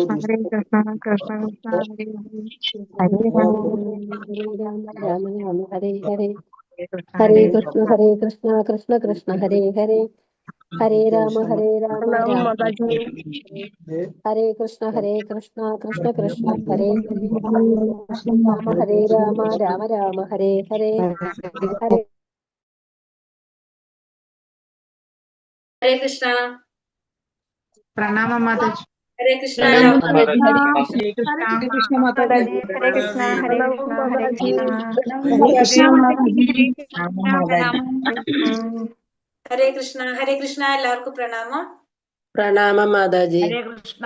ഹരേ കൃഷ്ണ കൃഷ്ണ കൃഷ്ണ ഹരേ ഹരേ രാമ രാമ രാമ ഹരേ ഹരേ കൃഷ്ണ ഹരേ ഹരേ കൃഷ്ണ കൃഷ്ണ കൃഷ്ണ ഹരേ ഹരേ ഹരേ രാമ രാമ രാമ ഹരേ കൃഷ്ണ കൃഷ്ണ ഹരേ ഹരേ രാമ രാമ ഹരേ ഹരേ ഹരേ ഹരേ കൃഷ്ണ. പ്രണാമം മാതാജി. ഹരേ കൃഷ്ണ. പ്രണാമം മാതാജി. ഹരേ ഹരേ കൃഷ്ണ മാതാജി. ഹരേ കൃഷ്ണ ഹരേ കൃഷ്ണ ഹരേ കൃഷ്ണ ഹരേ കൃഷ്ണ ഹരേ കൃഷ്ണ. ഹരേ കൃഷ്ണ. എല്ലാവർക്കും പ്രണാമം. പ്രണാമം മാതാജി. ഹരേ കൃഷ്ണ.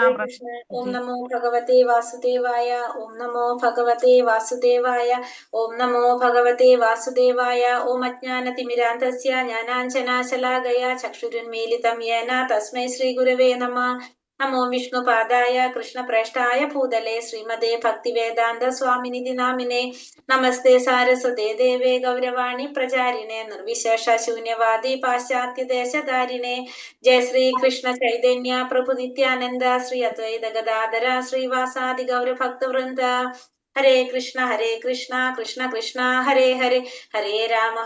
ഓം നമോ ഭഗവതേ വാസുദേവായ. ഓം നമോ ഭഗവതേ വാസുദേവായ. ഓം നമോ ഭഗവതേ വാസുദേവായ. ഓം അജ്ഞാനതിമിരാന്ധസ്യ ജ്ഞാനാഞ്ജനാശലാകയ ചക്ഷുരുന്മീലിതം യേന തസ്മൈ ശ്രീ ഗുരവേ നമഃ. നമോ വിഷ്ണുപാദായ കൃഷ്ണപ്രേഷ്ഠായ ഭൂതലേ ശ്രീമതേ ഭക്തിവേദാന്ത സ്വാമിനിധി നാമിനെ. നമസ്തേ സാരസ്വതേ ദേവേ ഗൗരവാണി പ്രചാരിണേ നിർവിശേഷ ശൂന്യവാദി പാശ്ചാത്യ ദേശധാരിണേ. ജയ ശ്രീ കൃഷ്ണ ചൈതന്യ പ്രഭു നിത്യാനന്ദ ശ്രീ അദ്വൈത ഗദാധര ശ്രീവാസാദി ഗൗരഭക്തവൃന്ദ. ഹരേ കൃഷ്ണ കൃഷ്ണ കൃഷ്ണ ഹരേ ഹരേ ഹരേ രാമ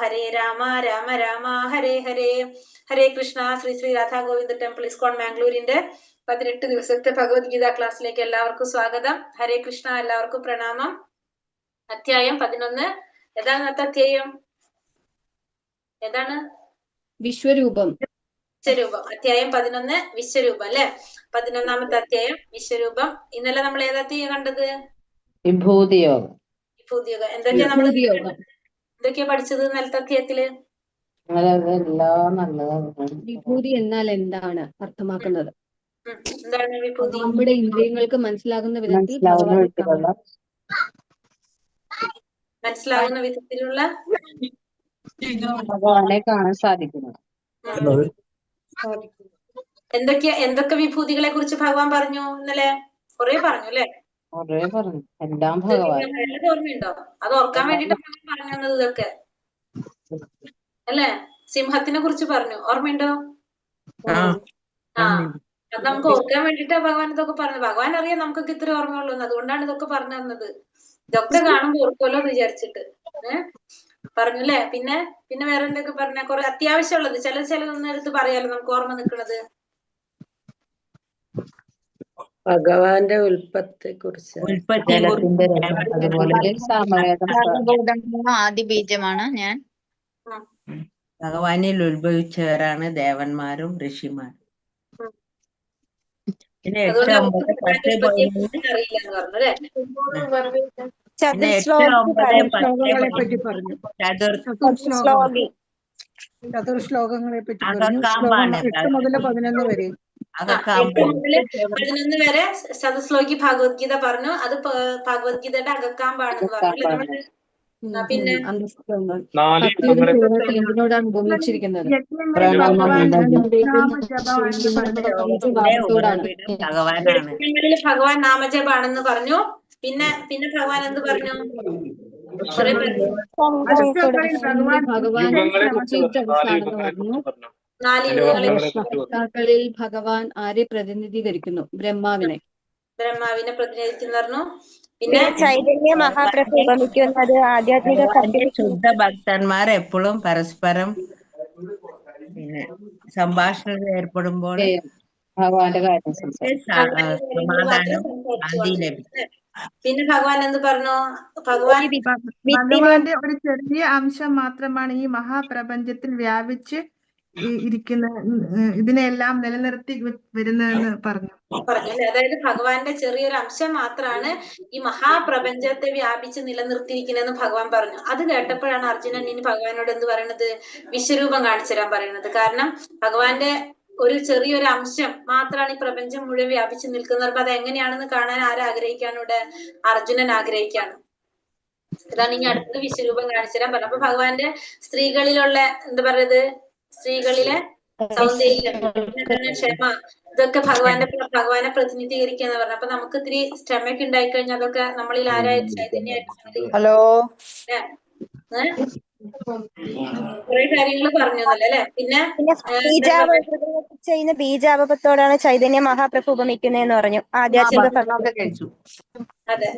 രാമ രാമ ഹരേ ഹരേ. ഹരേ കൃഷ്ണ. ശ്രീ ശ്രീ രാധാ ഗോവിന്ദ ടെമ്പിൾ ഇസ്കോൺ മാംഗ്ലൂരിന്റെ 18 ദിവസത്തെ ഭഗവത്ഗീത ക്ലാസ്സിലേക്ക് എല്ലാവർക്കും സ്വാഗതം. ഹരേ കൃഷ്ണ. എല്ലാവർക്കും പ്രണാമം. അധ്യായം 11. ഏതാണ് അധ്യായം? ഏതാണ്? വിശ്വരൂപം. വിശ്വരൂപം. അധ്യായം 11 വിശ്വരൂപം അല്ലെ. 11ാമത്തെ അധ്യായം വിശ്വരൂപം. ഇന്നലെ നമ്മൾ ഏതധ്യായം കണ്ടത്? വിഭൂതിയോഗം. വിഭൂതിയോഗം. എന്തൊക്കെയാ പഠിച്ചത് ഇന്നലത്തെ അധ്യായത്തില്? വിഭൂതി എന്നാൽ എന്താണ് അർത്ഥമാക്കുന്നത്? എന്താണ് വിഭൂതി? നമ്മുടെ ഇന്ദ്രിയങ്ങൾക്ക് മനസ്സിലാകുന്ന വിധത്തിൽ ഭഗവാനെ കാണാൻ സാധിക്കുന്നു. എന്തൊക്കെ വിഭൂതികളെ കുറിച്ച് ഭഗവാൻ പറഞ്ഞു ഇന്നലെ? കുറെ പറഞ്ഞു അല്ലെ? എല്ലാം ഭഗവാൻ. ഓർമ്മയുണ്ടോ? അത് ഓർക്കാൻ വേണ്ടിട്ട് പറഞ്ഞു തന്നത് ഇതൊക്കെ അല്ലെ. സിംഹത്തിനെ കുറിച്ച് പറഞ്ഞു, ഓർമ്മയുണ്ടോ? അത് നമുക്ക് ഓർക്കാൻ വേണ്ടിട്ടാ ഭഗവാൻ ഇതൊക്കെ പറഞ്ഞു. ഭഗവാൻ അറിയാം നമുക്കൊക്കെ ഇത്ര ഓർമ്മയുള്ളൂ, അതുകൊണ്ടാണ് ഇതൊക്കെ പറഞ്ഞു തന്നത്. ഇതൊക്കെ കാണുമ്പോ ഓർക്കുമല്ലോ എന്ന് വിചാരിച്ചിട്ട് പറഞ്ഞു അല്ലെ. പിന്നെ വേറെ എന്തൊക്കെ പറഞ്ഞ? കുറെ അത്യാവശ്യമുള്ളത് ചിലതൊന്നും എടുത്ത് പറയാലോ, നമുക്ക് ഓർമ്മ നിൽക്കുന്നത്. ഭഗവാന്റെ ഉൽപ്പത്തിയെ കുറിച്ച്, ആദി ബീജമാണ് ഞാൻ. ഭഗവാനിൽ ഉത്ഭവിച്ചവരാണ് ദേവന്മാരും ഋഷിമാരും. പിന്നെ 8, 9, 10, 11 ചതുർശ്ലോകങ്ങളെ പറ്റി പറഞ്ഞു. 8 മുതൽ 11 വരെ. 11 വരെ ചതുശ്ലോകി ഭഗവത്ഗീത പറഞ്ഞു. അത് ഭഗവത്ഗീതയുടെ അകക്കാമ്പാണെന്ന് പറഞ്ഞു. പിന്നെ എന്തിനോടാണ് ഉപമിച്ചിരിക്കുന്നത്? ഭഗവാൻ നാമജപാണെന്ന് പറഞ്ഞു. പിന്നെ ഭഗവാൻ എന്ത് പറഞ്ഞു? ഭഗവാൻ ഭഗവാൻ ആരെ പ്രതിനിധീകരിക്കുന്നു? ബ്രഹ്മാവിനെ പ്രതിനിധീകരിക്കുന്നു. പിന്നെ ചൈതന്യ മഹാപ്രഭു ഉപമിക്കുന്നത് ആധ്യാത്മിക ശുദ്ധ ഭക്തന്മാർ എപ്പോഴും പരസ്പരം സംഭാഷണത്തിൽ ഏർപ്പെടുമ്പോൾ ഭഗവാന്റെ കാര്യം സമാധാനം ശാന്തി ലഭിക്കും. പിന്നെ ഭഗവാൻ എന്ത് പറഞ്ഞു? ഭഗവാന്റെ ഒരു ചെറിയ അംശം മാത്രമാണ് ഈ മഹാപ്രപഞ്ചത്തിൽ വ്യാപിച്ച് ഇരിക്കുന്ന, ഇതിനെല്ലാം നിലനിർത്തി വരുന്നതെന്ന് പറഞ്ഞു അല്ലെ. അതായത് ഭഗവാന്റെ ചെറിയൊരു അംശം മാത്രമാണ് ഈ മഹാപ്രപഞ്ചത്തെ വ്യാപിച്ച് നിലനിർത്തിയിരിക്കുന്നതെന്ന് ഭഗവാൻ പറഞ്ഞു. അത് കേട്ടപ്പോഴാണ് അർജുനൻ ഇനി ഭഗവാനോട് എന്ത് പറയണത്? വിശ്വരൂപം കാണിച്ചു തരാൻ പറയുന്നത്. കാരണം ഭഗവാന്റെ ഒരു ചെറിയൊരു അംശം മാത്രമാണ് ഈ പ്രപഞ്ചം മുഴുവൻ വ്യാപിച്ചു നിൽക്കുന്നത്. അപ്പൊ അത് എങ്ങനെയാണെന്ന് കാണാൻ ആരാഗ്രഹിക്കാണ്? ഇവിടെ അർജുനൻ ആഗ്രഹിക്കാണ്. അതാണ് ഇനി അടുത്തത് വിശ്വരൂപം കാണിച്ചു തരാൻ പറഞ്ഞു. അപ്പൊ ഭഗവാന്റെ സ്ത്രീകളിലുള്ള എന്താ പറയുന്നത്, സ്ത്രീകളിലെ സൗന്ദര്യം, ക്ഷമ, ഇതൊക്കെ ഭഗവാനെ പ്രതിനിധീകരിക്കുക എന്ന് പറഞ്ഞു. അപ്പൊ നമുക്ക് ഇത്തിരി ക്ഷമയൊക്കെ ഉണ്ടായിക്കഴിഞ്ഞാൽ അതൊക്കെ നമ്മളിൽ ആരായിട്ട് ചൈതന്യമായിട്ട് ഹലോ കുറെ കാര്യങ്ങൾ പറഞ്ഞു എന്നല്ലേ അല്ലെ. പിന്നെ ചെയ്യുന്ന ബീജാപത്തോടാണ് ചൈതന്യ മഹാപ്രഭു ഉപമിക്കുന്നതെന്ന് പറഞ്ഞു. ആധ്യാത്മിക കഴിച്ചു. അതെ,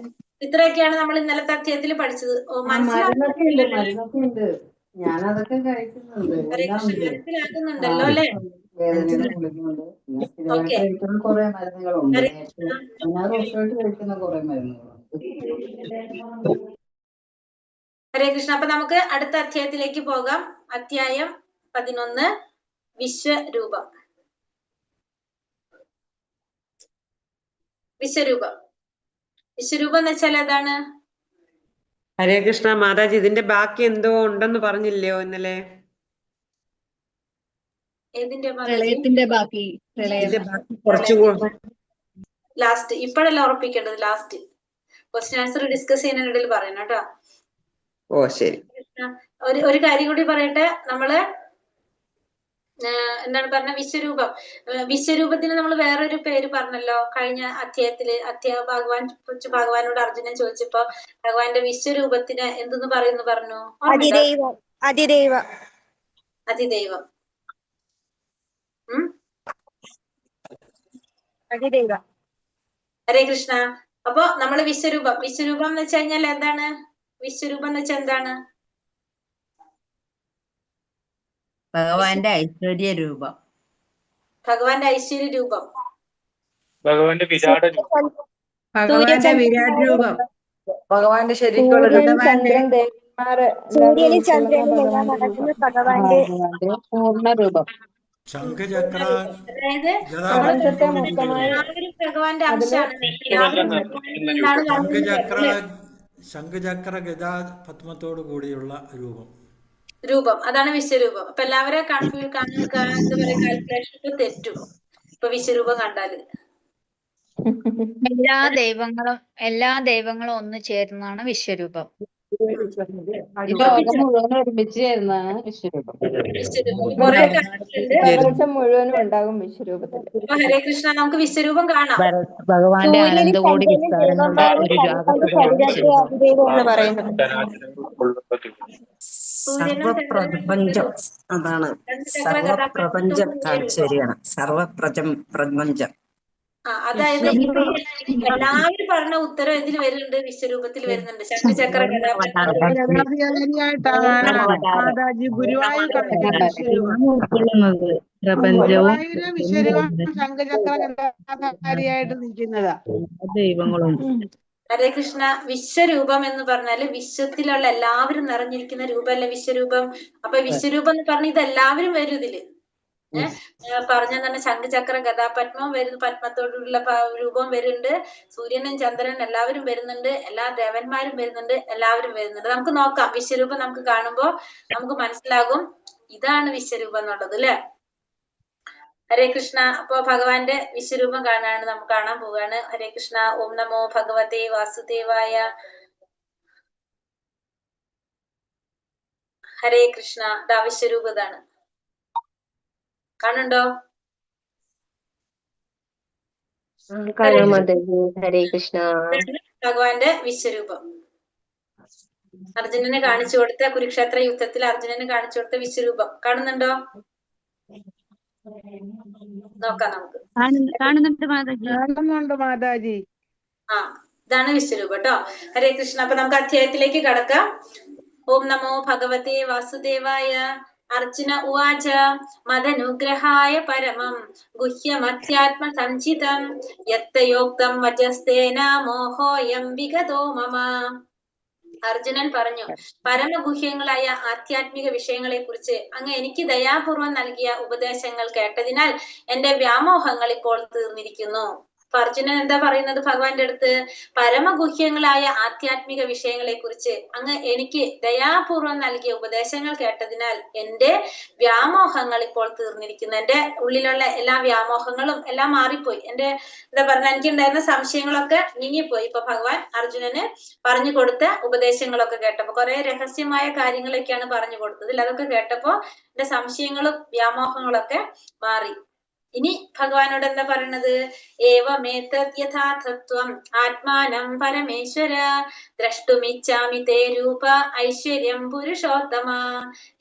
ഇത്രയൊക്കെയാണ് നമ്മൾ ഇന്നലത്തെ അധ്യായത്തിൽ പഠിച്ചത്. മരുന്നൊക്കെ ഞാനതൊക്കെ കഴിക്കുന്നുണ്ട്. മനസ്സിലാകുന്നുണ്ടല്ലോ അല്ലെ. ഓക്കെ, കുറെ മരുന്നുകളുണ്ട്. 16 വർഷമായിട്ട് കഴിക്കുന്ന കുറെ മരുന്നുകളുണ്ട്. ഹരേ കൃഷ്ണ. അപ്പൊ നമുക്ക് അടുത്ത അധ്യായത്തിലേക്ക് പോകാം. അധ്യായം 11 വിശ്വരൂപം. വിശ്വരൂപം എന്ന് വെച്ചാൽ ഏതാണ്? ഹരേ കൃഷ്ണ മാതാജി, ഇതിന്റെ ബാക്കി എന്തോ ഉണ്ടെന്ന് പറഞ്ഞില്ലയോ ഇന്നലെ? ഏതിന്റെ പ്രളയത്തിന്റെ ബാക്കി. ലാസ്റ്റ്. ഇപ്പോഴല്ല ഉറപ്പിക്കേണ്ടത്, ലാസ്റ്റ്. ക്വസ്റ്റ്യൻ ആൻസർ ഡിസ്കസ് ചെയ്യുന്നതിനിടയിൽ പറയണം കേട്ടോ. ഓ ശരി. ഒരു കാര്യം കൂടി പറയട്ടെ. നമ്മള് എന്താണ് പറഞ്ഞ, വിശ്വരൂപത്തിന് നമ്മൾ വേറൊരു പേര് പറഞ്ഞല്ലോ കഴിഞ്ഞ അധ്യായത്തില്. ഭഗവാനോട് അർജുനൻ ചോദിച്ചപ്പോ ഭഗവാന്റെ വിശ്വരൂപത്തിന് എന്തെന്ന് പറയുന്നു പറഞ്ഞു? അതിദൈവം. ഹരേ കൃഷ്ണ. അപ്പൊ നമ്മള് വിശ്വരൂപം എന്ന് വെച്ച് കഴിഞ്ഞാൽ എന്താണ്? വിശ്വരൂപം എന്ന് വെച്ചാൽ എന്താണ്? ഭഗവാന്റെ ഐശ്വര്യ രൂപം. ഭഗവാന്റെ ഐശ്വര്യ രൂപം. ഭഗവാന്റെ വിരാട് രൂപം. ഭഗവാന്റെ വിരാട് രൂപം. ഭഗവാന്റെ ശരിക്കുള്ള സൂര്യനും ചന്ദ്രനും എല്ലാം നടക്കുന്ന ഭഗവാന്റെ പൂർണ്ണരൂപം. അതായത് എല്ലാവരും ഭഗവാന്റെ അംശമാണ്. ശംഖചക്ര ഗദാ പത്മത്തോടു കൂടിയുള്ള രൂപം, അതാണ് വിശ്വരൂപം. അപ്പൊ എല്ലാവരും കാൽക്കുലേഷൻ തെറ്റും ഇപ്പൊ വിശ്വരൂപം കണ്ടാല്. എല്ലാ ദൈവങ്ങളും ഒന്ന് ചേർന്നാണ് വിശ്വരൂപം. ഒരുമിച്ച് ചേർന്നാണ് വിശ്വരൂപം. മുഴുവനും ഉണ്ടാകും വിശ്വരൂപത്തിൽ. അപ്പൊ ഹരേ കൃഷ്ണ, നമുക്ക് വിശ്വരൂപം കാണാം. ഭഗവാന്റെ അനന്തകോടി വിസ്താരങ്ങളുടെ ഒരു സർവപ്രപഞ്ചം, അതാണ് സർവപ്രപഞ്ചം കാണിച്ചു തരികയാണ്. സർവപ്രപഞ്ചം. അതായത് എല്ലാവരും പറഞ്ഞ ഉത്തരം ഇതിൽ വരുന്നുണ്ട്, വിശ്വരൂപത്തിൽ വരുന്നുണ്ട്. ശംഖചക്ര ദൈവങ്ങളും. ഹരേ കൃഷ്ണ. വിശ്വരൂപം എന്ന് പറഞ്ഞാല് വിശ്വത്തിലുള്ള എല്ലാവരും നിറഞ്ഞിരിക്കുന്ന രൂപമല്ല വിശ്വരൂപം. അപ്പൊ വിശ്വരൂപം എന്ന് പറഞ്ഞ ഇതെല്ലാവരും വരും ഇതില്. പറഞ്ഞ തന്നെ ശംഖചക്ര ഗദാപത്മം വരുന്നു, പത്മത്തോടുള്ള രൂപം വരുന്നുണ്ട്. സൂര്യനും ചന്ദ്രനും എല്ലാവരും വരുന്നുണ്ട്. എല്ലാ ദേവന്മാരും വരുന്നുണ്ട്. എല്ലാവരും വരുന്നുണ്ട്. നമുക്ക് നോക്കാം. വിശ്വരൂപം നമുക്ക് കാണുമ്പോ നമുക്ക് മനസ്സിലാകും ഇതാണ് വിശ്വരൂപം എന്നുള്ളത് അല്ലെ. ഹരേ കൃഷ്ണ. അപ്പൊ ഭഗവാന്റെ വിശ്വരൂപം നമുക്ക് കാണാൻ പോവുകയാണ്. ഹരേ കൃഷ്ണ. ഓം നമോ ഭഗവതേ വാസുദേവായ. ഹരേ കൃഷ്ണ. ഇതാ വിശ്വരൂപം, ഇതാണ്. കാണുന്നുണ്ടോ? ഹരേ കൃഷ്ണ. ഭഗവാന്റെ വിശ്വരൂപം അർജുനന് കാണിച്ചു കൊടുത്ത, കുരുക്ഷേത്ര യുദ്ധത്തിൽ അർജുനന് കാണിച്ചു കൊടുത്ത വിശ്വരൂപം കാണുന്നുണ്ടോ? നോക്കാം നമുക്ക്. കാണുന്നുണ്ട് മാതാജി. ഇതാണ് വിശ്വരൂപം കേട്ടോ. ഹരേ കൃഷ്ണ. അപ്പൊ നമുക്ക് അധ്യായത്തിലേക്ക് കടക്കാം. ഓം നമോ ഭഗവതേ വാസുദേവായ. അർജുന ഉവാച മദനുഗ്രഹായ പരമം ഗുഹ്യമധ്യാത്മ സഞ്ചിതം യത്തയോക്തം വചസ്തേന മോഹോയം വിഗതോ മമ. അർജുനൻ പറഞ്ഞു, പരമഗുഹ്യങ്ങളായ ആധ്യാത്മിക വിഷയങ്ങളെ കുറിച്ച് അങ്ങ് എനിക്ക് ദയാപൂർവം നൽകിയ ഉപദേശങ്ങൾ കേട്ടതിനാൽ എന്റെ വ്യാമോഹങ്ങൾ ഇപ്പോൾ തീർന്നിരിക്കുന്നു. അപ്പൊ അർജുനൻ എന്താ പറയുന്നത് ഭഗവാന്റെ അടുത്ത്? പരമഗുഹ്യങ്ങളായ ആധ്യാത്മിക വിഷയങ്ങളെ കുറിച്ച് അങ്ങ് എനിക്ക് ദയാപൂർവം നൽകിയ ഉപദേശങ്ങൾ കേട്ടതിനാൽ എന്റെ വ്യാമോഹങ്ങൾ ഇപ്പോൾ തീർന്നിരിക്കുന്നു. എന്റെ ഉള്ളിലുള്ള എല്ലാ വ്യാമോഹങ്ങളും എല്ലാം മാറിപ്പോയി. എന്റെ എന്താ പറഞ്ഞ എനിക്കുണ്ടായിരുന്ന സംശയങ്ങളൊക്കെ നീങ്ങിപ്പോയി. ഇപ്പൊ ഭഗവാൻ അർജുനന് പറഞ്ഞു കൊടുത്ത ഉപദേശങ്ങളൊക്കെ കേട്ടപ്പോ, കുറെ രഹസ്യമായ കാര്യങ്ങളൊക്കെയാണ് പറഞ്ഞു കൊടുത്തത്. അതൊക്കെ കേട്ടപ്പോ എന്റെ സംശയങ്ങളും വ്യാമോഹങ്ങളൊക്കെ മാറി. ഇനി ഭഗവാനോട് എന്താ പറയണത്? ഏവമേതദ് യഥാർത്ഥത്വം ആത്മാനം പരമേശ്വര ദ്രഷ്ടുമിച്ഛാമി തേ രൂപ ഐശ്വര്യം പുരുഷോത്തമ.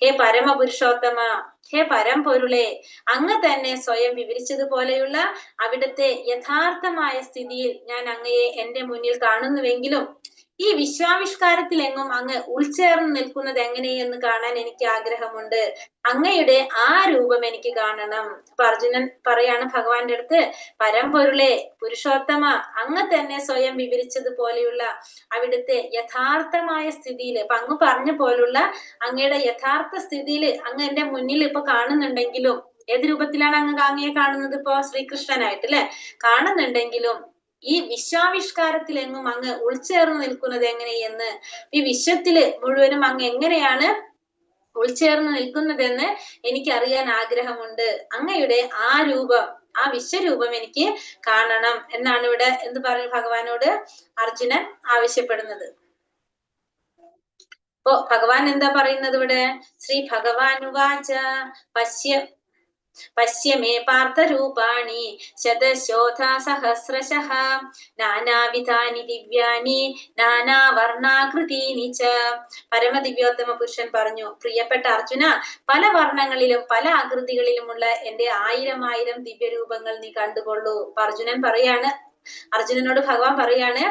ഹേ പരമപുരുഷോത്തമ, ഹേ പരംപൊരുളെ, അങ്ങ് തന്നെ സ്വയം വിവരിച്ചതുപോലെയുള്ള അവിടുത്തെ യഥാർത്ഥമായ സ്ഥിതിയിൽ ഞാൻ അങ്ങയെ എന്റെ മുന്നിൽ കാണുന്നുവെങ്കിലും ഈ വിശ്വാവിഷ്കാരത്തിലെങ്ങും അങ്ങ് ഉൾച്ചേർന്ന് നിൽക്കുന്നത് എങ്ങനെയെന്ന് കാണാൻ എനിക്ക് ആഗ്രഹമുണ്ട്. അങ്ങയുടെ ആ രൂപം എനിക്ക് കാണണം. അപ്പൊ അർജുനൻ പറയാണ് ഭഗവാന്റെ അടുത്ത്, പരംപൊരുളെ, പുരുഷോത്തമ, അങ്ങ് തന്നെ സ്വയം വിവരിച്ചതുപോലെയുള്ള അവിടുത്തെ യഥാർത്ഥമായ സ്ഥിതിയിൽ, ഇപ്പൊ അങ്ങ് പറഞ്ഞ പോലുള്ള അങ്ങയുടെ യഥാർത്ഥ സ്ഥിതിയിൽ അങ്ങ് എന്റെ മുന്നിൽ ഇപ്പൊ കാണുന്നുണ്ടെങ്കിലും, ഏത് രൂപത്തിലാണ് അങ്ങയെ കാണുന്നത്? ഇപ്പോ ശ്രീകൃഷ്ണനായിട്ട് അല്ലെ കാണുന്നുണ്ടെങ്കിലും ഈ വിശ്വാവിഷ്കാരത്തിലെങ്ങും അങ്ങ് ഉൾച്ചേർന്ന് നിൽക്കുന്നത് എങ്ങനെയെന്ന്, ഈ വിശ്വത്തില് മുഴുവനും അങ്ങ് എങ്ങനെയാണ് ഉൾച്ചേർന്ന് നിൽക്കുന്നതെന്ന് എനിക്കറിയാൻ ആഗ്രഹമുണ്ട്. അങ്ങയുടെ ആ രൂപം, ആ വിശ്വരൂപം എനിക്ക് കാണണം എന്നാണ് ഇവിടെ എന്ത് പറഞ്ഞു ഭഗവാനോട് അർജുനൻ ആവശ്യപ്പെടുന്നത്. അപ്പൊ ഭഗവാൻ എന്താ പറയുന്നത് ഇവിടെ? ശ്രീ ഭഗവാനുവാച പശ്യ മേ പാർത്ഥരൂപാണി ശതശോധ സഹസ്രശഃ നാനാവിധാനി ദിവ്യാനി നാനാവർണാകൃതീനി ച. പരമദിവ്യോത്തമ പുരുഷൻ പറഞ്ഞു, പ്രിയപ്പെട്ട അർജുന, പല വർണ്ണങ്ങളിലും പല ആകൃതികളിലുമുള്ള എന്റെ 1000 ദിവ്യരൂപങ്ങൾ നീ കണ്ടുകൊള്ളൂ. അപ്പൊ അർജുനൻ പറയാണ്, അർജുനനോട് ഭഗവാൻ പറയാണ്,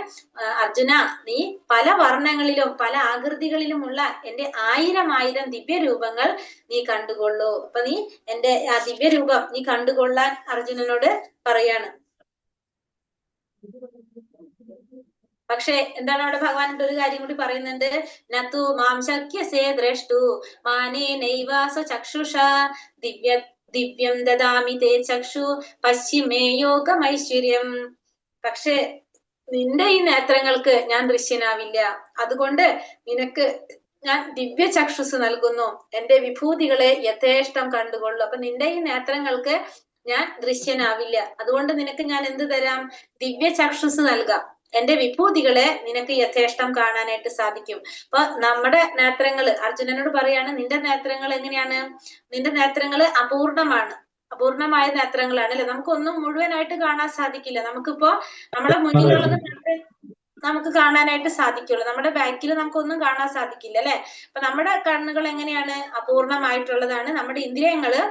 അർജുന, നീ പല വർണ്ണങ്ങളിലും പല ആകൃതികളിലുമുള്ള എന്റെ 1000 ദിവ്യരൂപങ്ങൾ നീ കണ്ടുകൊള്ളൂ. അപ്പൊ നീ എന്റെ ആ ദിവ്യരൂപം നീ കണ്ടുകൊള്ളാൻ അർജുനനോട് പറയാണ്. പക്ഷെ എന്താണ് അവിടെ ഭഗവാൻ ഒരു കാര്യം കൂടി പറയുന്നുണ്ട്, നതു മാം ശക്യസേ ദ്രഷ്ടു മാനേനൈവാസ ചക്ഷുഷ ദിവ്യം ദദാമി തേ ചക്ഷു പശ്യമേ യോഗമൈശ്വര്യം. പക്ഷെ നിന്റെ ഈ നേത്രങ്ങൾക്ക് ഞാൻ ദൃശ്യനാവില്ല, അതുകൊണ്ട് നിനക്ക് ഞാൻ ദിവ്യ ചക്ഷുസ് നൽകുന്നു, എന്റെ വിഭൂതികളെ യഥേഷ്ടം കണ്ടുകൊള്ളു. അപ്പൊ നിന്റെ ഈ നേത്രങ്ങൾക്ക് ഞാൻ ദൃശ്യനാവില്ല, അതുകൊണ്ട് നിനക്ക് ഞാൻ എന്ത് തരാം? ദിവ്യ ചക്ഷുസ് നൽകാം, എന്റെ വിഭൂതികളെ നിനക്ക് യഥേഷ്ടം കാണാനായിട്ട് സാധിക്കും. അപ്പൊ നമ്മുടെ നേത്രങ്ങള്, അർജുനനോട് പറയാണ്, നിന്റെ നേത്രങ്ങൾ എങ്ങനെയാണ്? നിന്റെ നേത്രങ്ങള് അപൂർണമായ നേത്രങ്ങളാണ് അല്ലെ, നമുക്കൊന്നും മുഴുവനായിട്ട് കാണാൻ സാധിക്കില്ല. നമുക്കിപ്പോ നമ്മുടെ മുന്നിലുള്ളത് നമുക്ക് കാണാനായിട്ട് സാധിക്കുള്ളൂ, നമ്മുടെ ബാക്കിൽ നമുക്കൊന്നും കാണാൻ സാധിക്കില്ല അല്ലെ. അപ്പൊ നമ്മുടെ കണ്ണുകൾ എങ്ങനെയാണ്? അപൂർണമായിട്ടുള്ളതാണ്. നമ്മുടെ ഇന്ദ്രിയങ്ങള്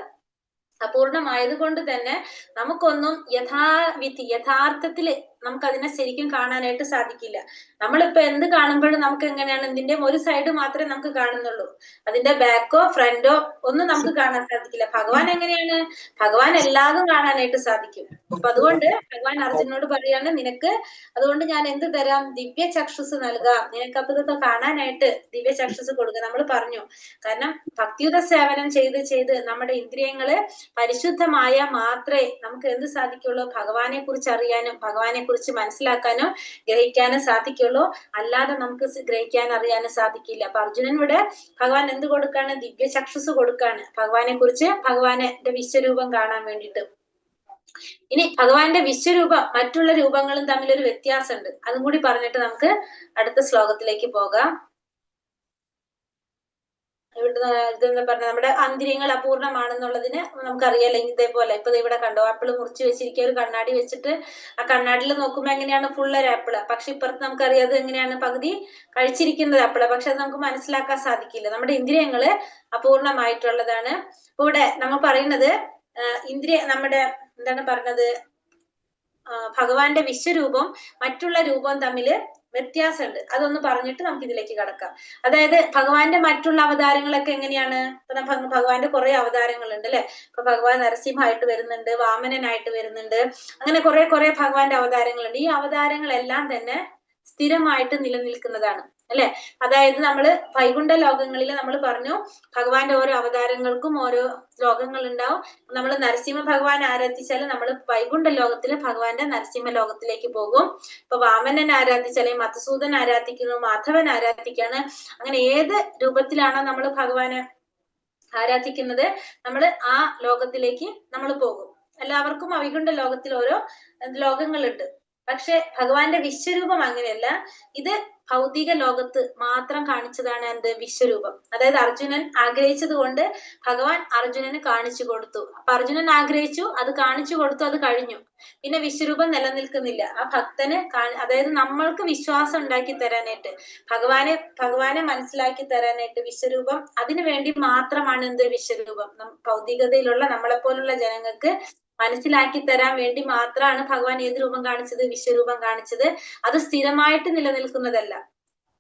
അപൂർണമായത് കൊണ്ട് തന്നെ നമുക്കൊന്നും യഥാർത്ഥത്തില് നമുക്ക് അതിനെ ശരിക്കും കാണാനായിട്ട് സാധിക്കില്ല. നമ്മളിപ്പോ എന്ത് കാണുമ്പോഴും നമുക്ക് എങ്ങനെയാണ്? ഇതിന്റെ ഒരു സൈഡ് മാത്രമേ നമുക്ക് കാണുന്നുള്ളൂ, അതിന്റെ ബാക്കോ ഫ്രണ്ടോ ഒന്നും നമുക്ക് കാണാൻ സാധിക്കില്ല. ഭഗവാൻ എങ്ങനെയാണ്? ഭഗവാൻ എല്ലാതും കാണാനായിട്ട് സാധിക്കും. അപ്പൊ അതുകൊണ്ട് ഭഗവാൻ അർജുനോട് പറയാണ്, നിനക്ക് അതുകൊണ്ട് ഞാൻ എന്ത് തരാം? ദിവ്യ ചക്ഷുസ് നൽകാം, നിനക്ക് അപ്പൊ ഇതൊക്കെ കാണാനായിട്ട് ദിവ്യ ചക്ഷുസ് കൊടുക്കുക. നമ്മൾ പറഞ്ഞു, കാരണം ഭക്തിയുത സേവനം ചെയ്ത് നമ്മുടെ ഇന്ദ്രിയങ്ങള് പരിശുദ്ധമായ മാത്രമേ നമുക്ക് എന്ത് സാധിക്കുള്ളൂ? ഭഗവാനെ കുറിച്ച് അറിയാനും ഭഗവാനെ കുറിച്ച് മനസ്സിലാക്കാനും ഗ്രഹിക്കാനും സാധിക്കുള്ളൂ, അല്ലാതെ നമുക്ക് ഗ്രഹിക്കാൻ അറിയാനും സാധിക്കില്ല. അപ്പൊ അർജുനൻ ഇവിടെ ഭഗവാൻ എന്ത് കൊടുക്കാണ്? ദിവ്യ ചക്ഷുസ് കൊടുക്കാണ്, ഭഗവാനെ കുറിച്ച്, ഭഗവാന്റെ വിശ്വരൂപം കാണാൻ വേണ്ടിയിട്ട്. ഇനി ഭഗവാന്റെ വിശ്വരൂപം മറ്റുള്ള രൂപങ്ങളും തമ്മിലൊരു വ്യത്യാസമുണ്ട്, അതും കൂടി പറഞ്ഞിട്ട് നമുക്ക് അടുത്ത ശ്ലോകത്തിലേക്ക് പോകാം. ഇതെന്ന് പറഞ്ഞാൽ നമ്മുടെ ഇന്ദ്രിയങ്ങൾ അപൂർണമാണെന്നുള്ളതിന് നമുക്കറിയാലോ. ഇതേപോലെ ഇപ്പൊ ഇവിടെ കണ്ടോ, ആപ്പിള് മുറിച്ച് വെച്ചിരിക്കുക, ഒരു കണ്ണാടി വെച്ചിട്ട് ആ കണ്ണാടിയിൽ നോക്കുമ്പോ എങ്ങനെയാണ്? ഫുള്ളൊരു ആപ്പിള്. പക്ഷെ ഇപ്പുറത്ത് നമുക്കറിയാം അത് എങ്ങനെയാണ്? പകുതി കഴിച്ചിരിക്കുന്നത് ആപ്പിള്. പക്ഷെ അത് നമുക്ക് മനസ്സിലാക്കാൻ സാധിക്കില്ല. നമ്മുടെ ഇന്ദ്രിയങ്ങള് അപൂർണമായിട്ടുള്ളതാണ്. ഇവിടെ നമ്മൾ പറയുന്നത് നമ്മുടെ എന്താണ് പറഞ്ഞത്? ഭഗവാന്റെ വിശ്വരൂപം മറ്റുള്ള രൂപവും തമ്മില് വ്യത്യാസമുണ്ട്. അതൊന്ന് പറഞ്ഞിട്ട് നമുക്ക് ഇതിലേക്ക് കടക്കാം. അതായത് ഭഗവാന്റെ മറ്റുള്ള അവതാരങ്ങളൊക്കെ എങ്ങനെയാണ്? ഇപ്പൊ ഭഗവാന്റെ കുറെ അവതാരങ്ങളുണ്ട് അല്ലെ. ഇപ്പൊ ഭഗവാൻ നരസിംഹമായിട്ട് വരുന്നുണ്ട്, വാമനനായിട്ട് വരുന്നുണ്ട്, അങ്ങനെ കുറെ ഭഗവാന്റെ അവതാരങ്ങളുണ്ട്. ഈ അവതാരങ്ങളെല്ലാം തന്നെ സ്ഥിരമായിട്ട് നിലനിൽക്കുന്നതാണ് അല്ലെ. അതായത് നമ്മള് വൈകുണ്ഠ ലോകങ്ങളിൽ നമ്മൾ പറഞ്ഞു, ഭഗവാന്റെ ഓരോ അവതാരങ്ങൾക്കും ഓരോ ലോകങ്ങൾ ഉണ്ടാവും. നമ്മൾ നരസിംഹ ഭഗവാൻ ആരാധിച്ചാൽ നമ്മൾ വൈകുണ്ഠ ലോകത്തില് ഭഗവാന്റെ നരസിംഹ ലോകത്തിലേക്ക് പോകും. ഇപ്പൊ വാമനൻ ആരാധിച്ചാൽ മധുസൂദൻ ആരാധിക്കുന്നു, മാധവൻ ആരാധിക്കാണ്. അങ്ങനെ ഏത് രൂപത്തിലാണോ നമ്മൾ ഭഗവാനെ ആരാധിക്കുന്നത്, നമ്മൾ ആ ലോകത്തിലേക്ക് നമ്മൾ പോകും. എല്ലാവർക്കും വൈകുണ്ഠ ലോകത്തിൽ ഓരോ ലോകങ്ങളുണ്ട്. പക്ഷെ ഭഗവാന്റെ വിശ്വരൂപം അങ്ങനെയല്ല. ഇത് ഭൗതിക ലോകത്ത് മാത്രം കാണിച്ചതാണ് എന്ത് വിശ്വരൂപം. അതായത് അർജുനൻ ആഗ്രഹിച്ചത് കൊണ്ട് ഭഗവാൻ അർജുനന് കാണിച്ചു കൊടുത്തു. അപ്പൊ അർജുനൻ ആഗ്രഹിച്ചു, അത് കാണിച്ചു കൊടുത്തു, അത് കഴിഞ്ഞു. പിന്നെ വിശ്വരൂപം നിലനിൽക്കുന്നില്ല. ആ ഭക്തന് അതായത് നമ്മൾക്ക് വിശ്വാസം ഉണ്ടാക്കി തരാനായിട്ട്, ഭഗവാനെ മനസ്സിലാക്കി തരാനായിട്ട് വിശ്വരൂപം, അതിനു വേണ്ടി മാത്രമാണ് എന്ത് വിശ്വരൂപം. ഭൗതികതയിലുള്ള നമ്മളെപ്പോലുള്ള ജനങ്ങൾക്ക് മനസ്സിലാക്കി തരാൻ വേണ്ടി മാത്രമാണ് ഭഗവാൻ ഏത് രൂപം കാണിച്ചത്, വിശ്വരൂപം കാണിച്ചത്. അത് സ്ഥിരമായിട്ട് നിലനിൽക്കുന്നതല്ല.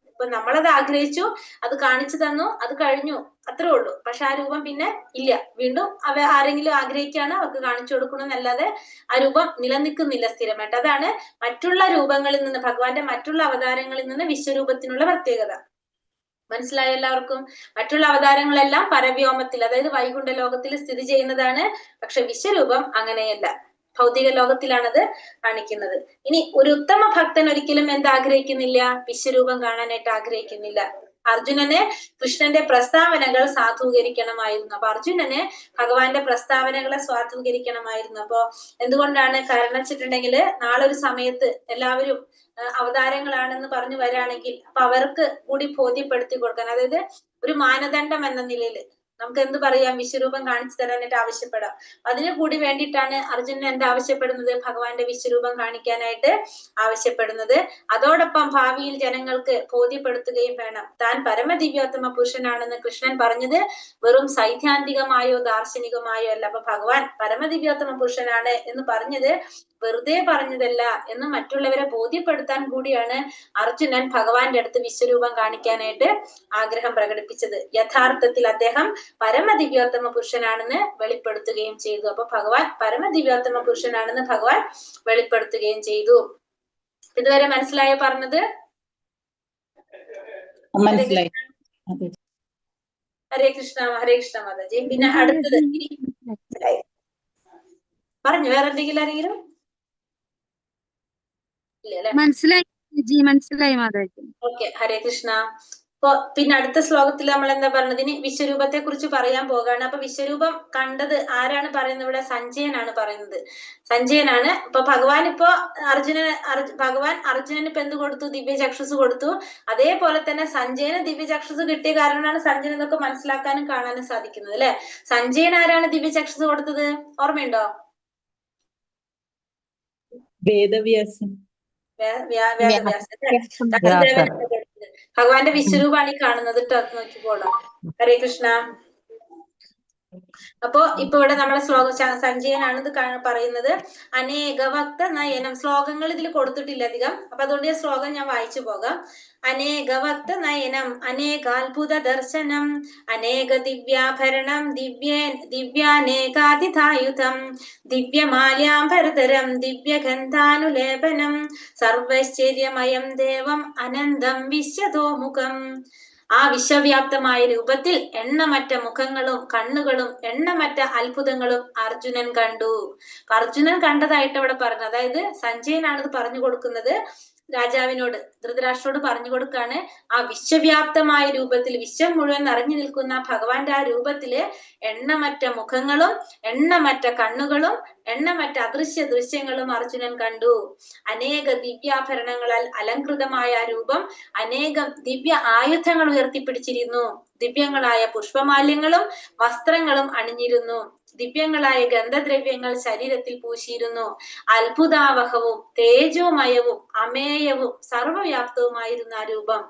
ഇപ്പൊ നമ്മളത് ആഗ്രഹിച്ചു, അത് കാണിച്ചു തന്നു, അത് കഴിഞ്ഞു, അത്രേ ഉള്ളൂ. പക്ഷെ ആ രൂപം പിന്നെ ഇല്ല. വീണ്ടും ആരെങ്കിലും ആഗ്രഹിക്കുകയാണ്, അവർക്ക് കാണിച്ചു കൊടുക്കണമെന്നല്ലാതെ ആ രൂപം നിലനിൽക്കുന്നില്ല സ്ഥിരമായിട്ട്. അതാണ് മറ്റുള്ള രൂപങ്ങളിൽ നിന്ന്, ഭഗവാന്റെ മറ്റുള്ള അവതാരങ്ങളിൽ നിന്ന് വിശ്വരൂപത്തിനുള്ള പ്രത്യേകത. മനസ്സിലായ എല്ലാവർക്കും? മറ്റുള്ള അവതാരങ്ങളെല്ലാം പരവ്യോമത്തിൽ, അതായത് വൈകുണ്ഠ ലോകത്തിൽ സ്ഥിതി ചെയ്യുന്നതാണ്. പക്ഷെ വിശ്വരൂപം അങ്ങനെയല്ല, ഭൗതിക ലോകത്തിലാണത് കാണിക്കുന്നത്. ഇനി ഒരു ഉത്തമ ഭക്തൻ ഒരിക്കലും എന്താഗ്രഹിക്കുന്നില്ല? വിശ്വരൂപം കാണാനായിട്ട് ആഗ്രഹിക്കുന്നില്ല. അർജുനന് കൃഷ്ണന്റെ പ്രസ്താവനകൾ സാധൂകരിക്കണമായിരുന്നു. അപ്പൊ അർജുനന് ഭഗവാന്റെ പ്രസ്താവനകളെ സ്വാധൂകരിക്കണമായിരുന്നു. അപ്പൊ എന്തുകൊണ്ടാണ്? കാരണം വെച്ചിട്ടുണ്ടെങ്കിൽ നാളെ ഒരു സമയത്ത് എല്ലാവരും അവതാരങ്ങളാണെന്ന് പറഞ്ഞു വരാണെങ്കിൽ അപ്പൊ അവർക്ക് കൂടി ബോധ്യപ്പെടുത്തി കൊടുക്കാൻ, അതായത് ഒരു മാനദണ്ഡം എന്ന നിലയിൽ നമുക്ക് എന്ത് പറയാം, വിശ്വരൂപം കാണിച്ചു തരാനായിട്ട് ആവശ്യപ്പെടാം. അതിനു കൂടി വേണ്ടിയിട്ടാണ് അർജുനൻ എന്താ ആവശ്യപ്പെടുന്നത്? ഭഗവാന്റെ വിശ്വരൂപം കാണിക്കാനായിട്ട് ആവശ്യപ്പെടുന്നത്. അതോടൊപ്പം ഭാവിയിൽ ജനങ്ങൾക്ക് ബോധ്യപ്പെടുത്തുകയും വേണം. താൻ പരമദിവ്യോത്തമ പുരുഷനാണെന്ന് കൃഷ്ണൻ പറഞ്ഞത് വെറും സൈദ്ധാന്തികമായോ ദാർശനികമായോ അല്ല. അപ്പൊ ഭഗവാൻ പരമദിവ്യോത്തമ പുരുഷനാണ് എന്ന് പറഞ്ഞത് വെറുതെ പറഞ്ഞതല്ല എന്ന് മറ്റുള്ളവരെ ബോധ്യപ്പെടുത്താൻ കൂടിയാണ് അർജുനൻ ഭഗവാന്റെ അടുത്ത് വിശ്വരൂപം കാണിക്കാനായിട്ട് ആഗ്രഹം പ്രകടിപ്പിച്ചത്. യഥാർത്ഥത്തിൽ അദ്ദേഹം പരമദിവ്യോത്തമ പുരുഷനാണെന്ന് വെളിപ്പെടുത്തുകയും ചെയ്തു. അപ്പൊ ഭഗവാൻ പരമദിവ്യോത്തമ പുരുഷനാണെന്ന് ഭഗവാൻ വെളിപ്പെടുത്തുകയും ചെയ്തു. ഇതുവരെ മനസ്സിലായോ പറഞ്ഞത്? മനസ്സിലായി. ഹരേ കൃഷ്ണ മാതാജി. പിന്നെ അടുത്തത് പറഞ്ഞു, വേറെ എന്തെങ്കിലും ആരെങ്കിലും? ഇല്ല അല്ലെ? മനസ്സിലായി മാതാജി. ഓക്കെ, ഹരേ കൃഷ്ണ. അപ്പൊ പിന്നെ അടുത്ത ശ്ലോകത്തിൽ നമ്മൾ എന്താ പറഞ്ഞത്? ഇനി വിശ്വരൂപത്തെ കുറിച്ച് പറയാൻ പോകാണ്. അപ്പൊ വിശ്വരൂപം കണ്ടത് ആരാണ് പറയുന്നത്? ഇവിടെ സഞ്ജയനാണ് പറയുന്നത്. സഞ്ജയനാണ്. ഇപ്പൊ ഭഗവാൻ ഇപ്പൊ ഭഗവാൻ അർജുനന് ഇപ്പൊ എന്ത് കൊടുത്തു? ദിവ്യചക്ഷുസ് കൊടുത്തു. അതേപോലെ തന്നെ സഞ്ജയന് ദിവ്യചക്ഷുസ് കിട്ടിയ കാരണമാണ് സഞ്ജയൻ ഇതൊക്കെ മനസ്സിലാക്കാനും കാണാനും സാധിക്കുന്നത് അല്ലെ. സഞ്ജയൻ ആരാണ് ദിവ്യചക്ഷുസ് കൊടുത്തത്? ഓർമ്മയുണ്ടോ? വേദവ്യാസൻ. ഭഗവാന്റെ വിശ്വരൂപാണ് ഈ കാണുന്നത് കേട്ടോ. നോക്കിക്കോളാം. ഹരേ കൃഷ്ണ. അപ്പോ ഇപ്പൊ ഇവിടെ നമ്മളെ സഞ്ജയനാണ് ഇത് പറയുന്നത്. അനേക ഭക്ത നയനം. ശ്ലോകങ്ങൾ ഇതിൽ കൊടുത്തിട്ടില്ല അധികം. അപ്പൊ അതുകൊണ്ട് ഈ ശ്ലോകം ഞാൻ വായിച്ചു പോകാം. അനേക ഭക്ത നയനം അനേകാത്ഭുത ദർശനം അനേക ദിവ്യാഭരണം ദിവ്യാനേകാതിഥായുധം ദിവ്യമാല്യാംബരധരം ദിവ്യഗന്ധാനുലേപനം സർവശ്ചര്യമയം ദേവം അനന്തം വിശ്വതോമുഖം. ആ വിശ്വവ്യാപ്തമായ രൂപത്തിൽ എണ്ണമറ്റ മുഖങ്ങളും കണ്ണുകളും എണ്ണമറ്റ അത്ഭുതങ്ങളും അർജുനൻ കണ്ടു. അർജുനൻ കണ്ടതായിട്ട് അവിടെ പറഞ്ഞു. അതായത് സഞ്ജയനാണ് ഇത് പറഞ്ഞു കൊടുക്കുന്നത് രാജാവിനോട്, ധൃതരാഷ്ട്രോട് പറഞ്ഞു കൊടുക്കാണ്. ആ വിശ്വവ്യാപ്തമായ രൂപത്തിൽ, വിശ്വം മുഴുവൻ നിറഞ്ഞു നിൽക്കുന്ന ഭഗവാന്റെ ആ രൂപത്തില് എണ്ണമറ്റ മുഖങ്ങളും എണ്ണമറ്റ കണ്ണുകളും എണ്ണമറ്റ അദൃശ്യ ദൃശ്യങ്ങളും അർജുനൻ കണ്ടു. അനേക ദിവ്യാഭരണങ്ങളാൽ അലങ്കൃതമായ ആ രൂപം അനേകം ദിവ്യ ആയുധങ്ങൾ ഉയർത്തിപ്പിടിച്ചിരുന്നു. ദിവ്യങ്ങളായ പുഷ്പമാല്യങ്ങളും വസ്ത്രങ്ങളും അണിഞ്ഞിരുന്നു. ദിവ്യങ്ങളായ ഗന്ധദ്രവ്യങ്ങൾ ശരീരത്തിൽ പൂശിയിരുന്നു. അത്ഭുതാവഹവും തേജോമയവും അമേയവും സർവവ്യാപ്തവുമായിരുന്ന ആ രൂപം.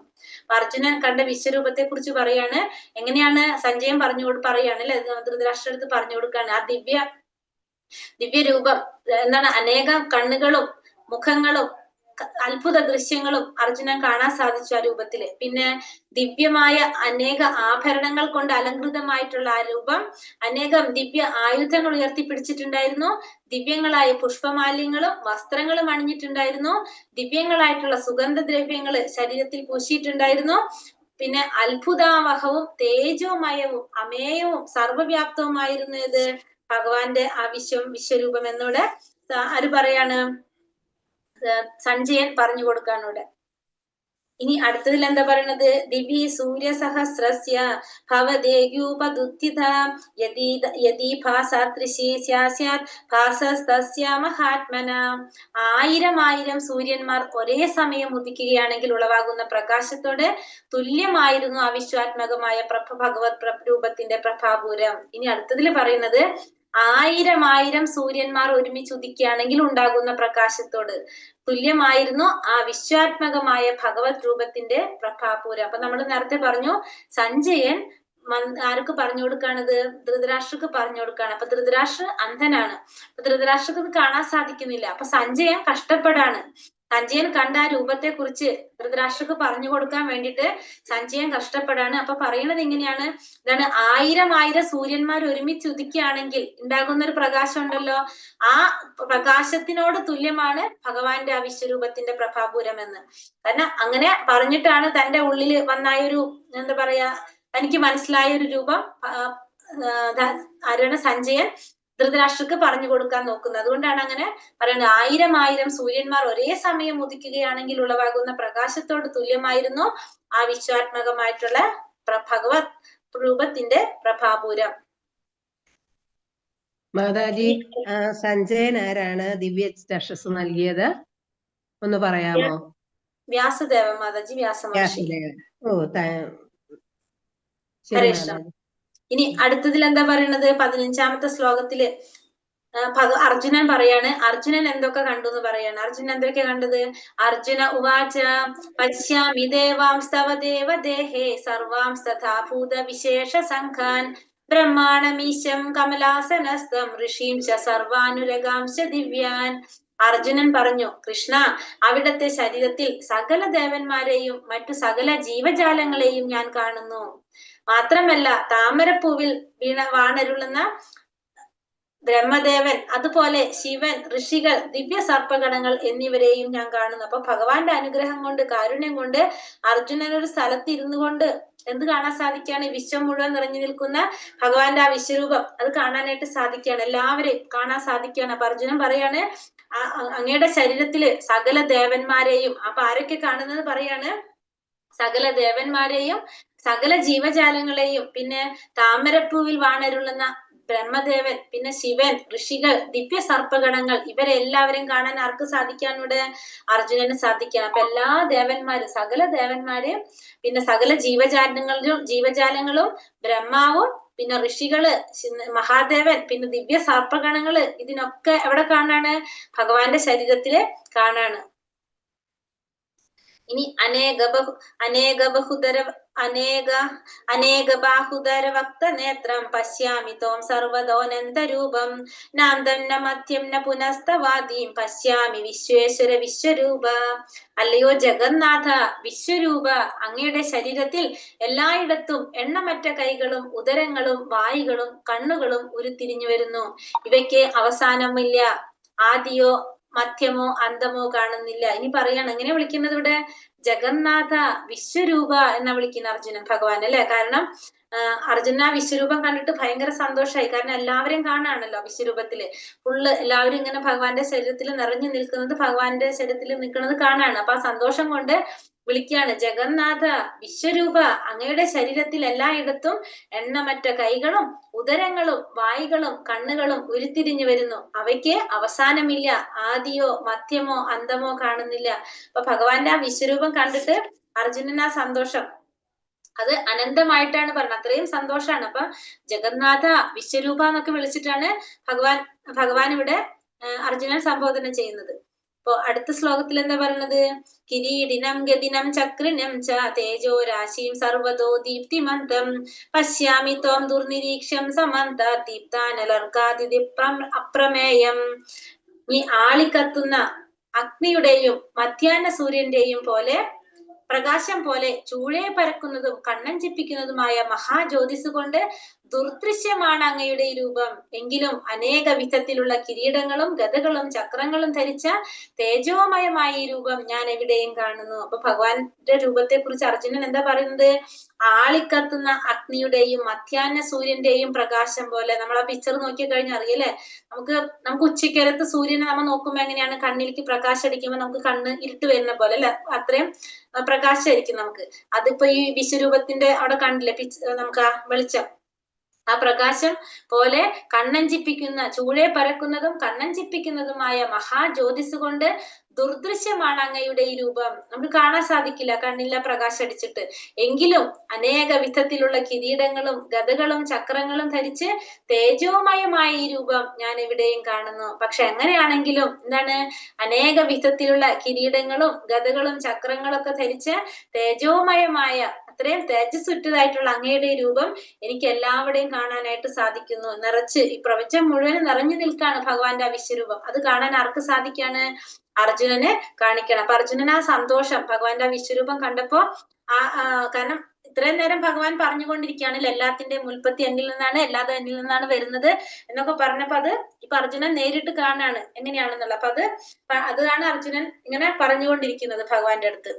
അർജുനൻ കണ്ട വിശ്വരൂപത്തെ കുറിച്ച് പറയാണ്. എങ്ങനെയാണ്? സഞ്ജയൻ പറയാണ് അല്ലെ, ധൃതരാഷ്ട്രടുത്ത് പറഞ്ഞു കൊടുക്കാണ്. ആ ദിവ്യരൂപം എന്താണ്? അനേകം കണ്ണുകളും മുഖങ്ങളും അത്ഭുത ദൃശ്യങ്ങളും അർജുനൻ കാണാൻ സാധിച്ചു ആ രൂപത്തില്. പിന്നെ ദിവ്യമായ അനേക ആഭരണങ്ങൾ കൊണ്ട് അലങ്കൃതമായിട്ടുള്ള ആ രൂപം അനേകം ദിവ്യ ആയുധങ്ങൾ ഉയർത്തിപ്പിടിച്ചിട്ടുണ്ടായിരുന്നു. ദിവ്യങ്ങളായ പുഷ്പമാല്യങ്ങളും വസ്ത്രങ്ങളും അണിഞ്ഞിട്ടുണ്ടായിരുന്നു. ദിവ്യങ്ങളായിട്ടുള്ള സുഗന്ധദ്രവ്യങ്ങള് ശരീരത്തിൽ പൂശിയിട്ടുണ്ടായിരുന്നു. പിന്നെ അത്ഭുതാവഹവും തേജോമയവും അമേയവും സർവവ്യാപ്തവുമായിരുന്നു ഇത് ഭഗവാന്റെ ആ വിശ്വരൂപം എന്നൂടെ ആര് പറയാണ്? സഞ്ജയൻ പറഞ്ഞു കൊടുക്കാണ് ഇവിടെ. ഇനി അടുത്തതിൽ എന്താ പറയണത്? ദിവി സൂര്യ സഹസ്രസ്യ ഭവദേയൂപദുത്ഥിത യദി ഭാസാദൃശി സ്യാസ്യാത് ഭാസസ്തസ്യ മഹാത്മന. 1000 സൂര്യന്മാർ ഒരേ സമയം ഉദിക്കുകയാണെങ്കിൽ ഉളവാകുന്ന പ്രകാശത്തോട് തുല്യമായിരുന്നു ആ വിശ്വാത്മകമായ ഭഗവത് രൂപത്തിന്റെ പ്രഭാപൂരം. ഇനി അടുത്തതിൽ പറയുന്നത് 1000 സൂര്യന്മാർ ഒരുമിച്ച് ഉദിക്കുകയാണെങ്കിൽ ഉണ്ടാകുന്ന പ്രകാശത്തോട് തുല്യമായിരുന്നു ആ വിശ്വാത്മകമായ ഭഗവത് രൂപത്തിന്റെ പ്രഭാപൂരം. അപ്പൊ നമ്മൾ നേരത്തെ പറഞ്ഞു സഞ്ജയൻ ആർക്ക് പറഞ്ഞു കൊടുക്കാണിത്? ധൃതരാഷ്ട്രക്ക് പറഞ്ഞു കൊടുക്കാണ്. അപ്പൊ ധൃതരാഷ്ട്ര അന്ധനാണ്. അപ്പൊ ധൃതരാഷ്ട്രക്ക് ഇത് കാണാൻ സാധിക്കുന്നില്ല. അപ്പൊ സഞ്ജയൻ കഷ്ടപ്പെടാണ്. സഞ്ജയൻ കണ്ട ആ രൂപത്തെ കുറിച്ച് ധൃതരാഷ്ട്രക്ക് പറഞ്ഞു കൊടുക്കാൻ വേണ്ടിയിട്ട് സഞ്ജയൻ കഷ്ടപ്പെടാണ്. അപ്പൊ പറയുന്നത് ഇങ്ങനെയാണ്, ഇതാണ് 1000 സൂര്യന്മാർ ഒരുമിച്ച് ഉദിക്കുകയാണെങ്കിൽ ഉണ്ടാകുന്ന ഒരു പ്രകാശം ഉണ്ടല്ലോ, ആ പ്രകാശത്തിനോട് തുല്യമാണ് ഭഗവാന്റെ ആ വിശ്വരൂപത്തിന്റെ പ്രഭാപൂരം എന്ന്. കാരണം അങ്ങനെ പറഞ്ഞിട്ടാണ് തന്റെ ഉള്ളിൽ വന്നായ ഒരു എന്താ പറയാ തനിക്ക് മനസ്സിലായ ഒരു രൂപം ആരാണ്? സഞ്ജയൻ ധൃതരാഷ്ട്രക്ക് പറഞ്ഞു കൊടുക്കാൻ നോക്കുന്നത്. അതുകൊണ്ടാണ് അങ്ങനെ പറയുന്നത് 1000 സൂര്യന്മാർ ഒരേ സമയം ഉദിക്കുകയാണെങ്കിൽ ഉളവാകുന്ന പ്രകാശത്തോട് തുല്യമായിരുന്നു ആ വിശ്വാത്മകമായിട്ടുള്ള ഭഗവത് രൂപത്തിന്റെ പ്രഭാപൂരം. മാതാജി, സഞ്ജയൻ ആരാണ് ദിവ്യ ചക്ഷസ് നൽകിയത് ഒന്ന് പറയാമോ? വ്യാസദേവൻ മാതാജി, വ്യാസമഹർഷി. ഓ, ഹരേ കൃഷ്ണ. ഇനി അടുത്തതിൽ എന്താ പറയണത്? 15ാമത്തെ ശ്ലോകത്തില് അർജുനൻ പറയാണ്, അർജുനൻ എന്തൊക്കെ കണ്ടു എന്ന് പറയാണ്. അർജുനൻ എന്തൊക്കെ കണ്ടത്? അർജുന ഉവാച പശ്യാമി ദേവാംസ്തവ ദേവദേഹേ സർവാംസ്തഥാ ഭൂത വിശേഷ സംഘാൻ ബ്രഹ്മാണമീശം കമലാസനസ്ഥം ഋഷീംശ സർവാനുരഗാംശ ദിവ്യാൻ. അർജുനൻ പറഞ്ഞു, കൃഷ്ണ, അവിടത്തെ ശരീരത്തിൽ സകല ദേവന്മാരെയും മറ്റു സകല ജീവജാലങ്ങളെയും ഞാൻ കാണുന്നു. മാത്രമല്ല താമരപ്പൂവിൽ വാണരുളുന്ന ബ്രഹ്മദേവൻ, അതുപോലെ ശിവൻ, ഋഷികൾ, ദിവ്യ സർപ്പഗണങ്ങൾ എന്നിവരെയും ഞാൻ കാണുന്നു. അപ്പൊ ഭഗവാന്റെ അനുഗ്രഹം കൊണ്ട്, കാരുണ്യം കൊണ്ട് അർജുനൻ ഒരു സ്ഥലത്ത് ഇരുന്നു കൊണ്ട് എന്ത് കാണാൻ സാധിക്കുകയാണ്? വിശ്വം മുഴുവൻ നിറഞ്ഞു നിൽക്കുന്ന ഭഗവാന്റെ ആ വിശ്വരൂപം അത് കാണാനായിട്ട് സാധിക്കുകയാണ്. എല്ലാവരെയും കാണാൻ സാധിക്കുകയാണ്. അപ്പൊ അർജുനൻ പറയാണ്, അങ്ങയുടെ ശരീരത്തില് സകല ദേവന്മാരെയും, അപ്പൊ ആരൊക്കെ കാണുന്നത് പറയാണ്? സകല ദേവന്മാരെയും സകല ജീവജാലങ്ങളെയും, പിന്നെ താമരപ്പൂവിൽ വാണരുളുന്ന ബ്രഹ്മദേവൻ, പിന്നെ ശിവൻ, ഋഷികൾ, ദിവ്യ സർപ്പഗണങ്ങൾ, ഇവരെല്ലാവരെയും കാണാൻ ആർക്ക് സാധിക്കാണ്? ഇവിടെ അർജുനന് സാധിക്കണം. അപ്പൊ എല്ലാ ദേവന്മാരും, സകല ദേവന്മാരെയും, പിന്നെ സകല ജീവജാലങ്ങളും ബ്രഹ്മാവും, പിന്നെ ഋഷികള്, മഹാദേവൻ, പിന്നെ ദിവ്യ സർപ്പഗണങ്ങള്, ഇതിനൊക്കെ എവിടെ കാണാണ്? ഭഗവാന്റെ ശരീരത്തില് കാണാണ്. ഇനി അനേക ബാഹുദര വക്ത നേത്രം പശ്യാമി തോം സർവതോനന്തരൂപം നാന്തം ന മധ്യം ന പുനസ്തവാദീം പശ്യാമി വിശ്വേശ്വര വിശ്വരൂപ. അല്ലയോ ജഗന്നാഥ വിശ്വരൂപ, അങ്ങയുടെ ശരീരത്തിൽ എല്ലായിടത്തും എണ്ണമറ്റ കൈകളും ഉദരങ്ങളും വായുകളും കണ്ണുകളും ഉരുത്തിരിഞ്ഞു വരുന്നു. ഇവയ്ക്ക് അവസാനമില്ല, ആദിയോ മധ്യമോ അന്തമോ കാണുന്നില്ല. ഇനി പറയാണ്, എങ്ങനെ വിളിക്കുന്നത് ഇവിടെ? ജഗന്നാഥ വിശ്വരൂപ എന്നാ വിളിക്കുന്ന അർജുനൻ ഭഗവാൻ, അല്ലെ? കാരണം അർജുന വിശ്വരൂപം കണ്ടിട്ട് ഭയങ്കര സന്തോഷമായി. കാരണം എല്ലാവരെയും കാണാണല്ലോ വിശ്വരൂപത്തില്. ഫുള്ള് എല്ലാവരും ഇങ്ങനെ ഭഗവാന്റെ ശരീരത്തിൽ നിറഞ്ഞു നിൽക്കുന്നത്, ഭഗവാന്റെ ശരീരത്തിൽ നിൽക്കുന്നത് കാണാണ്. അപ്പൊ ആ സന്തോഷം കൊണ്ട് വിളിക്കുകയാണ്, ജഗന്നാഥ വിശ്വരൂപ, അങ്ങയുടെ ശരീരത്തിൽ എല്ലായിടത്തും എണ്ണമറ്റ കൈകളും ഉദരങ്ങളും വായുകളും കണ്ണുകളും ഉരുത്തിരിഞ്ഞു വരുന്നു. അവയ്ക്ക് അവസാനമില്ല, ആദിയോ മധ്യമോ അന്തമോ കാണുന്നില്ല. അപ്പൊ ഭഗവാന്റെ ആ വിശ്വരൂപം കണ്ടിട്ട് അർജുനൻ ആ സന്തോഷം അത് അനന്തമായിട്ടാണ് പറഞ്ഞത്. അത്രയും സന്തോഷാണ്. അപ്പൊ ജഗന്നാഥ വിശ്വരൂപ എന്നൊക്കെ വിളിച്ചിട്ടാണ് ഭഗവാൻ ഇവിടെ അർജുനൻ സംബോധന ചെയ്യുന്നത്. അപ്പൊ അടുത്ത ശ്ലോകത്തിൽ എന്താ പറയുന്നത്? കിരീടിനം ഗതിനം ചക്രിനം ച തേജോ രാശിം സർവതോ ദീപ്തിമന്തം പശ്യാമി ത്വം ദുർനിരീക്ഷം സമന്ത ദീപ്താനലർക്കാതിഥി അപ്രമേയം. ഈ ആളിക്കത്തുന്ന അഗ്നിയുടെയും മധ്യാഹ്ന സൂര്യന്റെയും പോലെ പ്രകാശം പോലെ ചൂഴെ പരക്കുന്നതും കണ്ണഞ്ചിപ്പിക്കുന്നതുമായ മഹാജ്യോതിസ് കൊണ്ട് ദുർദൃശ്യമാണ് അങ്ങയുടെ ഈ രൂപം. എങ്കിലും അനേക വിധത്തിലുള്ള കിരീടങ്ങളും ഗദകളും ചക്രങ്ങളും ധരിച്ച തേജോമയമായ ഈ രൂപം ഞാൻ എവിടെയും കാണുന്നു. അപ്പൊ ഭഗവാന്റെ രൂപത്തെ കുറിച്ച് അർജുനൻ എന്താ പറയുന്നത്? ആളിക്കത്തുന്ന അഗ്നിയുടെയും മധ്യാഹ്ന സൂര്യന്റെയും പ്രകാശം പോലെ. നമ്മൾ ആ പിക്ചർ നോക്കി കഴിഞ്ഞാൽ അറിയല്ലേ, നമുക്ക് ഉച്ചക്കരത്ത് സൂര്യനെ നമ്മൾ നോക്കുമ്പോ എങ്ങനെയാണ് കണ്ണിലേക്ക് പ്രകാശം അടിക്കുമ്പോ നമുക്ക് കണ്ണ് ഇരുട്ട് വരുന്ന പോലെ അല്ലെ, അത്രയും പ്രകാശമായിരിക്കും നമുക്ക്. അതിപ്പോ ഈ വിശ്വരൂപത്തിന്റെ അവിടെ കണ്ടില്ലേ നമുക്ക് ആ വെളിച്ചം, ആ പ്രകാശം പോലെ കണ്ണഞ്ചിപ്പിക്കുന്ന, ചൂളെ പരക്കുന്നതും കണ്ണഞ്ചിപ്പിക്കുന്നതുമായ മഹാജ്യോതിസ് കൊണ്ട് ദുർദൃശ്യമാണ് അങ്ങയുടെ ഈ രൂപം. നമുക്ക് കാണാൻ സാധിക്കില്ല കണ്ണില്ല പ്രകാശം അടിച്ചിട്ട്. എങ്കിലും അനേക വിധത്തിലുള്ള കിരീടങ്ങളും ഗദകളും ചക്രങ്ങളും ധരിച്ച് തേജോമയമായ ഈ രൂപം ഞാൻ എവിടെയും കാണുന്നു. പക്ഷെ എങ്ങനെയാണെങ്കിലും എന്താണ്, അനേക വിധത്തിലുള്ള കിരീടങ്ങളും ഗദകളും ചക്രങ്ങളും ഒക്കെ ധരിച്ച് തേജോമയമായ, അത്രയും തേജസ്സുറ്റതായിട്ടുള്ള അങ്ങയുടെ ഈ രൂപം എനിക്ക് എല്ലാവരുടെയും കാണാനായിട്ട് സാധിക്കുന്നു. നിറച്ച് ഈ പ്രപഞ്ചം മുഴുവൻ നിറഞ്ഞു നിൽക്കാണ് ഭഗവാന്റെ ആ വിശ്വരൂപം. അത് കാണാൻ ആർക്ക് സാധിക്കാണ്? അർജുനനെ കാണിക്കണം. അപ്പൊ അർജുനൻ ആ സന്തോഷം ഭഗവാന്റെ ആ വിശ്വരൂപം കണ്ടപ്പോ കാരണം ഇത്രയും നേരം ഭഗവാൻ പറഞ്ഞുകൊണ്ടിരിക്കുകയാണെങ്കിൽ എല്ലാത്തിന്റെ ഉൽപ്പത്തി എന്നിൽ നിന്നാണ്, എല്ലാതും എന്നിൽ നിന്നാണ് വരുന്നത് എന്നൊക്കെ പറഞ്ഞപ്പോ അത് ഇപ്പൊ അർജുനൻ നേരിട്ട് കാണാണ് എങ്ങനെയാണെന്നുള്ള. അപ്പൊ അതാണ് അർജുനൻ ഇങ്ങനെ പറഞ്ഞുകൊണ്ടിരിക്കുന്നത് ഭഗവാന്റെ അടുത്ത്.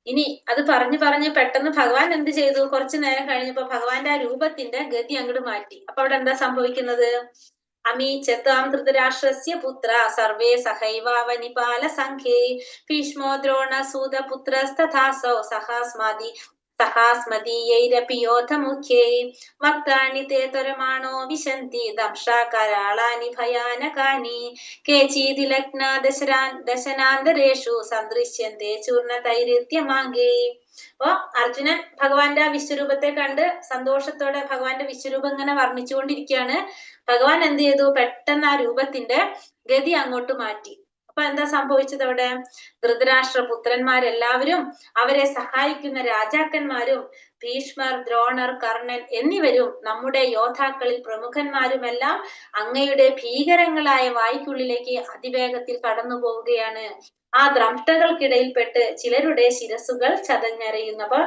ഇനി അത് പറഞ്ഞ് പെട്ടെന്ന് ഭഗവാൻ എന്ത് ചെയ്തു? കുറച്ചു നേരം കഴിഞ്ഞപ്പോ ഭഗവാന്റെ ആ രൂപത്തിന്റെ ഗതി അങ്ങോട്ട് മാറ്റി. അപ്പൊ അവിടെ എന്താ സംഭവിക്കുന്നത്? അമീചതാം ധൃതരാഷ്ട്രസ്യ പുത്ര സർവേ സഹൈവാവനിപാല സംഘേ ഭീഷ്മോ ദ്രോണ സൂത പുത്രസ്തഥാസൗ സഹാസ്മദീയൈരപി യോധമുഖ്യൈ വക്താനി തേ ത്വരമാണോ വിശന്തി ദംഷ്ട്രാകരാളാനി ഭയാനകാനി കേചിതി ലഗ്ന ദശനാന്തരേഷു സദൃശ്യന്തെ ചൂർണതൈരിത്യമാംഗേ. അപ്പൊ അർജുനൻ ഭഗവാന്റെ ആ വിശ്വരൂപത്തെ കണ്ട് സന്തോഷത്തോടെ ഭഗവാന്റെ വിശ്വരൂപം ഇങ്ങനെ വർണ്ണിച്ചുകൊണ്ടിരിക്കുകയാണ്. ഭഗവാൻ എന്ത് ചെയ്തു? പെട്ടെന്ന് ആ രൂപത്തിന്റെ ഗതി അങ്ങോട്ട് മാറ്റി. അപ്പൊ എന്താ സംഭവിച്ചത്? അവിടെ ധൃതരാഷ്ട്ര പുത്രന്മാരെല്ലാവരും, അവരെ സഹായിക്കുന്ന രാജാക്കന്മാരും, ഭീഷ്മർ, ദ്രോണർ, കർണൻ എന്നിവരും നമ്മുടെ യോദ്ധാക്കളിൽ പ്രമുഖന്മാരുമെല്ലാം അങ്ങയുടെ ഭീകരങ്ങളായ വായ്ക്കുള്ളിലേക്ക് അതിവേഗത്തിൽ കടന്നു പോവുകയാണ്. ആ ദ്രംഷ്ടകൾക്കിടയിൽപ്പെട്ട് ചിലരുടെ ശിരസുകൾ ചതഞ്ഞരയുന്നു. അപ്പൊ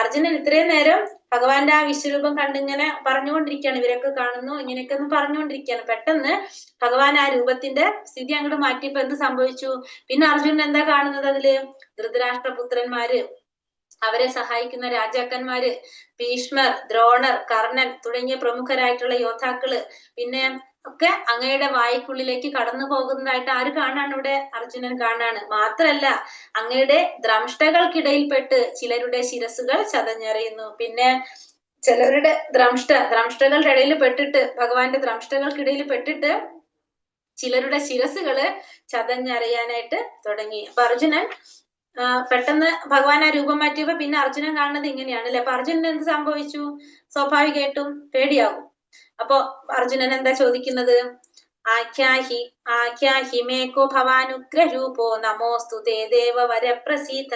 അർജുനൻ ഇത്രയും നേരം ഭഗവാന്റെ ആ വിശ്വരൂപം കണ്ടിങ്ങനെ പറഞ്ഞുകൊണ്ടിരിക്കുകയാണ്, ഇവരൊക്കെ കാണുന്നു ഇങ്ങനെയൊക്കെ ഒന്ന് പറഞ്ഞുകൊണ്ടിരിക്കുകയാണ്. പെട്ടെന്ന് ഭഗവാൻ ആ രൂപത്തിന്റെ സ്ഥിതി അങ്ങോട്ട് മാറ്റിയപ്പോ എന്ത് സംഭവിച്ചു? പിന്നെ അർജുനൻ എന്താ കാണുന്നത്? അതില് ധൃതരാഷ്ട്ര പുത്രന്മാര്, അവരെ സഹായിക്കുന്ന രാജാക്കന്മാര്, ഭീഷ്മർ, ദ്രോണർ, കർണൻ തുടങ്ങിയ പ്രമുഖരായിട്ടുള്ള യോദ്ധാക്കള് പിന്നെ ഒക്കെ അങ്ങയുടെ വായ്ക്കുള്ളിലേക്ക് കടന്നു പോകുന്നതായിട്ട് ആര് കാണാണ്? ഇവിടെ അർജുനൻ കാണാണ്. മാത്രല്ല അങ്ങയുടെ ദ്രംഷ്ടകൾക്കിടയിൽപ്പെട്ട് ചിലരുടെ ശിരസുകൾ ചതഞ്ഞറിയുന്നു. പിന്നെ ചിലരുടെ ദ്രംഷ്ടകളുടെ ഇടയിൽ പെട്ടിട്ട്, ഭഗവാന്റെ ദ്രംഷ്ടകൾക്കിടയിൽ പെട്ടിട്ട് ചിലരുടെ ശിരസുകള് ചതഞ്ഞറിയാനായിട്ട് തുടങ്ങി. അപ്പൊ അർജുനൻ പെട്ടെന്ന് ഭഗവാൻ ആ രൂപം മാറ്റിയപ്പോ പിന്നെ അർജുനൻ കാണുന്നത് ഇങ്ങനെയാണ് അല്ലെ. അപ്പൊ അർജുനൻ എന്ത് സംഭവിച്ചു? സ്വാഭാവികമായിട്ടും പേടിയാവും. അപ്പൊ അർജുനൻ എന്താ ചോദിക്കുന്നത്? ആഖ്യാഹി മേകോ ഭവാനുഗ്രരൂപോ നമോസ്തു തേ ദേവ വരപ്രസീത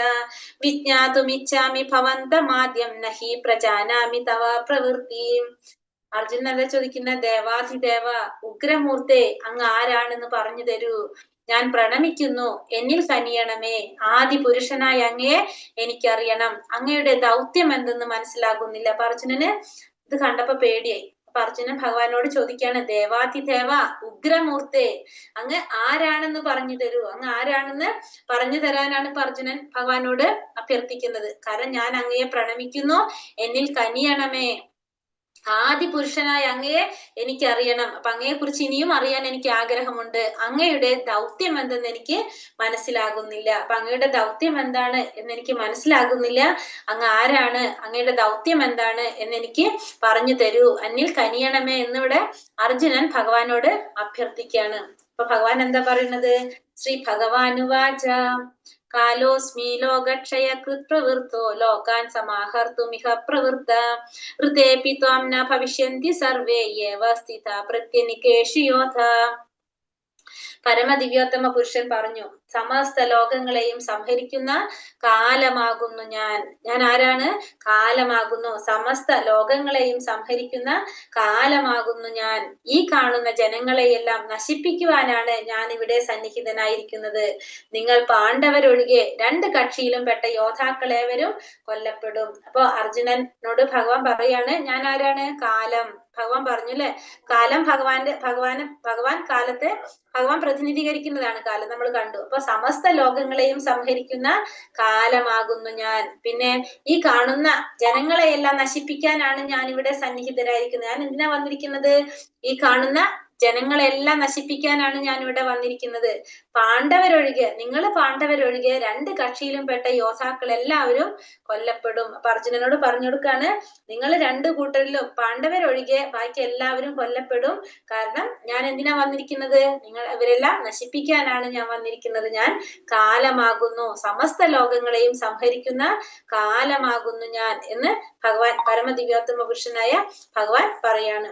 വിജ്ഞാതുമിച്ഛാമി ഭവന്തമാദ്യം നഹി പ്രജാനാമി തവ പ്രവൃത്തി. അർജുനൻ എന്താ ചോദിക്കുന്ന? ദേവാധിദേവ ഉഗ്രമൂർത്തെ, അങ്ങ് ആരാണെന്ന് പറഞ്ഞു തരൂ, ഞാൻ പ്രണമിക്കുന്നു, എന്നിൽ കനിയണമേ. ആദി പുരുഷനായ അങ്ങയെ എനിക്കറിയണം, അങ്ങയുടെ ദൗത്യം എന്തെന്ന് മനസ്സിലാകുന്നില്ല. അപ്പൊ അർജുനന് ഇത് കണ്ടപ്പോ പേടിയായി. അപ്പൊ അർജുനൻ ഭഗവാനോട് ചോദിക്കാണ്, ദേവാതിദേവ ഉഗ്രമൂർത്തെ, അങ്ങ് ആരാണെന്ന് പറഞ്ഞു തരൂ, അങ്ങ് ആരാണെന്ന് പറഞ്ഞു തരാനാണ് ഇപ്പൊ അർജുനൻ ഭഗവാനോട് അഭ്യർത്ഥിക്കുന്നത്. കാരണം ഞാൻ അങ്ങയെ പ്രണമിക്കുന്നു, എന്നിൽ കനിയണമേ, ആദി പുരുഷനായ അങ്ങയെ എനിക്കറിയണം. അപ്പൊ അങ്ങയെ കുറിച്ച് ഇനിയും അറിയാൻ എനിക്ക് ആഗ്രഹമുണ്ട്. അങ്ങയുടെ ദൗത്യം എന്തെന്ന് എനിക്ക് മനസ്സിലാകുന്നില്ല. അപ്പൊ അങ്ങയുടെ ദൗത്യം എന്താണ് എന്നെനിക്ക് മനസ്സിലാകുന്നില്ല. അങ്ങ് ആരാണ്, അങ്ങയുടെ ദൗത്യം എന്താണ് എന്നെനിക്ക് പറഞ്ഞു തരൂ, എന്നിൽ കനിയണമേ എന്നിവിടെ അർജുനൻ ഭഗവാനോട് അഭ്യർത്ഥിക്കുകയാണ്. അപ്പൊ ഭഗവാൻ എന്താ പറയുന്നത്? ശ്രീ ഭഗവാനുവാച കാലോസ്മി ലോകക്ഷയകൃത് പ്രവൃത്തോ ലോകാൻ സമാഹർത്തുമിഹ പ്രവൃത്ത ഋതേപി ത്വാം ന ഭവിഷ്യന്തി സർവേ യേവ സ്ഥിതാ പ്രത്യനികേഷു യോധ. പരമദിവ്യോത്തമ പുരുഷൻ പറഞ്ഞു, സമസ്ത ലോകങ്ങളെയും സംഹരിക്കുന്ന കാലമാകുന്നു ഞാൻ. ഞാൻ ആരാണ്? കാലമാകുന്നു. സമസ്ത ലോകങ്ങളെയും സംഹരിക്കുന്ന കാലമാകുന്നു ഞാൻ. ഈ കാണുന്ന ജനങ്ങളെയെല്ലാം നശിപ്പിക്കുവാനാണ് ഞാൻ ഇവിടെ സന്നിഹിതനായിരിക്കുന്നത്. നിങ്ങൾ പാണ്ഡവരൊഴികെ 2 കക്ഷിയിലും പെട്ട യോദ്ധാക്കളേവരും കൊല്ലപ്പെടും. അപ്പൊ അർജുനനോട് ഭഗവാൻ പറയാണ്, ഞാൻ ആരാണ്? കാലം. ഭഗവാൻ പറഞ്ഞു അല്ലെ, കാലം ഭഗവാൻ കാലത്തെ ഭഗവാൻ പ്രതിനിധീകരിക്കുന്നതാണ് കാലം, നമ്മൾ കണ്ടു. അപ്പൊ സമസ്ത ലോകങ്ങളെയും സംഹരിക്കുന്ന കാലമാകുന്നു ഞാൻ. പിന്നെ ഈ കാണുന്ന ജനങ്ങളെയെല്ലാം നശിപ്പിക്കാനാണ് ഞാൻ ഇവിടെ സന്നിഹിതരായിരിക്കുന്നത്. ഞാൻ എന്തിനാ വന്നിരിക്കുന്നത്? ഈ കാണുന്ന ജനങ്ങളെല്ലാം നശിപ്പിക്കാനാണ് ഞാൻ ഇവിടെ വന്നിരിക്കുന്നത്. പാണ്ഡവരൊഴികെ, നിങ്ങൾ പാണ്ഡവരൊഴികെ 2 കക്ഷിയിലും പെട്ട യോദ്ധാക്കൾ എല്ലാവരും കൊല്ലപ്പെടും. അപ്പൊ അർജുനനോട് പറഞ്ഞു കൊടുക്കാണ്, നിങ്ങൾ 2 കൂട്ടരിലും പാണ്ഡവരൊഴികെ ബാക്കി എല്ലാവരും കൊല്ലപ്പെടും. കാരണം ഞാൻ എന്തിനാ വന്നിരിക്കുന്നത്? ഇവരെല്ലാം നശിപ്പിക്കാനാണ് ഞാൻ വന്നിരിക്കുന്നത്. ഞാൻ കാലമാകുന്നു, സമസ്ത ലോകങ്ങളെയും സംഹരിക്കുന്ന കാലമാകുന്നു ഞാൻ എന്ന് ഭഗവാൻ, പരമദിവ്യോത്തമ പുരുഷനായ ഭഗവാൻ പറയാണ്.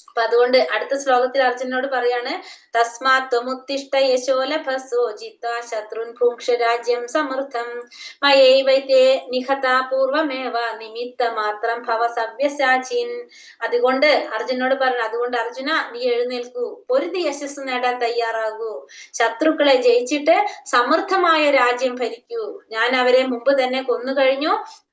അപ്പൊ അതുകൊണ്ട് അടുത്ത ശ്ലോകത്തിൽ അർജുനനോട് പറയാണ്, തസ്മാത് ത്വമുത്തിഷ്ഠ യശോ ലഭസോ ജിത്വാ ശത്രുൻ ഭുങ്ക്ഷ രാജ്യം സമൃദ്ധം മയൈവൈതേ നിഹതാ പൂർവമേവ നിമിത്ത മാത്രം ഭവ സവ്യസാചിൻ. അതുകൊണ്ട് അർജുനോട് പറഞ്ഞു, അതുകൊണ്ട് അർജുന നീ എഴുന്നേൽക്കൂ, പൊരുതി യശസ് നേടാൻ തയ്യാറാകൂ, ശത്രുക്കളെ ജയിച്ചിട്ട് സമൃദ്ധമായ രാജ്യം ഭരിക്കൂ. ഞാൻ അവരെ മുമ്പ് തന്നെ കൊന്നുകഴിഞ്ഞു,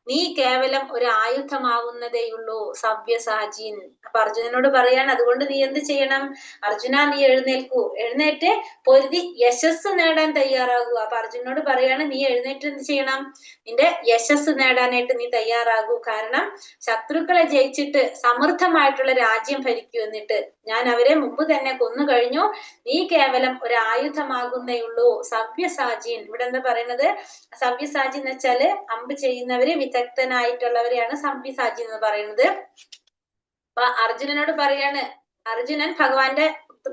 നീ കേവലം ഒരു ആയുധമാവുന്നതേയുള്ളൂ, സവ്യസാചിൻ. അപ്പൊ അർജുനനോട് പറയാണ്, അതുകൊണ്ട് നീ എന്ത് ചെയ്യണം? അർജുന നീ എഴുന്നേൽക്കൂ, എഴുന്നേറ്റ് പൊരുതി യശസ് നേടാൻ തയ്യാറാകൂ. അപ്പൊ അർജുനനോട് പറയാണ്, നീ എഴുന്നേറ്റ് എന്ത് ചെയ്യണം? നിന്റെ യശസ് നേടാനായിട്ട് നീ തയ്യാറാകൂ. കാരണം ശത്രുക്കളെ ജയിച്ചിട്ട് സമൃദ്ധമായിട്ടുള്ള രാജ്യം ഭരിക്കൂ, എന്നിട്ട് ഞാൻ അവരെ മുമ്പ് തന്നെ കൊന്നു കഴിഞ്ഞു, നീ കേവലം ഒരു ആയുധമാകുന്നേയുള്ളൂ, സവ്യസാചിൻ. ഇവിടെ എന്താ പറയുന്നത്? സവ്യസാചി എന്ന് വെച്ചാല് അമ്പ് ചെയ്യുന്നവര്, വിദഗ്ധനായിട്ടുള്ളവരെയാണ് സവ്യസാചി എന്ന് പറയുന്നത്. അപ്പൊ അർജുനനോട് പറയാണ്, അർജുനൻ ഭഗവാന്റെ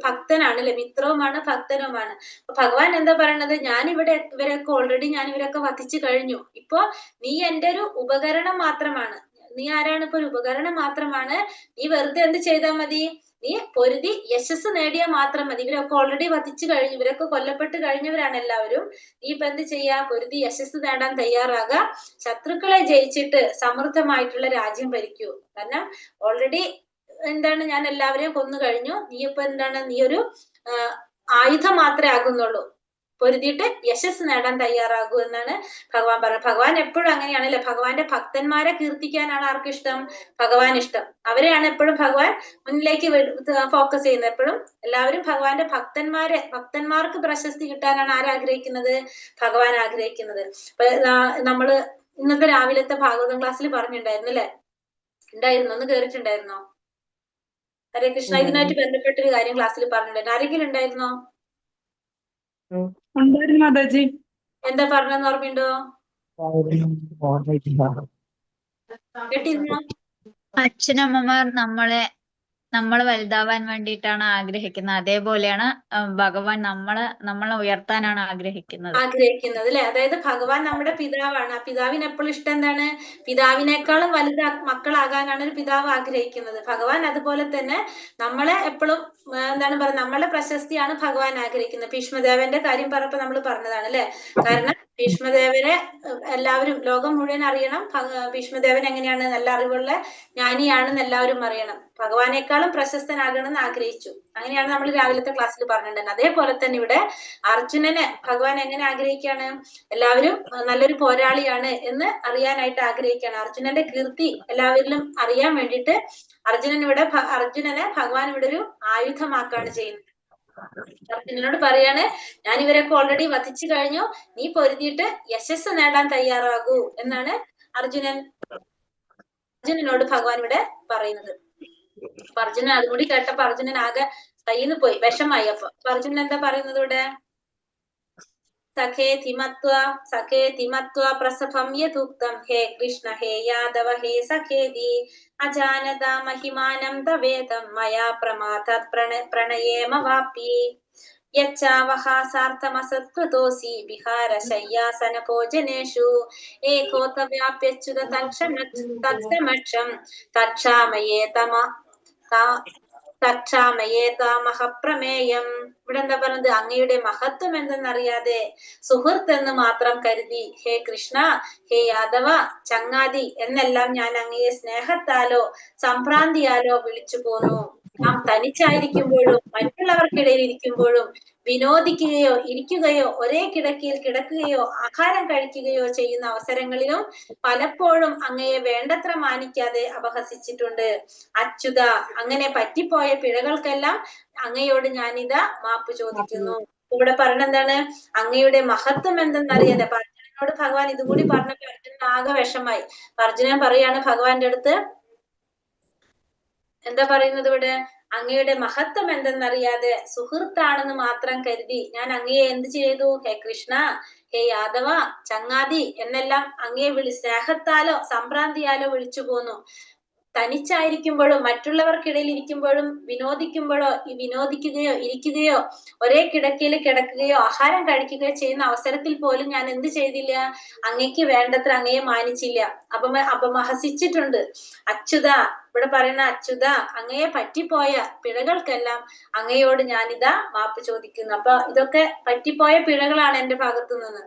ഭക്തനാണ് അല്ലെ, മിത്രവുമാണ് ഭക്തനുമാണ്. അപ്പൊ ഭഗവാൻ എന്താ പറയണത്? ഇവരൊക്കെ ഓൾറെഡി ഞാൻ ഇവരൊക്കെ വധിച്ചു കഴിഞ്ഞു. ഇപ്പൊ നീ എന്റെ ഒരു ഉപകരണം മാത്രമാണ്. നീ ആരാണ്? ഇപ്പൊ ഒരു ഉപകരണം മാത്രമാണ്. നീ വെറുതെ എന്ത് ചെയ്താൽ മതി? നീ പൊരുതി യശസ് നേടിയാൽ മാത്രം മതി. ഇവരൊക്കെ ഓൾറെഡി വധിച്ചു കഴിഞ്ഞു, ഇവരൊക്കെ കൊല്ലപ്പെട്ട് കഴിഞ്ഞവരാണ് എല്ലാവരും. നീ ഇപ്പൊ എന്ത് ചെയ്യാ? പൊരുതി യശസ് നേടാൻ തയ്യാറാകുക, ശത്രുക്കളെ ജയിച്ചിട്ട് സമൃദ്ധമായിട്ടുള്ള രാജ്യം ഭരിക്കൂ. കാരണം ഓൾറെഡി എന്താണ്, ഞാൻ എല്ലാവരെയും കൊന്നു കഴിഞ്ഞു, നീ ഇപ്പൊ എന്താണ്, നീ ഒരു ആയുധം മാത്രമേ ആകുന്നുള്ളൂ, പൊരുതിയിട്ട് യശസ് നേടാൻ തയ്യാറാകൂ എന്നാണ് ഭഗവാൻ പറയുന്നത്. ഭഗവാൻ എപ്പോഴും അങ്ങനെയാണല്ലേ, ഭഗവാന്റെ ഭക്തന്മാരെ കീർത്തിക്കാനാണ് ആർക്കിഷ്ടം? ഭഗവാൻ ഇഷ്ടം. അവരെയാണ് എപ്പോഴും ഭഗവാൻ മുന്നിലേക്ക് ഫോക്കസ് ചെയ്യുന്നത്. എപ്പോഴും എല്ലാവരും ഭഗവാന്റെ ഭക്തന്മാർക്ക് പ്രശസ്തി കിട്ടാനാണ് ആരാഗ്രഹിക്കുന്നത്? ഭഗവാൻ ആഗ്രഹിക്കുന്നത്. അപ്പൊ നമ്മള് ഇന്നത്തെ രാവിലത്തെ ഭാഗവതം ക്ലാസ്സിൽ പറഞ്ഞിട്ടുണ്ടായിരുന്നു അല്ലെ? ഉണ്ടായിരുന്നു, ഒന്ന് കേറിയിട്ടുണ്ടായിരുന്നോ? ഹരേ കൃഷ്ണ, ഇതിനായിട്ട് ബന്ധപ്പെട്ടൊരു കാര്യം ക്ലാസ്സിൽ പറഞ്ഞിട്ടുണ്ടായിരുന്നു. ആരെങ്കിലും ഉണ്ടായിരുന്നോ? മാതാജി. എന്താ പറഞ്ഞെന്ന് ഓർമ്മയുണ്ടോ? കേട്ടിരുന്നോ? അച്ഛനമ്മമാർ നമ്മൾ വലുതാവാൻ വേണ്ടിയിട്ടാണ് ആഗ്രഹിക്കുന്നത്. അതേപോലെയാണ് ഭഗവാൻ നമ്മളെ ഉയർത്താനാണ് ആഗ്രഹിക്കുന്നത് അല്ലെ? അതായത് ഭഗവാൻ നമ്മുടെ പിതാവാണ്. ആ പിതാവിന് എപ്പോഴും ഇഷ്ടം എന്താണ്? പിതാവിനേക്കാളും വലുത് മക്കളാകാനാണ് ഒരു പിതാവ് ആഗ്രഹിക്കുന്നത്. ഭഗവാൻ അതുപോലെ തന്നെ നമ്മളെ എപ്പോഴും എന്താണ് പറയുന്നത്, നമ്മളെ പ്രശസ്തിയാണ് ഭഗവാൻ ആഗ്രഹിക്കുന്നത്. ഭീഷ്മദേവന്റെ കാര്യം പറഞ്ഞപ്പോ നമ്മൾ പറഞ്ഞതാണ് അല്ലെ? കാരണം ഭീഷ്മദേവനെ എല്ലാവരും, ലോകം മുഴുവൻ അറിയണം. ഭീഷ്മദേവൻ എങ്ങനെയാണ്, നല്ല അറിവുള്ള ജ്ഞാനിയാണെന്ന് എല്ലാവരും അറിയണം. ഭഗവാനേക്കാളും പ്രശസ്തനാകണമെന്ന് ആഗ്രഹിച്ചു. അങ്ങനെയാണ് നമ്മൾ രാവിലത്തെ ക്ലാസ്സിൽ പറഞ്ഞിട്ടുണ്ടായിരുന്നത്. അതേപോലെ തന്നെ ഇവിടെ അർജുനനെ ഭഗവാൻ എങ്ങനെ ആഗ്രഹിക്കുകയാണ്? എല്ലാവരും നല്ലൊരു പോരാളിയാണ് എന്ന് അറിയാനായിട്ട് ആഗ്രഹിക്കുകയാണ്. അർജുനന്റെ കീർത്തി എല്ലാവരിലും അറിയാൻ വേണ്ടിയിട്ട് അർജുനനെ ഭഗവാൻ ഇവിടെ ഒരു ആയുധമാക്കാണ് ചെയ്യുന്നത്. അർജുനനോട് പറയാണ്, ഞാൻ ഇവരൊക്കെ ഓൾറെഡി വധിച്ചു കഴിഞ്ഞു, നീ പൊരുതിയിട്ട് യശസ് നേടാൻ തയ്യാറാകൂ എന്നാണ് അർജുനനോട് ഭഗവാൻ ഇവിടെ പറയുന്നത്. അപ്പൊ അർജുനൻ അതുകൂടി കേട്ടപ്പോ അർജുനൻ ആകെ കയ്യിന്ന് പോയി, വിഷമായി. അപ്പൊ അർജുനൻ എന്താ പറയുന്നത് ഇവിടെ? സഖേതി മത്വാ പ്രസഭം യദുക്തം ഹേ കൃഷ്ണ ഹേ യാദവ ഹേ സഖേതി അജാനത മഹിമാനം തവേദം മയാ പ്രമാദാത് പ്രണയേമവാപ്യേ യച്ചാവഹാസാർത്ഥമസത്കൃതോസി വിഹാരശയ്യാസന ഭോജനേഷു ഏകോത വ്യാപ്യച്യുത തക്ഷമക്ഷം തക്ഷാമയേ തക്ഷാമയേതാമഹപ്രമേയം. ഇവിടെ എന്താ പറയുന്നത്? അങ്ങയുടെ മഹത്വം എന്തെന്നറിയാതെ സുഹൃത്ത് എന്ന് മാത്രം കരുതി ഹേ കൃഷ്ണ, ഹേ യാദവ, ചങ്ങാതി എന്നെല്ലാം ഞാൻ അങ്ങയെ സ്നേഹത്താലോ സംഭ്രാന്തിയാലോ വിളിച്ചു പോന്നു. നാം തനിച്ചായിരിക്കുമ്പോഴും മറ്റുള്ളവർക്കിടയിൽ ഇരിക്കുമ്പോഴും വിനോദിക്കുകയോ ഇരിക്കുകയോ ഒരേ കിടക്കയിൽ കിടക്കുകയോ ആഹാരം കഴിക്കുകയോ ചെയ്യുന്ന അവസരങ്ങളിലും പലപ്പോഴും അങ്ങയെ വേണ്ടത്ര മാനിക്കാതെ അപഹസിച്ചിട്ടുണ്ട്. അച്യുത, അങ്ങനെ പറ്റിപ്പോയ പിഴകൾക്കെല്ലാം അങ്ങയോട് ഞാനിതാ മാപ്പ് ചോദിക്കുന്നു. ഇവിടെ പറഞ്ഞ എന്താണ്? അങ്ങയുടെ മഹത്വം എന്തെന്നറിയാതെ. അർജുനനോട് ഭഗവാൻ ഇതുകൂടി പറഞ്ഞപ്പോ അർജുനൻ ആകെ വിഷമായി. അർജുനൻ പറയാണ് ഭഗവാന്റെ അടുത്ത്, എന്താ പറയുന്നത് ഇവിടെ? അങ്ങയുടെ മഹത്വം എന്തെന്നറിയാതെ സുഹൃത്താണെന്ന് മാത്രം കരുതി ഞാൻ അങ്ങയെ എന്ത് ചെയ്തു? ഹേ കൃഷ്ണ, ഹേ യാദവ, ചങ്ങാതി എന്നെല്ലാം അങ്ങയെ സ്നേഹത്താലോ സംഭ്രാന്തിയാലോ വിളിച്ചു പോന്നു. തനിച്ചായിരിക്കുമ്പോഴും മറ്റുള്ളവർക്കിടയിൽ ഇരിക്കുമ്പോഴും വിനോദിക്കുകയോ ഇരിക്കുകയോ ഒരേ കിടക്കയിൽ കിടക്കുകയോ ആഹാരം കഴിക്കുകയോ ചെയ്യുന്ന അവസരത്തിൽ പോലും ഞാൻ എന്ത് ചെയ്തില്ല? അങ്ങയ്ക്ക് വേണ്ടത്ര അങ്ങയെ മാനിച്ചില്ല, അപമഹസിച്ചിട്ടുണ്ട്. അച്യുത, ഇവിടെ പറയുന്ന അച്യുത, അങ്ങയെ പറ്റിപ്പോയ പിഴകൾക്കെല്ലാം അങ്ങയോട് ഞാനിതാ മാപ്പ് ചോദിക്കുന്നു. അപ്പൊ ഇതൊക്കെ പറ്റിപ്പോയ പിഴകളാണ് എന്റെ ഭാഗത്തു നിന്ന്.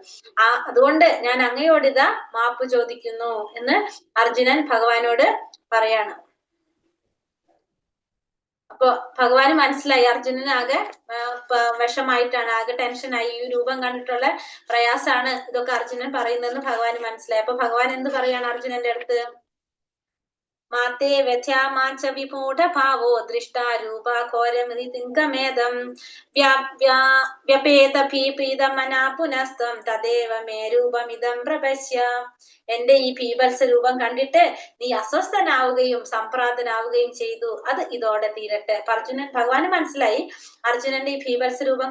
അതുകൊണ്ട് ഞാൻ അങ്ങയോട് ഇതാ മാപ്പ് ചോദിക്കുന്നു എന്ന് അർജുനൻ ഭഗവാനോട് പറയാണ്. അപ്പൊ ഭഗവാന് മനസ്സിലായി അർജുനന് ആകെ വിഷമായിട്ടാണ്, ആകെ ടെൻഷനായി. ഈ രൂപം കണ്ടിട്ടുള്ള പ്രയാസാണ് ഇതൊക്കെ അർജുനൻ പറയുന്നതെന്ന് ഭഗവാന് മനസ്സിലായി. അപ്പൊ ഭഗവാൻ എന്ത് പറയാണ് അർജുനന്റെ അടുത്ത്? മാതേ വ്യഥ്യാമാച വിമൂഢഭാവോ ദൃഷ്ടാരൂപഘോരമൃതിംഗമേദം വ്യപേതഭീപ്രീതമനാ പുനസ്ത്വം തദേവ മേ രൂപമിദം പ്രപശ്യ. എന്റെ ഈ ഭീഭത്സ രൂപം കണ്ടിട്ട് നീ അസ്വസ്ഥനാവുകയും സംഭ്രാന്തനാവുകയും ചെയ്തു. അത് ഇതോടെ തീരട്ടെ. ഭഗവാന് മനസ്സിലായി അർജുനന്റെ ഈ ഭീഭത്സ രൂപം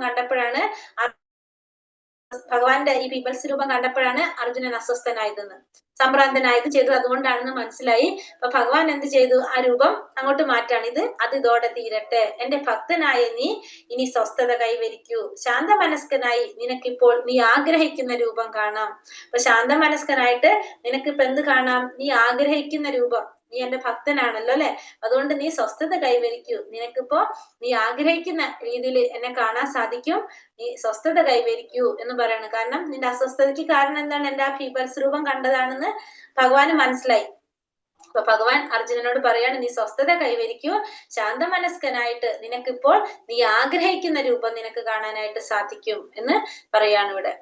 കണ്ടപ്പോഴാണ് അർജുനൻ അസ്വസ്ഥനായതെന്ന്, സംഭ്രാന്തനായത് ചെയ്തു. അതുകൊണ്ടാണെന്ന് മനസ്സിലായി. അപ്പൊ ഭഗവാൻ എന്ത് ചെയ്തു? ആ രൂപം അങ്ങോട്ട് മാറ്റാണ്. അത് ഇതോടെ തീരട്ടെ. എന്റെ ഭക്തനായ നീ ഇനി സ്വസ്ഥത കൈവരിക്കൂ. ശാന്തമനസ്കനായി നിനക്കിപ്പോൾ നീ ആഗ്രഹിക്കുന്ന രൂപം കാണാം. അപ്പൊ ശാന്തമനസ്കനായിട്ട് നിനക്കിപ്പോ എന്ത് കാണാം? നീ ആഗ്രഹിക്കുന്ന രൂപം. നീ എന്റെ ഭക്തനാണല്ലോ അല്ലെ, അതുകൊണ്ട് നീ സ്വസ്ഥത കൈവരിക്കൂ. നിനക്കിപ്പോ നീ ആഗ്രഹിക്കുന്ന രീതിയിൽ എന്നെ കാണാൻ സാധിക്കും. നീ സ്വസ്ഥത കൈവരിക്കൂ എന്ന് പറയാണ്. കാരണം നിന്റെ അസ്വസ്ഥതയ്ക്ക് കാരണം എന്താണ്? എന്റെ ആ ഭീഭത്സ രൂപം കണ്ടതാണെന്ന് ഭഗവാന് മനസ്സിലായി. അപ്പൊ ഭഗവാൻ അർജുനനോട് പറയാണ്, നീ സ്വസ്ഥത കൈവരിക്കൂ. ശാന്തമനസ്കനായിട്ട് നിനക്കിപ്പോൾ നീ ആഗ്രഹിക്കുന്ന രൂപം നിനക്ക് കാണാനായിട്ട് സാധിക്കും എന്ന് പറയാണ് ഇവിടെ.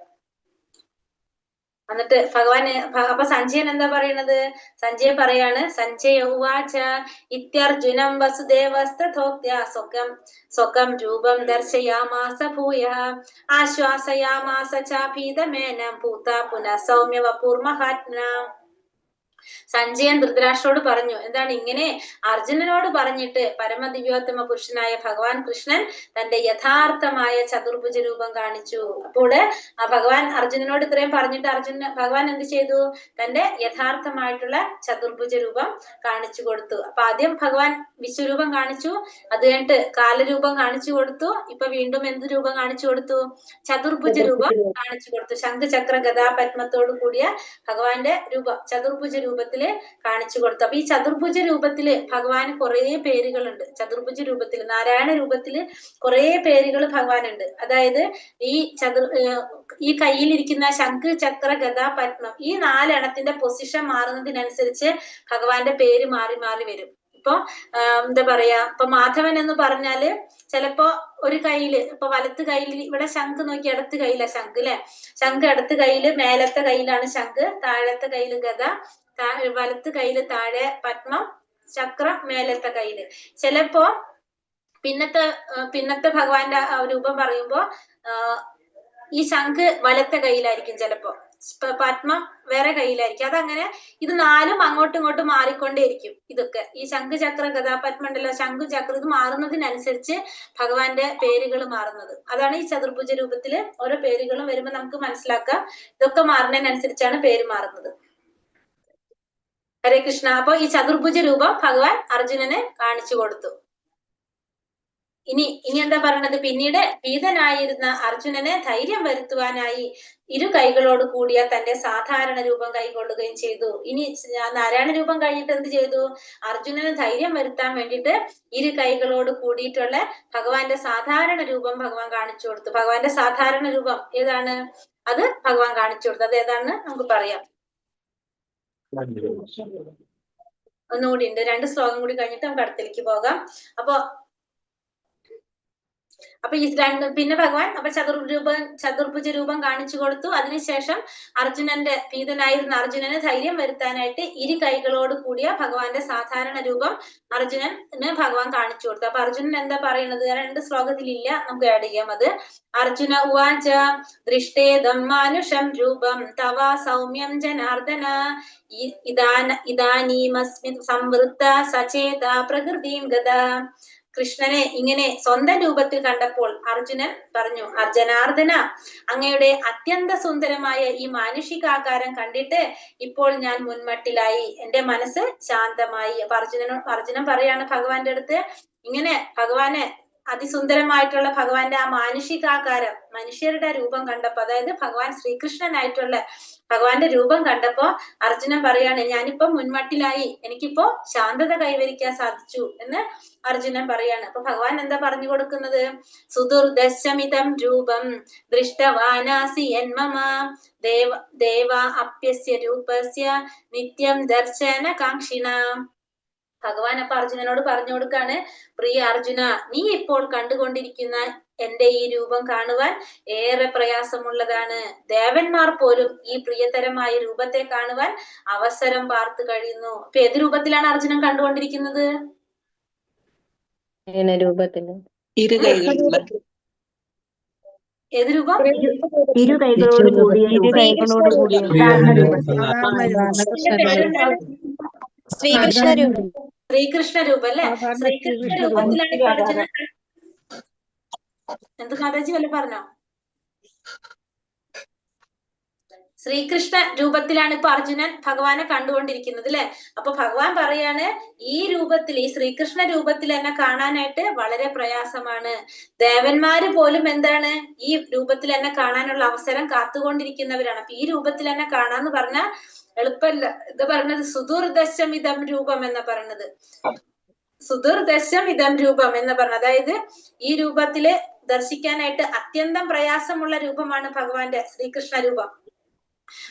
എന്നിട്ട് ഭഗവാന് അപ്പൊ സഞ്ജയൻ എന്താ പറയണത്? സഞ്ജയൻ പറയാണ്, സഞ്ജയ ഉവാച ഇത്യർജുനം വസുദേവസ്തഥോക്ത്യ സ്വകം രൂപം ദർശയാമാസ ഭൂയഃ ആശ്വാസയാമാസ ചാഭീതമേനം ഭൂതാ പുനഃ സൗമ്യ വപുർമഹാത്മന. സഞ്ജയൻ ധൃതരാഷ്ട്രോട് പറഞ്ഞു, എന്താണ് ഇങ്ങനെ അർജുനനോട് പറഞ്ഞിട്ട് പരമദിവ്യോത്തമ പുരുഷനായ ഭഗവാൻ കൃഷ്ണൻ തന്റെ യഥാർത്ഥമായ ചതുർഭുജ രൂപം കാണിച്ചു. അപ്പോൾ ഭഗവാൻ അർജുനനോട് ഇത്രയും പറഞ്ഞിട്ട് ഭഗവാൻ എന്ത് ചെയ്തു? തന്റെ യഥാർത്ഥമായിട്ടുള്ള ചതുർഭുജ രൂപം കാണിച്ചു കൊടുത്തു. അപ്പൊ ആദ്യം ഭഗവാൻ വിശ്വരൂപം കാണിച്ചു, അത് കഴിഞ്ഞിട്ട് കാലരൂപം കാണിച്ചു കൊടുത്തു. ഇപ്പൊ വീണ്ടും എന്ത് രൂപം കാണിച്ചു കൊടുത്തു? ചതുർഭുജ രൂപം കാണിച്ചു കൊടുത്തു. ശംഖ് ചക്ര ഗദാ പത്മത്തോടു കൂടിയ ഭഗവാന്റെ രൂപം ചതുർഭുജ രൂപത്തില് കാണിച്ചു കൊടുത്തു. അപ്പൊ ഈ ചതുർഭുജ രൂപത്തില് ഭഗവാന് കുറെ പേരുകളുണ്ട്. ചതുർഭുജ രൂപത്തില്, നാരായണ രൂപത്തില് കുറെ പേരുകൾ ഭഗവാനുണ്ട്. അതായത് ഈ കയ്യിലിരിക്കുന്ന ശംഖ് ചക്ര ഗദാ പത്മം, ഈ 4 എണ്ണത്തിന്റെ പൊസിഷൻ മാറുന്നതിനനുസരിച്ച് ഭഗവാന്റെ പേര് മാറി മാറി വരും. ഇപ്പൊ എന്താ പറയാ, ഇപ്പൊ മാധവൻ എന്ന് പറഞ്ഞാല് ചിലപ്പോ ഒരു കയ്യില്, ഇപ്പൊ വലത്ത് കയ്യിൽ ഇവിടെ ശംഖ് നോക്കി, ഇടത്ത് കയ്യില ശംഖ് അല്ലെ, ശംഖ് ഇടത്ത് കയ്യില്, മേലത്തെ കയ്യിലാണ് ശംഖ്, താഴത്തെ കയ്യില് ഗദ, വലത്ത് കയ്യില് താഴെ പത്മം, ചക്രം മേലത്തെ കയ്യില്. ചിലപ്പോ പിന്നത്തെ ഭഗവാന്റെ രൂപം പറയുമ്പോ ഈ ശംഖ് വലത്തെ കയ്യിലായിരിക്കും, ചിലപ്പോ പത്മം വേറെ കയ്യിലായിരിക്കും. അതങ്ങനെ ഇത് 4ഉം അങ്ങോട്ടും ഇങ്ങോട്ടും മാറിക്കൊണ്ടേയിരിക്കും. ഇതൊക്കെ ഈ ശംഖ് ചക്ര ഗദാപത്മം ഉണ്ടല്ലോ, ശംഖു ചക്ര, ഇത് മാറുന്നതിനനുസരിച്ച് ഭഗവാന്റെ പേരുകൾ മാറുന്നത്. അതാണ് ഈ ചതുർഭുജ രൂപത്തില് ഓരോ പേരുകളും വരുമ്പോ നമുക്ക് മനസ്സിലാക്കാം ഇതൊക്കെ മാറുന്നതിനനുസരിച്ചാണ് പേര് മാറുന്നത്. ഹരേ കൃഷ്ണ. അപ്പൊ ഈ ചതുർഭുജ രൂപം ഭഗവാൻ അർജുനന് കാണിച്ചു കൊടുത്തു. ഇനി എന്താ പറയണത്? പിന്നീട് ഭീതനായിരുന്ന അർജുനന് ധൈര്യം വരുത്തുവാനായി ഇരു കൈകളോട് കൂടിയ തന്റെ സാധാരണ രൂപം കൈക്കൊള്ളുകയും ചെയ്തു. ഇനി നാരായണ രൂപം കഴിഞ്ഞിട്ട് എന്ത് ചെയ്തു? അർജുനന് ധൈര്യം വരുത്താൻ വേണ്ടിയിട്ട് ഇരു കൈകളോട് കൂടിയിട്ടുള്ള ഭഗവാന്റെ സാധാരണ രൂപം ഭഗവാൻ കാണിച്ചു കൊടുത്തു. ഭഗവാന്റെ സാധാരണ രൂപം ഏതാണ്? അത് ഭഗവാൻ കാണിച്ചു കൊടുത്തു. അത് ഏതാണെന്ന് നമുക്ക് പറയാം. ഒന്നുകൂടി ഉണ്ട്, 2 ശ്ലോകം കൂടി കഴിഞ്ഞിട്ട് നമുക്ക് അടുത്തേക്ക് പോകാം. അപ്പൊ ഈ പിന്നെ ഭഗവാൻ ചതുർഭുജ രൂപം കാണിച്ചു കൊടുത്തു. അതിനുശേഷം ഭീതനായിരുന്ന അർജുനന് ധൈര്യം വരുത്താനായിട്ട് ഇരു കൈകളോട് കൂടിയ ഭഗവാന്റെ സാധാരണ രൂപം അർജുനന് ഭഗവാൻ കാണിച്ചു കൊടുത്തു. അപ്പൊ അർജുനൻ എന്താ പറയുന്നത്? 2 ശ്ലോകത്തിലില്ല, നമുക്ക് ആഡ് ചെയ്യാം അത്. അർജുന ഉവാച ദൃഷ്ടേദം മാനുഷം രൂപം തവ സൗമ്യം ജനാർദ്ദന ഇദാനീമസ്മിൻ സംവൃത്ത സചേത പ്രകൃതിം ഗത. കൃഷ്ണനെ ഇങ്ങനെ സ്വന്തം രൂപത്തിൽ കണ്ടപ്പോൾ അർജുനൻ പറഞ്ഞു, ജനാർദ്ദന, അങ്ങയുടെ അത്യന്ത സുന്ദരമായ ഈ മാനുഷികാകാരം കണ്ടിട്ട് ഇപ്പോൾ ഞാൻ മുൻമട്ടിലായി, എന്റെ മനസ്സ് ശാന്തമായി. അപ്പൊ അർജുനൻ പറയാണ് ഭഗവാന്റെ അടുത്ത്, ഇങ്ങനെ ഭഗവാനെ അതിസുന്ദരമായിട്ടുള്ള ഭഗവാന്റെ ആ മാനുഷികാകാരം, മനുഷ്യരുടെ രൂപം കണ്ടപ്പോ, അതായത് ഭഗവാൻ ശ്രീകൃഷ്ണനായിട്ടുള്ള ഭഗവാന്റെ രൂപം കണ്ടപ്പോ അർജുനൻ പറയാണ്, ഞാനിപ്പോ മുൻമട്ടിലായി, എനിക്കിപ്പോ ശാന്തത കൈവരിക്കാൻ സാധിച്ചു എന്ന് അർജുനൻ പറയാണ്. അപ്പൊ ഭഗവാൻ എന്താ പറഞ്ഞു കൊടുക്കുന്നത്? സുദുർദശമിതം രൂപം ദൃഷ്ടവാനാസി യന്മമ ദേവ അപ്യസ്യ രൂപസ്യ നിത്യം ദർശന കാംക്ഷിണ. ഭഗവാൻ അപ്പൊ അർജുനനോട് പറഞ്ഞു കൊടുക്കാണ്, പ്രിയ അർജുന, നീ ഇപ്പോൾ കണ്ടുകൊണ്ടിരിക്കുന്ന എന്റെ ഈ രൂപം കാണുവാൻ ഏറെ പ്രയാസമുള്ളതാണ്. ദേവന്മാർ പോലും ഈ പ്രിയതരമായ രൂപത്തെ കാണുവാൻ അവസരം പാർത്തു കഴിയുന്നു. അപ്പൊ ഏത് രൂപത്തിലാണ് അർജുനൻ കണ്ടുകൊണ്ടിരിക്കുന്നത്? രൂപത്തില് ഇരു കൈകളുള്ള ഏത് രൂപം? ഇരു കൈകളോട് കൂടിയ ശ്രീകൃഷ്ണ രൂപം. ശ്രീകൃഷ്ണ രൂപം അല്ലെ? ശ്രീകൃഷ്ണ രൂപത്തിലാണ് ഇപ്പൊ അർജുനൻ. എന്ത് മാതാജി വല്ല പറഞ്ഞോ? ശ്രീകൃഷ്ണ രൂപത്തിലാണ് ഇപ്പൊ അർജുനൻ ഭഗവാനെ കണ്ടുകൊണ്ടിരിക്കുന്നത് അല്ലെ? അപ്പൊ ഭഗവാൻ പറയാണ്, ഈ രൂപത്തിൽ, ഈ ശ്രീകൃഷ്ണ രൂപത്തിൽ എന്നെ കാണാനായിട്ട് വളരെ പ്രയാസമാണ്. ദേവന്മാര് പോലും എന്താണ് ഈ രൂപത്തിൽ എന്നെ കാണാനുള്ള അവസരം കാത്തുകൊണ്ടിരിക്കുന്നവരാണ്. അപ്പൊ ഈ രൂപത്തിൽ എന്നെ കാണാന്ന് പറഞ്ഞാൽ എളുപ്പമല്ല. ഇത് പറഞ്ഞത് സുദൂർദശമിതം രൂപം എന്ന് പറയുന്നത്. സുദൂർദശമിതം രൂപം എന്ന് പറഞ്ഞത്, അതായത് ഈ രൂപത്തില് ദർശിക്കാനായിട്ട് അത്യന്തം പ്രയാസമുള്ള രൂപമാണ് ഭഗവാന്റെ ശ്രീകൃഷ്ണ രൂപം.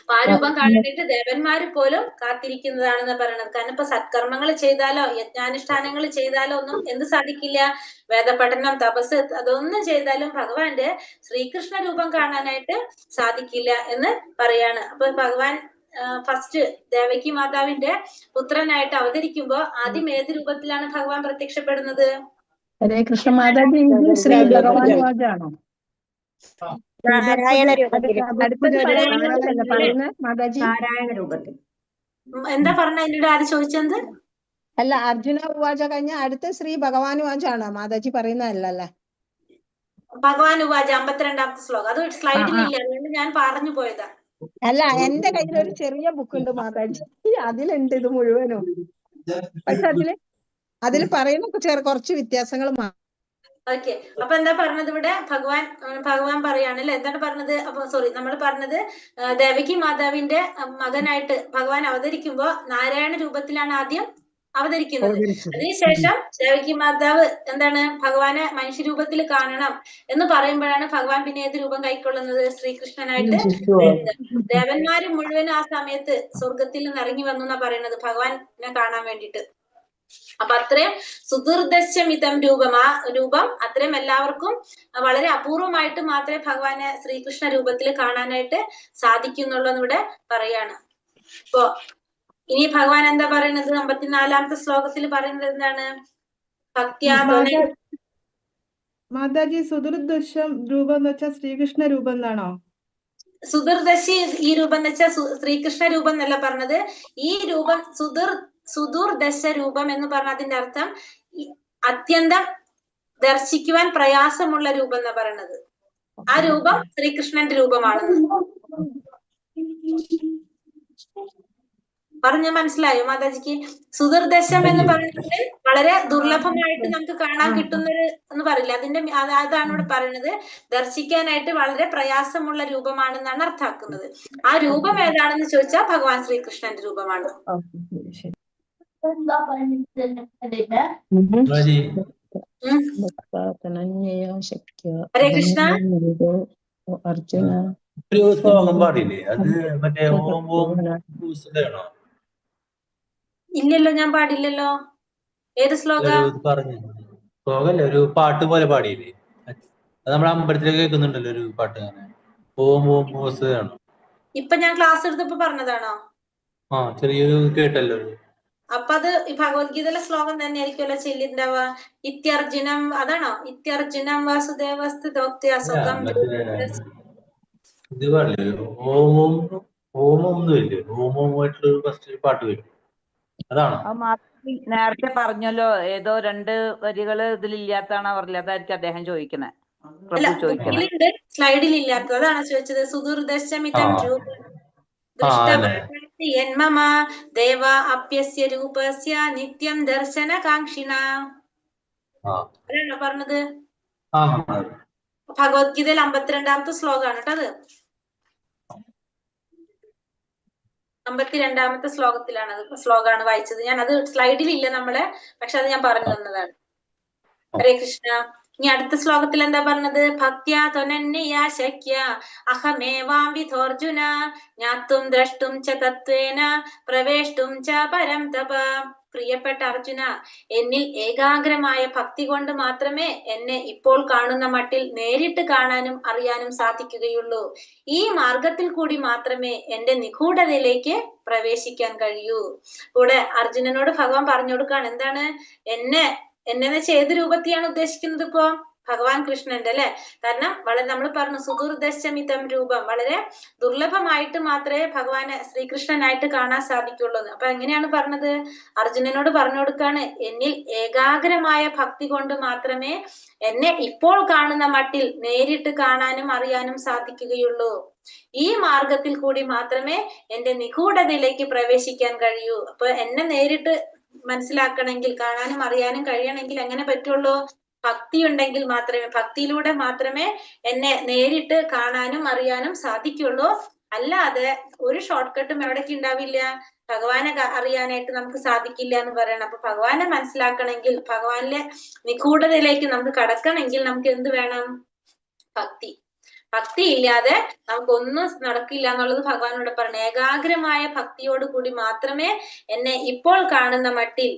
അപ്പൊ ആ രൂപം കാണാനായിട്ട് ദേവന്മാര് പോലും കാത്തിരിക്കുന്നതാണെന്ന് പറയണത്. കാരണം ഇപ്പൊ സത്കർമ്മങ്ങൾ ചെയ്താലോ യജ്ഞാനുഷ്ഠാനങ്ങൾ ചെയ്താലോ ഒന്നും എന്ത് സാധിക്കില്ല? വേദപഠനം, തപസ്, അതൊന്നും ചെയ്താലും ഭഗവാന്റെ ശ്രീകൃഷ്ണ രൂപം കാണാനായിട്ട് സാധിക്കില്ല എന്ന് പറയാണ്. അപ്പൊ ഭഗവാൻ ഫസ്റ്റ് ദേവകി മാതാവിന്റെ പുത്രനായിട്ട് അവതരിക്കുമ്പോ ആദ്യം ഏത് രൂപത്തിലാണ് ഭഗവാൻ പ്രത്യക്ഷപ്പെടുന്നത്? ഹരേ കൃഷ്ണ മാതാജി, ശ്രീ ഭഗവാൻ വാചാണോ? നാരായണ രൂപത്തിൽ. മാതാജി നാരായണ രൂപത്തിൽ. എന്താ പറഞ്ഞ? എന്നോട് ആര് ചോദിച്ചത്? അല്ല, അർജുന ഉവാച കഴിഞ്ഞ അടുത്ത ശ്രീ ഭഗവാൻ വാചാണോ മാതാജി പറയുന്നതല്ലേ? ഭഗവാൻ ഉവാച 52ാമത്തെ ശ്ലോകം. അത് സ്ലൈഡിലില്ല, അതുകൊണ്ട് ഞാൻ പറഞ്ഞു പോയതാ. അല്ല, എന്റെ കയ്യിൽ ഒരു ചെറിയ ബുക്ക് ഉണ്ട് മാതാജി, അതിലുണ്ട് ഇത് മുഴുവനും. പക്ഷെ അതിൽ പറയുന്ന കുറച്ച് വ്യത്യാസങ്ങൾ. ഓക്കെ, അപ്പൊ എന്താ പറഞ്ഞത് ഇവിടെ? ഭഗവാൻ പറയാണ് അല്ലെ? എന്താണ് പറഞ്ഞത്? അപ്പൊ നമ്മൾ പറഞ്ഞത് ദേവകി മാതാവിന്റെ മകനായിട്ട് ഭഗവാൻ അവതരിക്കുമ്പോ നാരായണ രൂപത്തിലാണ് ആദ്യം അവതരിക്കുന്നത്. അതിനുശേഷം ദേവകി മാതാവ് എന്താണ് ഭഗവാനെ മനുഷ്യരൂപത്തിൽ കാണണം എന്ന് പറയുമ്പോഴാണ് ഭഗവാൻ പിന്നെ ഏത് രൂപം കൈക്കൊള്ളുന്നത്? ശ്രീകൃഷ്ണനായിട്ട് വരുന്നത്. ദേവന്മാര് മുഴുവനും ആ സമയത്ത് സ്വർഗത്തിൽ നിന്ന് ഇറങ്ങി വന്നു എന്നാ പറയുന്നത് ഭഗവാനെ കാണാൻ വേണ്ടിയിട്ട്. അപ്പൊ അത്രയും സുദുർദശമിതം രൂപം, ആ രൂപം അത്രയും എല്ലാവർക്കും വളരെ അപൂർവമായിട്ട് മാത്രമേ ഭഗവാനെ ശ്രീകൃഷ്ണ രൂപത്തിൽ കാണാനായിട്ട് സാധിക്കുന്നുള്ളൂ ഇവിടെ പറയാണ്. ഇപ്പൊ ഇനി ഭഗവാൻ എന്താ പറയുന്നത്? 54ാമത്തെ ശ്ലോകത്തിൽ പറയുന്നത് എന്താണ്? ഭക്തിയാതോനെ മാതാജി, സുദുർദശം രൂപം എന്ന് വെച്ചാൽ ശ്രീകൃഷ്ണ രൂപം എന്നാണോ? സുദുർദശി ഈ രൂപം എന്ന് വെച്ചാൽ ശ്രീകൃഷ്ണ രൂപം എന്നല്ല പറഞ്ഞത്. ഈ രൂപം സുദൂർദശ രൂപം എന്ന് പറഞ്ഞ അതിന്റെ അർത്ഥം അത്യന്തം ദർശിക്കുവാൻ പ്രയാസമുള്ള രൂപം എന്നാ പറയണത്. ആ രൂപം ശ്രീകൃഷ്ണന്റെ രൂപമാണെന്ന് പറഞ്ഞ മനസ്സിലായോ മാതാജിക്ക്? സുദൂർദശം എന്ന് പറയുന്നത് വളരെ ദുർലഭമായിട്ട് നമുക്ക് കാണാൻ കിട്ടുന്നൊരു എന്ന് പറയില്ല, അതാണ് ഇവിടെ പറയുന്നത്. ദർശിക്കാനായിട്ട് വളരെ പ്രയാസമുള്ള രൂപമാണെന്നാണ് അർത്ഥാക്കുന്നത്. ആ രൂപം ഏതാണെന്ന് ചോദിച്ചാൽ ഭഗവാൻ ശ്രീകൃഷ്ണന്റെ രൂപമാണ്. ഹരേ കൃഷ്ണ. അർജുന ഒരു ശ്ലോകം പാടില്ലേ, അത് മറ്റേ ഓം ഓം ഭൂസുരയാണോ? ഇല്ലല്ലോ, ഞാൻ പാടില്ലല്ലോ. ഏത് ശ്ലോകം? പറഞ്ഞു ശ്ലോകല്ലേ, ഒരു പാട്ട് പോലെ പാടിയില്ലേ, അത് നമ്മുടെ അമ്പലത്തിലേക്ക് കേൾക്കുന്നുണ്ടല്ലോ ഒരു പാട്ട്. ഓം ഓം ഭൂസുരയാണോ? ഇപ്പൊ ഞാൻ ക്ലാസ് എടുത്തപ്പോ പറഞ്ഞതാണോ? ആ, ചെറിയൊരു കേട്ടല്ലോ. അപ്പൊ അത് ഈ ഭഗവത്ഗീതയിലെ ശ്ലോകം തന്നെ ആയിരിക്കുമല്ലോ ചെല്ലിണ്ടാവുക. ഇത്യർജുനം, അതാണോ? ഇത്യർജുനം വാസുദേവസ്തുതോക്ത്യാ സ്വന്തം ഇത് പാടില്ലേ, ഓം ഓം ഓം ഓം എന്ന് വരില്ലേ, ഓം ഓം ആയിട്ടുള്ള ഫസ്റ്റ് പാട്ട് വരും, അതാണോ? നേരത്തെ പറഞ്ഞല്ലോ, ഏതോ 2 വരികള് ഇതിലില്ലാത്താണോ പറഞ്ഞത്, അതായിരിക്കും അദ്ദേഹം ചോദിക്കണേ, പ്രഭു ചോദിക്കണേ. സ്ലൈഡിൽ ഇല്ലാത്തത് അതാണ് ചോദിച്ചത്. സുദുർദശമിതം യന്മമ ദേവ അപ്യസ്യ രൂപസ്യ നിത്യം ദർശന കാംക്ഷിണ അതാണോ പറഞ്ഞത്? ഭഗവത്ഗീതയിൽ 52ാമത്തെ ശ്ലോകമാണ് കേട്ടോ അത്. 52ാമത്തെ ശ്ലോകമാണ് വായിച്ചത് ഞാൻ. അത് സ്ലൈഡിൽ ഇല്ല നമ്മളെ, പക്ഷെ അത് ഞാൻ പറഞ്ഞു തന്നതാണ്. ഹരേ കൃഷ്ണ. ഇനി അടുത്ത ശ്ലോകത്തിൽ എന്താ പറഞ്ഞത്? ഭക്ത്യാ ത്വനന്യയാ ശക്യ അഹമേവാം വിധോർജുന ജ്ഞാതും ദ്രഷ്ടും ച തത്വേന പ്രവേഷ്ടും ച പരം തപ. പ്രിയപ്പെട്ട അർജുന, എന്നിൽ ഏകാഗ്രമായ ഭക്തി കൊണ്ട് മാത്രമേ എന്നെ ഇപ്പോൾ കാണുന്ന മട്ടിൽ നേരിട്ട് കാണാനും അറിയാനും സാധിക്കുകയുള്ളൂ. ഈ മാർഗത്തിൽ കൂടി മാത്രമേ എന്റെ നിഗൂഢതയിലേക്ക് പ്രവേശിക്കാൻ കഴിയൂ. ഇവിടെ അർജുനനോട് ഭഗവാൻ പറഞ്ഞു കൊടുക്കാണ്, എന്താണ്? എന്നെ വെച്ച് ഏത് രൂപത്തെയാണ് ഉദ്ദേശിക്കുന്നത്? ഇപ്പോ ഭഗവാൻ കൃഷ്ണന്റെ അല്ലെ. കാരണം വളരെ നമ്മൾ പറഞ്ഞു സുദുർദശമിതം രൂപം, വളരെ ദുർലഭമായിട്ട് മാത്രമേ ഭഗവാനെ ശ്രീകൃഷ്ണനായിട്ട് കാണാൻ സാധിക്കുള്ളൂ. അപ്പൊ എങ്ങനെയാണ് പറഞ്ഞത്? അർജുനനോട് പറഞ്ഞു കൊടുക്കാണ്, എന്നിൽ ഏകാഗ്രമായ ഭക്തി കൊണ്ട് മാത്രമേ എന്നെ ഇപ്പോൾ കാണുന്ന മട്ടിൽ നേരിട്ട് കാണാനും അറിയാനും സാധിക്കുകയുള്ളൂ. ഈ മാർഗത്തിൽ കൂടി മാത്രമേ എന്റെ നിഗൂഢതയിലേക്ക് പ്രവേശിക്കാൻ കഴിയൂ. അപ്പൊ എന്നെ നേരിട്ട് മനസ്സിലാക്കണമെങ്കിൽ, കാണാനും അറിയാനും കഴിയണമെങ്കിൽ എങ്ങനെ പറ്റുള്ളൂ? ഭക്തി ഉണ്ടെങ്കിൽ മാത്രമേ, ഭക്തിയിലൂടെ മാത്രമേ എന്നെ നേരിട്ട് കാണാനും അറിയാനും സാധിക്കുള്ളൂ. അല്ലാതെ ഒരു ഷോർട്ട് കട്ടും എവിടേക്ക് ഉണ്ടാവില്ല, ഭഗവാനെ അറിയാനായിട്ട് നമുക്ക് സാധിക്കില്ല എന്ന് പറയണം. അപ്പൊ ഭഗവാനെ മനസ്സിലാക്കണമെങ്കിൽ, ഭഗവാനിലെ നിഗൂഢതയിലേക്ക് നമുക്ക് കടക്കണമെങ്കിൽ നമുക്ക് എന്ത് വേണം? ഭക്തി. ഭക്തി ഇല്ലാതെ നമുക്കൊന്നും നടക്കില്ല എന്നുള്ളത് ഭഗവാനോട് പറഞ്ഞു. ഏകാഗ്രമായ ഭക്തിയോട് കൂടി മാത്രമേ എന്നെ ഇപ്പോൾ കാണുന്ന മട്ടിൽ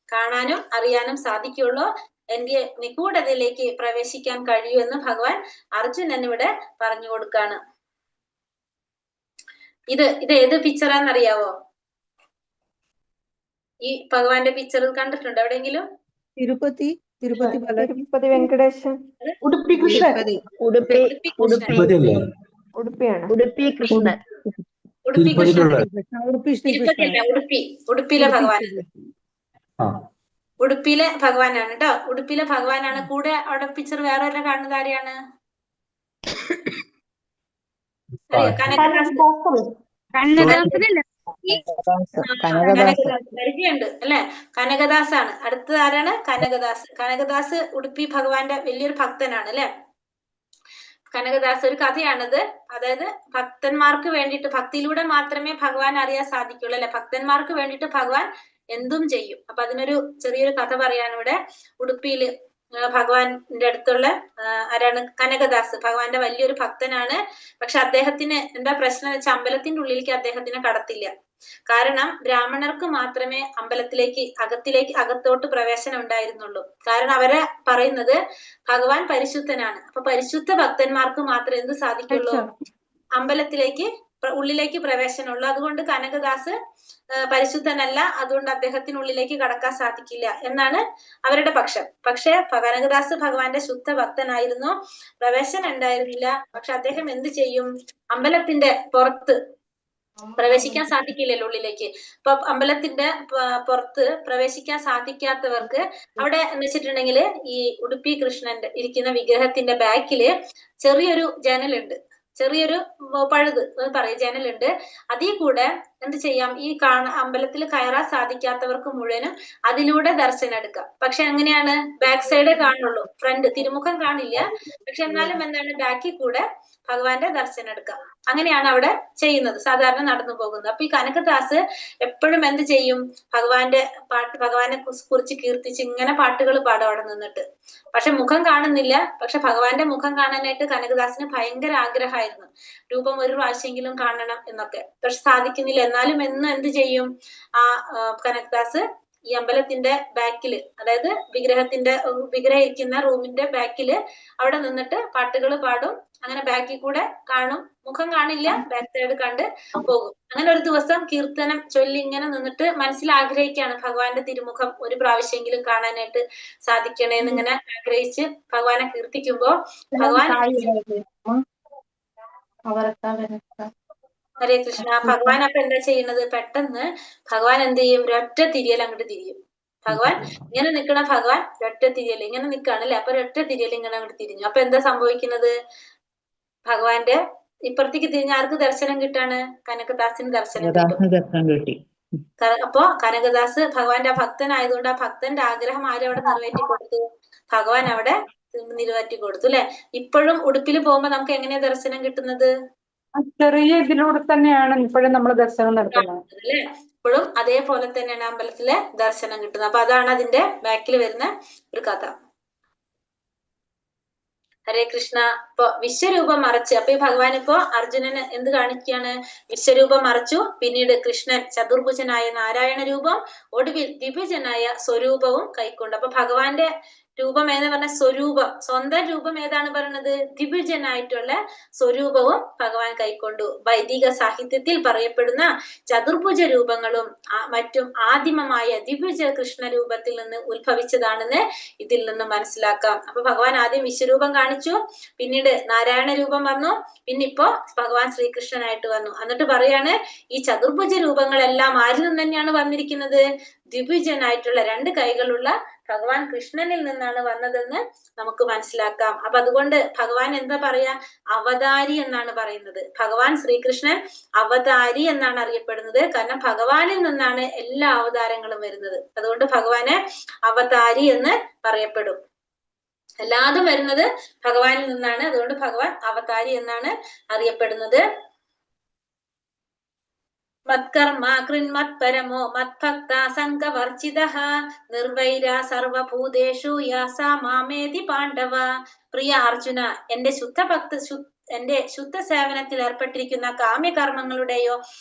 കാണാനും അറിയാനും സാധിക്കുള്ളൂ, എന്റെ നിഗൂഢതയിലേക്ക് പ്രവേശിക്കാൻ കഴിയൂ എന്ന് ഭഗവാൻ അർജുനൻ ഇവിടെ പറഞ്ഞു കൊടുക്കാണ്. ഇത് ഏത് പിക്ചറാന്നറിയാവോ? ഈ ഭഗവാന്റെ പിക്ചർ കണ്ടിട്ടുണ്ടോ എവിടെയെങ്കിലും? തിരുപ്പതി വെങ്കടേശൻ. ഉടുപ്പി കൃഷ്ണൻ. ഉടുപ്പിയിലെ ഭഗവാൻ, ഉടുപ്പിയിലെ ഭഗവാനാണ് കേട്ടോ. ഉടുപ്പിയിലെ ഭഗവാനാണ്. കൂടെ അവിടെ പിക്ചർ വേറെ വല്ല കാണുന്നത് ആരെയാണ്? പരിചയമുണ്ട് അല്ലെ? കനകദാസാണ്. അടുത്തത് ആരാണ്? കനകദാസ്. കനകദാസ് ഉടുപ്പി ഭഗവാന്റെ വലിയൊരു ഭക്തനാണ് അല്ലെ. കനകദാസ് ഒരു കഥയാണത്. അതായത് ഭക്തന്മാർക്ക് വേണ്ടിയിട്ട്, ഭക്തിയിലൂടെ മാത്രമേ ഭഗവാൻ അറിയാൻ സാധിക്കുള്ളൂ അല്ലെ. ഭക്തന്മാർക്ക് വേണ്ടിയിട്ട് ഭഗവാൻ എന്തും ചെയ്യും. അപ്പൊ അതിനൊരു ചെറിയൊരു കഥ പറയാണ് ഇവിടെ. ഉടുപ്പിയില് ഭഗവാന്റെ അടുത്തുള്ള ആരാണ്? കനകദാസ്. ഭഗവാന്റെ വലിയൊരു ഭക്തനാണ്. പക്ഷെ അദ്ദേഹത്തിന് എന്താ പ്രശ്നം എന്ന് വെച്ചാൽ അമ്പലത്തിന്റെ ഉള്ളിലേക്ക് അദ്ദേഹത്തിനെ കടത്തില്ല. കാരണം ബ്രാഹ്മണർക്ക് മാത്രമേ അമ്പലത്തിലേക്ക് അകത്തോട്ട് പ്രവേശനം ഉണ്ടായിരുന്നുള്ളൂ. കാരണം അവരെ പറയുന്നത് ഭഗവാൻ പരിശുദ്ധനാണ്. അപ്പൊ പരിശുദ്ധ ഭക്തന്മാർക്ക് മാത്രമേ എന്ത് സാധിക്കുള്ളൂ? അമ്പലത്തിലേക്ക് ഉള്ളിലേക്ക് പ്രവേശനമുള്ളൂ. അതുകൊണ്ട് കനകദാസ് പരിശുദ്ധനല്ല, അതുകൊണ്ട് അദ്ദേഹത്തിനുള്ളിലേക്ക് കടക്കാൻ സാധിക്കില്ല എന്നാണ് അവരുടെ പക്ഷം. പക്ഷെ കനകദാസ് ഭഗവാന്റെ ശുദ്ധ ഭക്തനായിരുന്നു, പ്രവേശനം ഉണ്ടായിരുന്നില്ല. പക്ഷെ അദ്ദേഹം എന്ത് ചെയ്യും? അമ്പലത്തിന്റെ പുറത്ത് പ്രവേശിക്കാൻ സാധിക്കില്ലല്ലോ ഉള്ളിലേക്ക്. അപ്പൊ അമ്പലത്തിന്റെ പുറത്ത് പ്രവേശിക്കാൻ സാധിക്കാത്തവർക്ക് അവിടെ എന്ന് വെച്ചിട്ടുണ്ടെങ്കിൽ ഈ ഉടുപ്പി കൃഷ്ണന്റെ ഇരിക്കുന്ന വിഗ്രഹത്തിന്റെ ബാക്കില് ചെറിയൊരു ജനലുണ്ട്. ചെറിയൊരു പഴുത് പറയും ജനലുണ്ട്. അതിൽ കൂടെ എന്ത് ചെയ്യാം, ഈ അമ്പലത്തിൽ കയറാൻ സാധിക്കാത്തവർക്ക് മുഴുവനും അതിലൂടെ ദർശനം എടുക്കാം. പക്ഷെ എങ്ങനെയാണ്, ബാക്ക് സൈഡേ കാണുള്ളൂ, ഫ്രണ്ട് തിരുമുഖം കാണില്ല. പക്ഷെ എന്നാലും എന്താണ്, ബാക്കിൽ കൂടെ ഭഗവാന്റെ ദർശനം എടുക്കാം. അങ്ങനെയാണ് അവിടെ ചെയ്യുന്നത്, സാധാരണ നടന്നു പോകുന്നത്. അപ്പൊ ഈ കനകദാസ് എപ്പോഴും എന്ത് ചെയ്യും, ഭഗവാനെ കുറിച്ച് കീർത്തിച്ച് ഇങ്ങനെ പാട്ടുകൾ പാടും അവിടെ നിന്നിട്ട്. പക്ഷെ മുഖം കാണുന്നില്ല. പക്ഷെ ഭഗവാന്റെ മുഖം കാണാനായിട്ട് കനകദാസിന് ഭയങ്കര ആഗ്രഹമായിരുന്നു, രൂപം ഒരു പ്രാവശ്യമെങ്കിലും കാണണം എന്നൊക്കെ. പക്ഷെ സാധിക്കുന്നില്ല. എന്നാലും എന്നും എന്ത് ചെയ്യും, ആ കനകദാസ് ഈ അമ്പലത്തിന്റെ ബാക്കില്, അതായത് വിഗ്രഹം ഇരിക്കുന്ന റൂമിന്റെ ബാക്കില് അവിടെ നിന്നിട്ട് പാട്ടുകൾ പാടും. അങ്ങനെ ബാക്കിൽ കൂടെ കാണും, മുഖം കാണില്ല, ബാക്ക് സൈഡ് കണ്ട് പോകും. അങ്ങനെ ഒരു ദിവസം കീർത്തനം ചൊല്ലി ഇങ്ങനെ നിന്നിട്ട് മനസ്സിൽ ആഗ്രഹിക്കുകയാണ്, ഭഗവാന്റെ തിരുമുഖം ഒരു പ്രാവശ്യമെങ്കിലും കാണാനായിട്ട് സാധിക്കണേന്ന് ഇങ്ങനെ ആഗ്രഹിച്ച് ഭഗവാനെ കീർത്തിക്കുമ്പോ ഭഗവാൻ ഹരേ കൃഷ്ണ. ഭഗവാൻ അപ്പൊ എന്താ ചെയ്യുന്നത്, പെട്ടെന്ന് ഭഗവാൻ എന്ത് ചെയ്യും, ഒരൊറ്റ തിരിയൽ അങ്ങോട്ട് തിരിയും. ഭഗവാൻ ഇങ്ങനെ നിൽക്കണ ഭഗവാൻ ഒരൊറ്റ തിരിയൽ ഇങ്ങനെ നിൽക്കുകയാണ് അല്ലെ. അപ്പൊ ഒരൊറ്റ തിരിയൽ ഇങ്ങനെ അങ്ങോട്ട് തിരിഞ്ഞു. അപ്പൊ എന്താ സംഭവിക്കുന്നത്, ഭഗവാന്റെ ഇപ്പുറത്തേക്ക് തിരിഞ്ഞ ആർക്ക് ദർശനം കിട്ടാണ്, കനകദാസിന് ദർശനം കിട്ടും. അപ്പൊ കനകദാസ് ഭഗവാന്റെ ഭക്തനായതുകൊണ്ട് ആ ഭക്തന്റെ ആഗ്രഹം ആരവിടെ നിറവേറ്റി കൊടുത്തു, ഭഗവാൻ അവിടെ നിറവേറ്റി കൊടുത്തു അല്ലെ. ഇപ്പോഴും ഉടുപ്പിൽ പോകുമ്പോ നമുക്ക് എങ്ങനെയാ ദർശനം കിട്ടുന്നത്, ചെറിയ ഇതിലൂടെ തന്നെയാണ് ഇപ്പോഴും നമ്മൾ ദർശനം നടത്തുന്നത് അല്ലെ. ഇപ്പോഴും അതേപോലെ തന്നെയാണ് അമ്പലത്തിലെ ദർശനം കിട്ടുന്നത്. അപ്പൊ അതാണ് അതിന്റെ ബാക്കിൽ വരുന്ന ഒരു കഥ. ഹരേ കൃഷ്ണ. ഇപ്പൊ വിശ്വരൂപം മറച്ച്, അപ്പൊ ഈ ഭഗവാൻ ഇപ്പോ അർജുനന് എന്ത് കാണിക്കുകയാണ്, വിശ്വരൂപം മറച്ചു. പിന്നീട് കൃഷ്ണൻ ചതുർഭുജനായ നാരായണ രൂപം, ഒടുവിൽ ദ്വിഭുജനായ സ്വരൂപവും കൈക്കൊണ്ട്. അപ്പൊ ഭഗവാന്റെ രൂപം ഏതെന്ന് പറഞ്ഞ സ്വരൂപം, സ്വന്തം രൂപം ഏതാണ് പറയുന്നത്, ദ്വിഭുജനായിട്ടുള്ള സ്വരൂപവും ഭഗവാൻ കൈക്കൊണ്ടു. വൈദിക സാഹിത്യത്തിൽ പറയപ്പെടുന്ന ചതുർഭുജ രൂപങ്ങളും മറ്റും ആദിമമായ ദ്വിഭുജ കൃഷ്ണ രൂപത്തിൽ നിന്ന് ഉത്ഭവിച്ചതാണെന്ന് ഇതിൽ നിന്ന് മനസ്സിലാക്കാം. അപ്പൊ ഭഗവാൻ ആദ്യം വിശ്വരൂപം കാണിച്ചു, പിന്നീട് നാരായണ രൂപം വന്നു, പിന്നിപ്പോ ഭഗവാൻ ശ്രീകൃഷ്ണനായിട്ട് വന്നു. എന്നിട്ട് പറയാണ്, ഈ ചതുർഭുജ രൂപങ്ങളെല്ലാം ആരിൽ നിന്ന് തന്നെയാണ് വന്നിരിക്കുന്നത്, ദ്വിഭുജനായിട്ടുള്ള രണ്ട് കൈകളുള്ള ഭഗവാൻ കൃഷ്ണനിൽ നിന്നാണ് വന്നതെന്ന് നമുക്ക് മനസ്സിലാക്കാം. അപ്പൊ അതുകൊണ്ട് ഭഗവാൻ എന്താ പറയാ, അവതാരി എന്നാണ് പറയുന്നത്. ഭഗവാൻ ശ്രീകൃഷ്ണൻ അവതാരി എന്നാണ് അറിയപ്പെടുന്നത്. കാരണം ഭഗവാനിൽ നിന്നാണ് എല്ലാ അവതാരങ്ങളും വരുന്നത്. അതുകൊണ്ട് ഭഗവാനെ അവതാരി എന്ന് പറയപ്പെടും. എല്ലാതും വരുന്നത് ഭഗവാനിൽ നിന്നാണ്. അതുകൊണ്ട് ഭഗവാൻ അവതാരി എന്നാണ് അറിയപ്പെടുന്നത്. മത്കർമ്മ കൃന്മത്പരമോ മത്ഭക്ത സംഘവർജിതഃ നിർവൈര സർവഭൂതേഷു യാസാ മാമേതി പാണ്ഡവ. പ്രിയ അർജുന, എന്റെ ശുദ്ധ സേവനത്തിൽ ഏർപ്പെട്ടിരിക്കുന്ന കാമ്യകർമ്മങ്ങളുടെയോ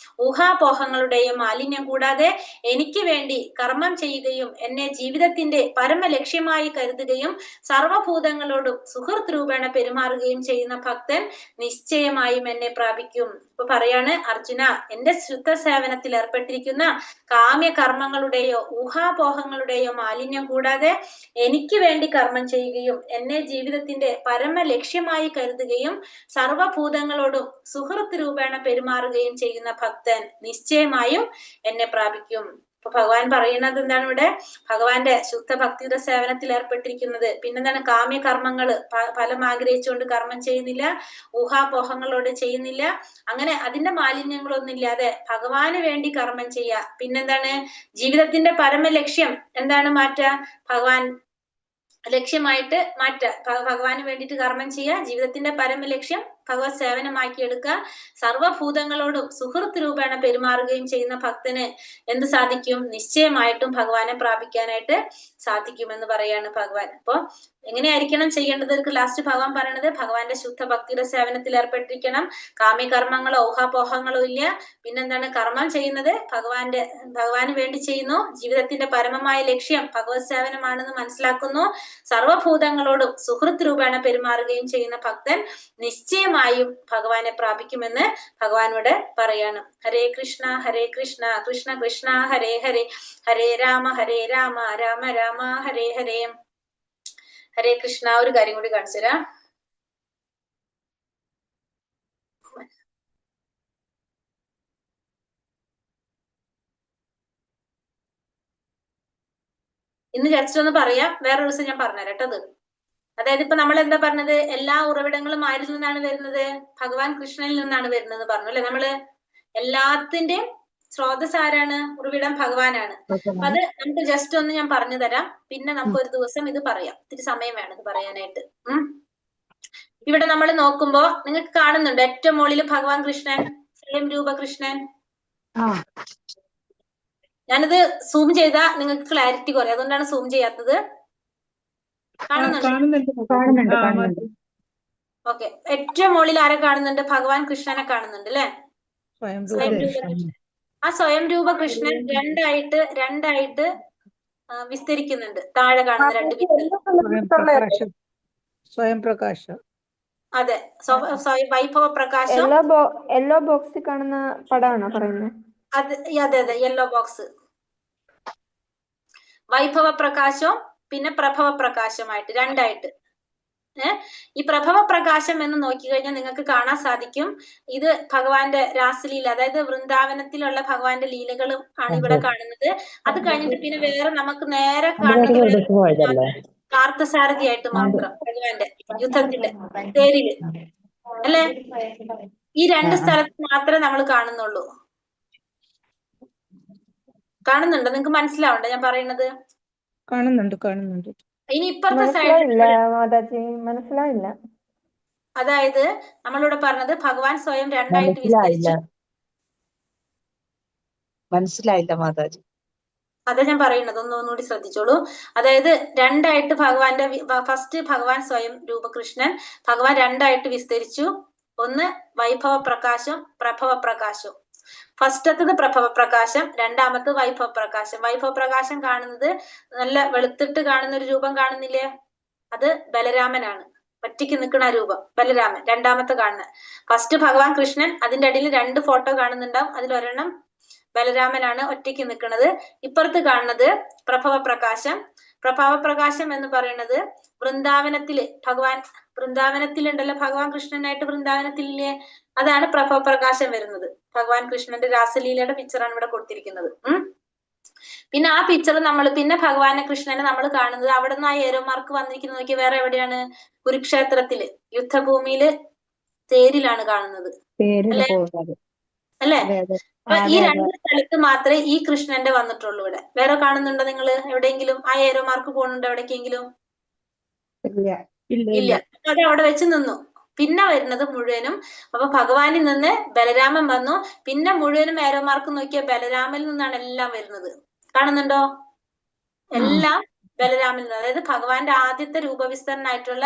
ഊഹാപോഹങ്ങളുടെയോ മാലിന്യം കൂടാതെ എനിക്ക് വേണ്ടി കർമ്മം ചെയ്യുകയും എന്നെ ജീവിതത്തിന്റെ പരമലക്ഷ്യമായി കരുതുകയും സർവഭൂതങ്ങളോടും സുഹൃത്ത് രൂപേണ പെരുമാറുകയും ചെയ്യുന്ന ഭക്തൻ നിശ്ചയമായും എന്നെ പ്രാപിക്കും. ഇപ്പൊ പറയാണ്, അർജുന, എന്റെ ശുദ്ധ സേവനത്തിൽ ഏർപ്പെട്ടിരിക്കുന്ന കാമ്യകർമ്മങ്ങളുടെയോ ഊഹാപോഹങ്ങളുടെയോ മാലിന്യം കൂടാതെ എനിക്ക് വേണ്ടി കർമ്മം ചെയ്യുകയും എന്നെ ജീവിതത്തിന്റെ പരമലക്ഷ്യമായി കരുതുകയും സർവഭൂതങ്ങളോടും സുഹൃത്ത് രൂപേണ പെരുമാറുകയും ചെയ്യുന്ന ഭക്തൻ നിശ്ചയമായും എന്നെ പ്രാപിക്കും. അപ്പൊ ഭഗവാൻ പറയുന്നത് എന്താണ് ഇവിടെ, ഭഗവാന്റെ ശുദ്ധ ഭക്തിയുടെ സേവനത്തിൽ ഏർപ്പെട്ടിരിക്കുന്നത്. പിന്നെന്താണ്, കാമ്യകർമ്മങ്ങള് ഫലം ആഗ്രഹിച്ചുകൊണ്ട് കർമ്മം ചെയ്യുന്നില്ല, ഊഹാപോഹങ്ങളോട് ചെയ്യുന്നില്ല, അങ്ങനെ അതിന്റെ മാലിന്യങ്ങളൊന്നും ഇല്ലാതെ ഭഗവാന് വേണ്ടി കർമ്മം ചെയ്യുക. പിന്നെന്താണ്, ജീവിതത്തിന്റെ പരമലക്ഷ്യം എന്താണ് മാറ്റുക, ഭഗവാൻ ലക്ഷ്യമായിട്ട് മാറ്റുക, ഭഗവാന് വേണ്ടിയിട്ട് കർമ്മം ചെയ്യുക, ജീവിതത്തിന്റെ പരമലക്ഷ്യം ഭഗവത് സേവനമാക്കിയെടുക്കുക, സർവഭൂതങ്ങളോടും സുഹൃത്ത് രൂപേണ പെരുമാറുകയും ചെയ്യുന്ന ഭക്തന് എന്ത് സാധിക്കും, നിശ്ചയമായിട്ടും ഭഗവാനെ പ്രാപിക്കാനായിട്ട് സാധിക്കുമെന്ന് പറയാണ് ഭഗവാൻ. അപ്പൊ എങ്ങനെയായിരിക്കണം ചെയ്യേണ്ടത്, ലാസ്റ്റ് ഭഗവാൻ പറയണത്, ഭഗവാന്റെ ശുദ്ധ ഭക്തിയുടെ സേവനത്തിൽ ഏർപ്പെട്ടിരിക്കണം, കാമ്യകർമ്മങ്ങളോ ഊഹാപോഹങ്ങളോ ഇല്ല. പിന്നെന്താണ്, കർമ്മം ചെയ്യുന്നത് ഭഗവാന് വേണ്ടി ചെയ്യുന്നു, ജീവിതത്തിന്റെ പരമമായ ലക്ഷ്യം ഭഗവത് സേവനമാണെന്ന് മനസ്സിലാക്കുന്നു, സർവഭൂതങ്ങളോടും സുഹൃത്ത് രൂപേണ പെരുമാറുകയും ചെയ്യുന്ന ഭക്തൻ നിശ്ചയമായും ഭഗവാനെ പ്രാപിക്കുമെന്ന് ഭഗവാനോട് പറയാണ്. ഹരേ കൃഷ്ണ കൃഷ്ണ കൃഷ്ണ ഹരേ ഹരേ, ഹരേ രാമ രാമ രാമ ഹരേ ഹരേ. ഹരേ കൃഷ്ണ. ഒരു കാര്യം കൂടി കാണിച്ചു തരാം. ഇന്ന് ജസ്റ്റ് ഒന്ന് പറയാം, വേറെ ദിവസം ഞാൻ പറഞ്ഞുതരാം കേട്ടോ. അത് അതായത് ഇപ്പൊ നമ്മൾ എന്താ പറഞ്ഞത്, എല്ലാ ഉറവിടങ്ങളും ആരിൽ നിന്നാണ് വരുന്നത്? ഭഗവാൻ കൃഷ്ണനിൽ നിന്നാണ് വരുന്നത് പറഞ്ഞു അല്ലെ നമ്മള്. എല്ലാത്തിന്റെയും സ്രോതസ് ആരാണ്? ഉറവിടം ഭഗവാനാണ്. അപ്പൊ അത് നമുക്ക് ജസ്റ്റ് ഒന്ന് ഞാൻ പറഞ്ഞു തരാം, പിന്നെ നമുക്ക് ഒരു ദിവസം ഇത് പറയാം. ഇത്തിരി സമയം വേണം ഇത് പറയാനായിട്ട്. ഇവിടെ നമ്മൾ നോക്കുമ്പോ നിങ്ങൾക്ക് കാണുന്നുണ്ട് ഏറ്റവും മുകളിൽ ഭഗവാൻ കൃഷ്ണൻ, സ്വയം രൂപ കൃഷ്ണൻ. ഞാനിത് സൂം ചെയ്താ നിങ്ങൾക്ക് ക്ലാരിറ്റി കുറയും, അതുകൊണ്ടാണ് സൂം ചെയ്യാത്തത്. കാണുന്നുണ്ട്? ഓക്കെ, ഏറ്റവും മുകളിൽ ആരെ കാണുന്നുണ്ട്? ഭഗവാൻ കൃഷ്ണനെ കാണുന്നുണ്ട് അല്ലെ? സ്വയം രൂപ കൃഷ്ണൻ. ആ സ്വയം രൂപ കൃഷ്ണൻ രണ്ടായിട്ട് വിസ്തരിക്കുന്നുണ്ട്. താഴെ കാണുന്ന രണ്ട് വിത്ത്. സ്വയം പ്രകാശം. അതെ, വൈഭവ പ്രകാശം. യെല്ലോ ബോക്സിൽ കാണുന്ന പടമാണോ പറയുന്നത്? അതെ യെല്ലോ ബോക്സ്. വൈഭവ പ്രകാശവും പിന്നെ പ്രഭവ പ്രകാശമായിട്ട് രണ്ടായിട്ട്. ഈ പ്രഭവ പ്രകാശം എന്ന് നോക്കിക്കഴിഞ്ഞാൽ നിങ്ങൾക്ക് കാണാൻ സാധിക്കും, ഇത് ഭഗവാന്റെ രാസലീല, അതായത് വൃന്ദാവനത്തിലുള്ള ഭഗവാന്റെ ലീലകളും ആണ് ഇവിടെ കാണുന്നത്. അത് കഴിഞ്ഞിട്ട് പിന്നെ വേറെ നമുക്ക് നേരെ കാണുന്നത് പാർത്ഥസാരഥിയായിട്ട് മാത്രം ഭഗവാന്റെ യുദ്ധത്തില് തേരില് അല്ലെ. ഈ രണ്ട് സ്ഥലത്ത് മാത്രമേ നമ്മൾ കാണുന്നുള്ളൂ. കാണുന്നുണ്ടോ? നിങ്ങൾക്ക് മനസ്സിലാവണ്ടോ ഞാൻ പറയുന്നത്? കാണുന്നുണ്ട്. ഇനി ഇപ്പുറത്തെ സൈഡിൽ മനസ്സിലായില്ല. അതായത് നമ്മളിവിടെ പറഞ്ഞത് ഭഗവാൻ സ്വയം രണ്ടായിട്ട് വിസ്തരിച്ചു. മനസ്സിലായില്ല മാതാജി. അതാ ഞാൻ പറയുന്നത്, ഒന്നുകൂടി ശ്രദ്ധിച്ചോളൂ. അതായത് രണ്ടായിട്ട് ഭഗവാന്റെ ഫസ്റ്റ് ഭഗവാൻ സ്വയം രൂപകൃഷ്ണൻ ഭഗവാൻ രണ്ടായിട്ട് വിസ്തരിച്ചു. ഒന്ന് വൈഭവ പ്രകാശം, പ്രഭവ പ്രകാശം. ഫസ്റ്റത്തത് പ്രഭവ പ്രകാശം, രണ്ടാമത്തെ വൈഭവ പ്രകാശം. വൈഭവ പ്രകാശം കാണുന്നത് നല്ല വെളുത്തിട്ട് കാണുന്ന ഒരു രൂപം കാണുന്നില്ലേ? അത് ബലരാമനാണ്, ഒറ്റയ്ക്ക് നിൽക്കുന്ന രൂപം ബലരാമൻ. രണ്ടാമത്തെ കാണുന്നത് ഫസ്റ്റ് ഭഗവാൻ കൃഷ്ണൻ, അതിന്റെ അടിയിൽ രണ്ട് ഫോട്ടോ കാണുന്നുണ്ടാവും, അതിലൊരെണ്ണം ബലരാമനാണ് ഒറ്റയ്ക്ക് നിൽക്കുന്നത്. ഇപ്പുറത്ത് കാണുന്നത് പ്രഭവ പ്രകാശം. പ്രഭവ പ്രകാശം എന്ന് പറയുന്നത് വൃന്ദാവനത്തില് ഭഗവാൻ വൃന്ദാവനത്തിലുണ്ടല്ലോ, ഭഗവാൻ കൃഷ്ണനായിട്ട് വൃന്ദാവനത്തിലില്ലേ, അതാണ് പ്രഭവ പ്രകാശം വരുന്നത്. ഭഗവാൻ കൃഷ്ണന്റെ രാസലീലയുടെ പിക്ചറാണ് ഇവിടെ കൊടുത്തിരിക്കുന്നത്. പിന്നെ ആ പിക്ചർ നമ്മൾ പിന്നെ ഭഗവാനെ കൃഷ്ണനെ നമ്മൾ കാണുന്നത് അവിടെ നിന്ന് ആ ഏരോ മാർക്ക് വന്നിരിക്കുന്നത് നോക്കി വേറെ എവിടെയാണ്? കുരുക്ഷേത്രത്തില് യുദ്ധഭൂമിയില് തേരിലാണ് കാണുന്നത് അല്ലെ? അപ്പൊ ഈ രണ്ട് സ്ഥലത്ത് മാത്രമേ ഈ കൃഷ്ണന്റെ വന്നിട്ടുള്ളൂ. ഇവിടെ വേറെ കാണുന്നുണ്ടോ നിങ്ങൾ എവിടെയെങ്കിലും? ആ ഏരോ മാർക്ക് പോകുന്നുണ്ടോ എവിടേക്കെങ്കിലും? ഇല്ല. അത് അവിടെ വെച്ച് നിന്നു. പിന്നെ വരുന്നത് മുഴുവനും, അപ്പൊ ഭഗവാനിൽ നിന്ന് ബലരാമൻ വന്നു, പിന്നെ മുഴുവനും ഏരോ മാർക്ക് നോക്കിയ ബലരാമനിൽ നിന്നാണ് എല്ലാം വരുന്നത്. കാണുന്നുണ്ടോ? എല്ലാം ബലരാമനിൽ നിന്ന്, അതായത് ഭഗവാന്റെ ആദ്യത്തെ രൂപവിസ്തരനായിട്ടുള്ള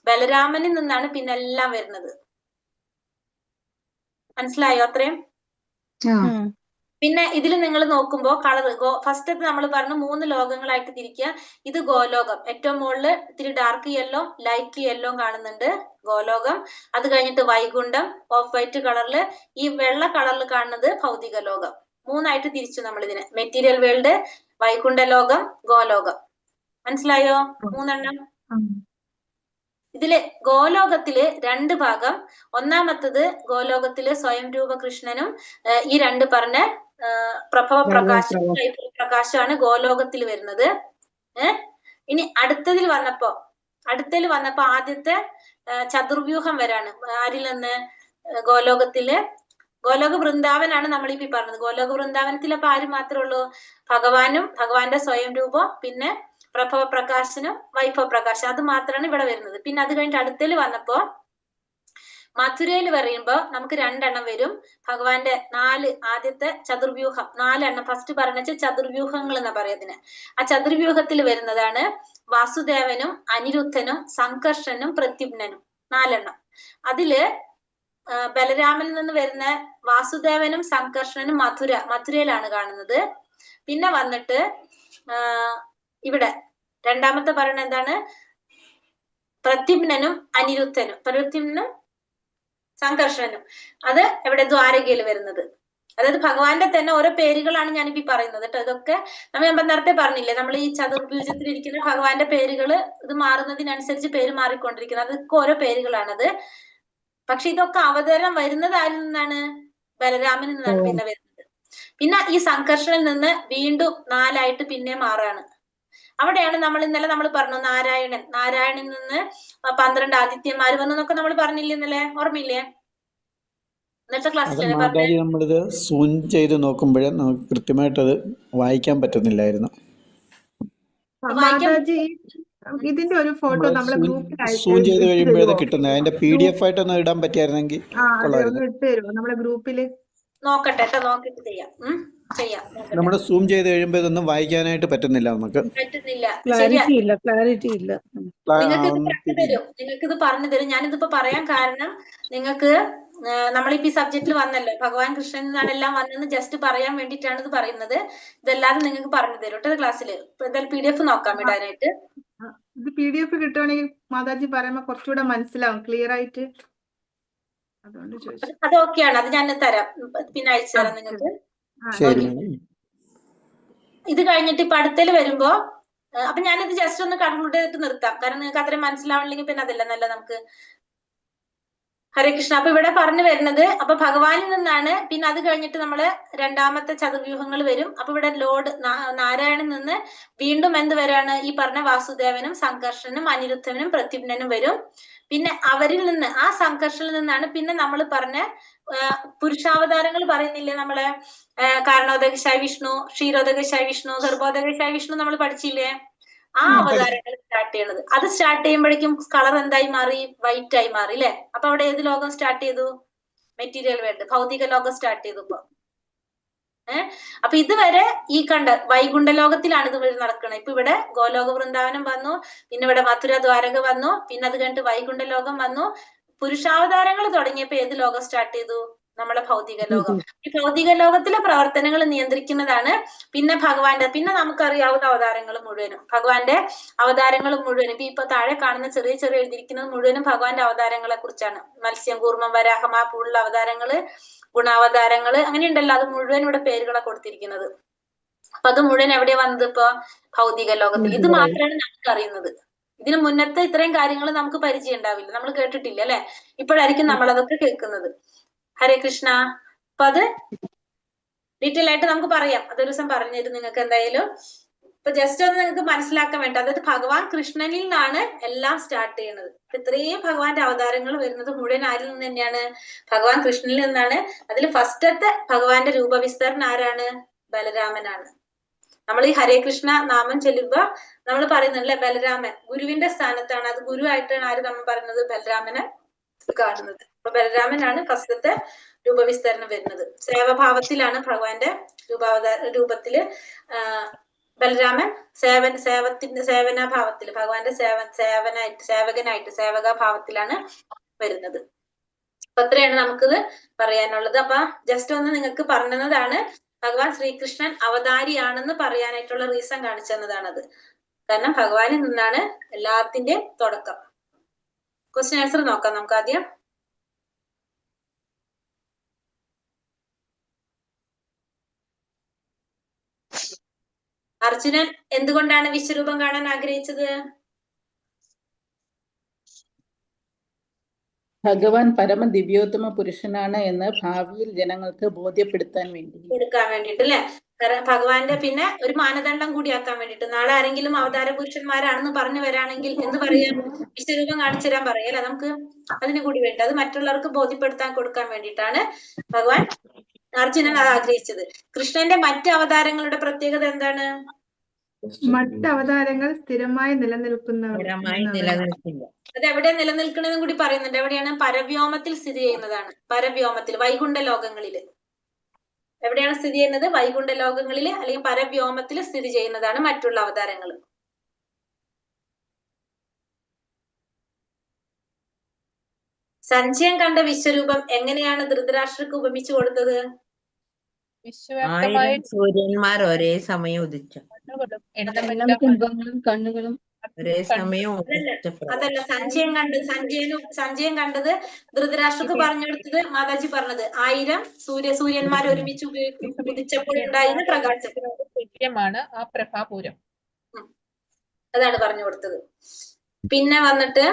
ബലരാമനിൽ നിന്നാണ് പിന്നെ എല്ലാം വരുന്നത്. മനസ്സിലായോ അത്രയും? പിന്നെ ഇതിൽ നിങ്ങൾ നോക്കുമ്പോ കളർ ഫസ്റ്റ് നമ്മൾ പറഞ്ഞു 3 ലോകങ്ങളായിട്ട് തിരിക്കുക. ഇത് ഗോലോകം, ഏറ്റവും മുകളില് ഇത്തിരി ഡാർക്ക് യെല്ലോ ലൈറ്റ് യെല്ലോ കാണുന്നുണ്ട്, ഗോലോകം. അത് കഴിഞ്ഞിട്ട് വൈകുണ്ഠം ഓഫ് വൈറ്റ് കളറില്, ഈ വെള്ള കളറിൽ കാണുന്നത് ഭൗതിക ലോകം. 3ആയിട്ട് തിരിച്ചു നമ്മൾ ഇതിനെ, മെറ്റീരിയൽ വേൾഡ്, വൈകുണ്ഠ ലോകം, ഗോലോകം. മനസ്സിലായോ? 3 ഇതില് ഗോലോകത്തില് 2 ഭാഗം. ഒന്നാമത്തത് ഗോലോകത്തില് സ്വയം രൂപ കൃഷ്ണനും ഈ 2 പറഞ്ഞ പ്രഭവ പ്രകാശം വൈഭവ പ്രകാശമാണ് ഗോലോകത്തിൽ വരുന്നത്. ഇനി അടുത്തതിൽ വന്നപ്പോ ആദ്യത്തെ ചതുർവ്യൂഹം വരാണ്. ആരിൽ നിന്ന്? ഗോലോകത്തില്. ഗോലോക വൃന്ദാവനാണ് നമ്മളിപ്പോ പറഞ്ഞത്. ഗോലോക വൃന്ദാവനത്തിൽ അപ്പൊ ആര് മാത്രമേ ഉള്ളൂ? ഭഗവാനും ഭഗവാന്റെ സ്വയം രൂപം, പിന്നെ പ്രഭവ പ്രകാശനും വൈഭവ പ്രകാശം, അത് മാത്രമാണ് ഇവിടെ വരുന്നത്. പിന്നെ അത് കഴിഞ്ഞിട്ട് അടുത്തതിൽ വന്നപ്പോ മഥുരയിൽ പറയുമ്പോ നമുക്ക് 2 എണ്ണം വരും. ഭഗവാന്റെ 4 ആദ്യത്തെ ചതുർവ്യൂഹം 4 എണ്ണം ഫസ്റ്റ് പറഞ്ഞ ചതുർവ്യൂഹങ്ങൾ എന്നാ പറയുന്നതിന്. ആ ചതുർവ്യൂഹത്തിൽ വരുന്നതാണ് വാസുദേവനും അനിരുദ്ധനും സംഘർഷനും പ്രദ്യുമ്നനും, 4 എണ്ണം. അതില് ബലരാമനിൽ നിന്ന് വരുന്ന വാസുദേവനും സംഘർഷനും മഥുരയിലാണ് കാണുന്നത്. പിന്നെ വന്നിട്ട് ഇവിടെ രണ്ടാമത്തെ പറയുന്നത് എന്താണ്? പ്രദ്യുമ്നനും പ്രദ്യുമ്നും സംഘർഷനും, അത് എവിടെ? ദ്വാരകയിൽ വരുന്നത്. അതായത് ഭഗവാന്റെ തന്നെ ഓരോ പേരുകളാണ് ഞാനിപ്പോ പറയുന്നത് കേട്ടോ. ഇതൊക്കെ നമ്മൾ നേരത്തെ പറഞ്ഞില്ലേ, നമ്മൾ ഈ ചതുർഭുജത്തിൽ ഇരിക്കുന്ന ഭഗവാന്റെ പേരുകൾ ഇത് മാറുന്നതിനനുസരിച്ച് പേര് മാറിക്കൊണ്ടിരിക്കുന്നത്, അതൊക്കെ ഓരോ പേരുകളാണത്. പക്ഷെ ഇതൊക്കെ അവതരണം വരുന്നത് ആരിൽ നിന്നാണ്? ബലരാമനിൽ നിന്നാണ് പിന്നെ വരുന്നത്. പിന്നെ ഈ സംഘർഷനിൽ നിന്ന് വീണ്ടും 4ആയിട്ട് പിന്നെ മാറാണ്. അവിടെയാണ് നമ്മൾ ഇന്നലെ നമ്മൾ പറഞ്ഞു നാരായണനിൽ നിന്ന് 12 ആദിത്യന്മാർ വന്നു എന്നൊക്കെ നമ്മൾ പറഞ്ഞില്ലേ ഇന്നലെ, ഓർമ്മയില്ലേ? ഇന്നത്തെ അത് ക്ലാസ്സിലല്ലേ പറഞ്ഞത്? മാതാജി നമ്മളിത് സൂം ചെയ്ത് നോക്കുമ്പോഴേ നമുക്ക് കൃത്യമായിട്ട് അത് വായിക്കാൻ പറ്റുന്നില്ലായിരുന്നു. വായിക്കാൻ മാതാജി ഇതിന്റെ ഒരു ഫോട്ടോ നമ്മള് നമ്മളെ സൂം ഗ്രൂപ്പിൽ ചെയ്ത് ഇട്ട് കഴിയുമ്പോഴേ അത് തരുമോ? കിട്ടുന്നത്. അതിന്റെ PDF ആയിട്ടൊന്ന് ഇടാൻ പറ്റിയായിരുന്നെങ്കിൽ അതെ, ഒന്ന് കൊള്ളായിരുന്നു. ഇട്ട് തരുമോ നമ്മളെ ഗ്രൂപ്പില്? നോക്കട്ടെ കേട്ടോ, നോക്കിട്ട് ചെയ്യാം. നോക്കട്ടെ. നമ്മൾ സൂം ചെയ്ത് കഴിയുമ്പോൾ ഇതൊന്നും വായിക്കാനായിട്ട് പറ്റുന്നില്ല നമുക്ക്. പറ്റുന്നില്ല, ശരിയാ. ക്ലാരിറ്റി ഇല്ല. നിങ്ങൾക്കിത് പറഞ്ഞു തരും. ഞാനിതിപ്പോ പറയാൻ കാരണം നിങ്ങൾക്ക് നമ്മളിപ്പോ ഈ സബ്ജക്റ്റിൽ വന്നല്ലോ, ഭഗവാൻ കൃഷ്ണൻ നിന്നാണ് എല്ലാം വന്നെന്ന് ജസ്റ്റ് പറയാൻ വേണ്ടിയിട്ടാണ് ഇത് പറയുന്നത്. ഇതെല്ലാതും നിങ്ങൾക്ക് പറഞ്ഞു തരും കേട്ടോ ക്ലാസ്സിൽ. എന്തായാലും PDF നോക്കാം ഇടാനായിട്ട്. ഇത് PDF കിട്ടുവാണെങ്കിൽ മാതാജി പറയുമ്പോ കുറച്ചുകൂടെ മനസ്സിലാവും, ക്ലിയർ ആയിട്ട്. അതുകൊണ്ട് ചോദിച്ചു. അത് ഓക്കെയാണ്, അത് ഞാൻ തരാം, പിന്നെ അയച്ചു തരാം നിങ്ങൾക്ക്. ശരി മാഡം. ഇത് കഴിഞ്ഞിട്ട് ഇപ്പൊ അടുത്തേല് വരുമ്പോ അപ്പൊ ഞാനിത് ജസ്റ്റ് ഒന്ന് കൺക്ലൂഡ് ചെയ്തിട്ട് നിർത്താം, കാരണം നിങ്ങൾക്ക് അത്രയും മനസ്സിലാവണമെങ്കിൽ പിന്നെ അതല്ല നല്ല നമുക്ക്. ഹരേ കൃഷ്ണ. അപ്പൊ ഇവിടെ പറഞ്ഞു വരുന്നത്, അപ്പൊ ഭഗവാനിൽ നിന്നാണ്. പിന്നെ അത് കഴിഞ്ഞിട്ട് നമ്മള് രണ്ടാമത്തെ ചതുർവ്യൂഹങ്ങൾ വരും. അപ്പൊ ഇവിടെ നാരായണനിൽ നിന്ന് വീണ്ടും എന്ത് വരാണ്? ഈ പറഞ്ഞ വാസുദേവനും സംഘർഷനും അനിരുദ്ധനും പ്രത്യുമ്നും വരും. പിന്നെ അവരിൽ നിന്ന്, ആ സംഘർഷനിൽ നിന്നാണ് പിന്നെ നമ്മൾ പറഞ്ഞ പുരുഷാവതാരങ്ങൾ പറയുന്നില്ലേ നമ്മളെ, കാരണോദകശായ വിഷ്ണു, ക്ഷീരോദകശായ വിഷ്ണു, ഗർഭോദകശായ വിഷ്ണു നമ്മൾ പഠിച്ചില്ലേ? ആ അവതാരങ്ങൾ സ്റ്റാർട്ട് ചെയ്യണത്. അത് സ്റ്റാർട്ട് ചെയ്യുമ്പോഴേക്കും കളർ എന്തായി മാറി? വൈറ്റ് ആയി മാറി അല്ലെ? അപ്പൊ അവിടെ ഏത് ലോകം സ്റ്റാർട്ട് ചെയ്തു? മെറ്റീരിയൽ വേൾഡ്, ഭൗതിക ലോകം സ്റ്റാർട്ട് ചെയ്തു ഇപ്പൊ. അപ്പൊ ഇതുവരെ ഈ കണ്ട വൈകുണ്ഠ ലോകത്തിലാണ് ഇത് നടക്കുന്നത്. ഇപ്പൊ ഇവിടെ ഗോലോക വൃന്ദാവനം വന്നു, പിന്നെ ഇവിടെ മഥുര ദ്വാരക വന്നു, പിന്നെ അത് കഴിഞ്ഞിട്ട് വൈകുണ്ഠ ലോകം വന്നു. പുരുഷാവതാരങ്ങൾ തുടങ്ങിയപ്പോ ഏത് ലോകം സ്റ്റാർട്ട് ചെയ്തു? നമ്മളെ ഭൗതിക ലോകം. ഈ ഭൗതിക ലോകത്തിലെ പ്രവർത്തനങ്ങൾ നിയന്ത്രിക്കുന്നതാണ് പിന്നെ ഭഗവാന്റെ, പിന്നെ നമുക്കറിയാവുന്ന അവതാരങ്ങൾ മുഴുവനും, ഭഗവാന്റെ അവതാരങ്ങൾ മുഴുവനും. ഇപ്പൊ താഴെ കാണുന്ന ചെറിയ ചെറിയ എഴുതിയിരിക്കുന്നത് മുഴുവനും ഭഗവാന്റെ അവതാരങ്ങളെ കുറിച്ചാണ്. മത്സ്യം, കൂർമ്മം, വരാഹം, ആ പൂള്ള അവതാരങ്ങള്, ഗുണാവതാരങ്ങള്, അങ്ങനെയുണ്ടല്ലോ. അത് മുഴുവൻ ഇവിടെ പേരുകളെ കൊടുത്തിരിക്കുന്നത്. അപ്പൊ അത് മുഴുവൻ എവിടെയാ വന്നത്? ഇപ്പൊ ഭൗതിക ലോകത്തിൽ. ഇത് മാത്രമാണ് നമുക്ക് അറിയുന്നത്. ഇതിന് മുന്നത്തെ ഇത്രയും കാര്യങ്ങൾ നമുക്ക് പരിചയം ഉണ്ടാവില്ല, നമ്മൾ കേട്ടിട്ടില്ല അല്ലെ? ഇപ്പോഴായിരിക്കും നമ്മൾ അതൊക്കെ കേൾക്കുന്നത്. ഹരേ കൃഷ്ണ. അപ്പൊ അത് ഡീറ്റെയിൽ ആയിട്ട് നമുക്ക് പറയാം, അതൊരു ദിവസം പറഞ്ഞു തരും നിങ്ങൾക്ക് എന്തായാലും. ഇപ്പൊ ജസ്റ്റ് ഒന്ന് നിങ്ങൾക്ക് മനസ്സിലാക്കാൻ വേണ്ടി, അതായത് ഭഗവാൻ കൃഷ്ണനിൽ നിന്നാണ് എല്ലാം സ്റ്റാർട്ട് ചെയ്യുന്നത്. ഇത്രയും ഭഗവാന്റെ അവതാരങ്ങൾ വരുന്നത് മുഴുവൻ ആരിൽ നിന്ന് തന്നെയാണ്? ഭഗവാൻ കൃഷ്ണനിൽ നിന്നാണ്. അതിൽ ഫസ്റ്റത്തെ ഭഗവാന്റെ രൂപവിസ്തരണം ആരാണ്? ബലരാമനാണ്. നമ്മൾ ഈ ഹരേ കൃഷ്ണ നാമം ചൊല്ലുമ്പോ നമ്മൾ പറയുന്നല്ലേ, ബലരാമൻ ഗുരുവിന്റെ സ്ഥാനത്താണ്. അത് ഗുരു ആയിട്ടാണ് ആര് നമ്മൾ പറയുന്നത്? ബലരാമനെ കാണുന്നത്. അപ്പൊ ബലരാമനാണ് ഫസ്റ്റത്തെ രൂപവിസ്തരണം വരുന്നത്. സേവഭാവത്തിലാണ് ഭഗവാന്റെ രൂപത്തില് ബലരാമൻ സേവനാഭാവത്തില്, ഭഗവാന്റെ സേവകനായിട്ട് സേവകാഭാവത്തിലാണ് വരുന്നത്. അപ്പൊ അത്രയാണ് നമുക്കിത് പറയാനുള്ളത്. അപ്പൊ ജസ്റ്റ് ഒന്ന് നിങ്ങൾക്ക് പറഞ്ഞതാണ്, ഭഗവാൻ ശ്രീകൃഷ്ണൻ അവതാരിയാണെന്ന് പറയാനായിട്ടുള്ള റീസൺ കാണിച്ചു തന്നതാണത്. കാരണം ഭഗവാനിൽ നിന്നാണ് എല്ലാത്തിന്റെയും തുടക്കം. ക്വസ്റ്റ്യൻ ആൻസർ നോക്കാം നമുക്ക് ആദ്യം. അർജുനൻ എന്തുകൊണ്ടാണ് വിശ്വരൂപം കാണാൻ ആഗ്രഹിച്ചത്? ഭഗവാൻ പരമ ദിവ്യോത്തമ പുരുഷനാണ് എന്ന് ഭാവിയിൽ ജനങ്ങൾക്ക് ബോധ്യപ്പെടുത്താൻ വേണ്ടി, കൊടുക്കാൻ വേണ്ടിട്ട് അല്ലെ? കാരണം ഭഗവാന്റെ പിന്നെ ഒരു മാനദണ്ഡം കൂടിയാക്കാൻ വേണ്ടിട്ട്. നാളെ ആരെങ്കിലും അവതാര പുരുഷന്മാരാണെന്ന് പറഞ്ഞു വരാണെങ്കിൽ എന്ത് പറയാം? വിശ്വരൂപം കാണിച്ചു തരാൻ പറയാം അല്ലെ? നമുക്ക് അതിന് കൂടി വേണ്ടി, അത് മറ്റുള്ളവർക്ക് ബോധ്യപ്പെടുത്താൻ കൊടുക്കാൻ വേണ്ടിയിട്ടാണ് ഭഗവാൻ അർജുനൻ അത് ആഗ്രഹിച്ചത്. കൃഷ്ണന്റെ മറ്റ് അവതാരങ്ങളുടെ പ്രത്യേകത എന്താണ്? മറ്റ് അവതാരങ്ങൾ സ്ഥിരമായി നിലനിൽക്കുന്നവർ. അത് എവിടെ നിലനിൽക്കണമെന്നും കൂടി പറയുന്നുണ്ട്. എവിടെയാണ്? പരവ്യോമത്തിൽ സ്ഥിതി ചെയ്യുന്നതാണ്. പരവ്യോമത്തിൽ, വൈകുണ്ഠ ലോകങ്ങളില്. എവിടെയാണ് സ്ഥിതി ചെയ്യുന്നത്? വൈകുണ്ഠ ലോകങ്ങളില് അല്ലെങ്കിൽ പരവ്യോമത്തിൽ സ്ഥിതി ചെയ്യുന്നതാണ് മറ്റുള്ള അവതാരങ്ങൾ. സഞ്ജയൻ കണ്ട വിശ്വരൂപം എങ്ങനെയാണ് ധൃതരാഷ്ട്രക്ക് ഉപമിച്ചു കൊടുത്തത്? സൂര്യന്മാർ ഒരേ സമയം ഉദിച്ചു, കുംഭങ്ങളും കണ്ണുകളും ഒരേ സമയം അതല്ല സഞ്ജയൻ കണ്ടത് ധൃതരാഷ്ട്രക്ക് പറഞ്ഞു കൊടുത്തത് മാതാജി പറഞ്ഞത് 1000 സൂര്യന്മാർ ഒരുമിച്ച് ഉദിച്ചപ്പോൾ ഉണ്ടായിരുന്ന പ്രകാശം ആ പ്രഭാപൂരം. അതാണ് പറഞ്ഞു കൊടുത്തത്. പിന്നെ വന്നിട്ട്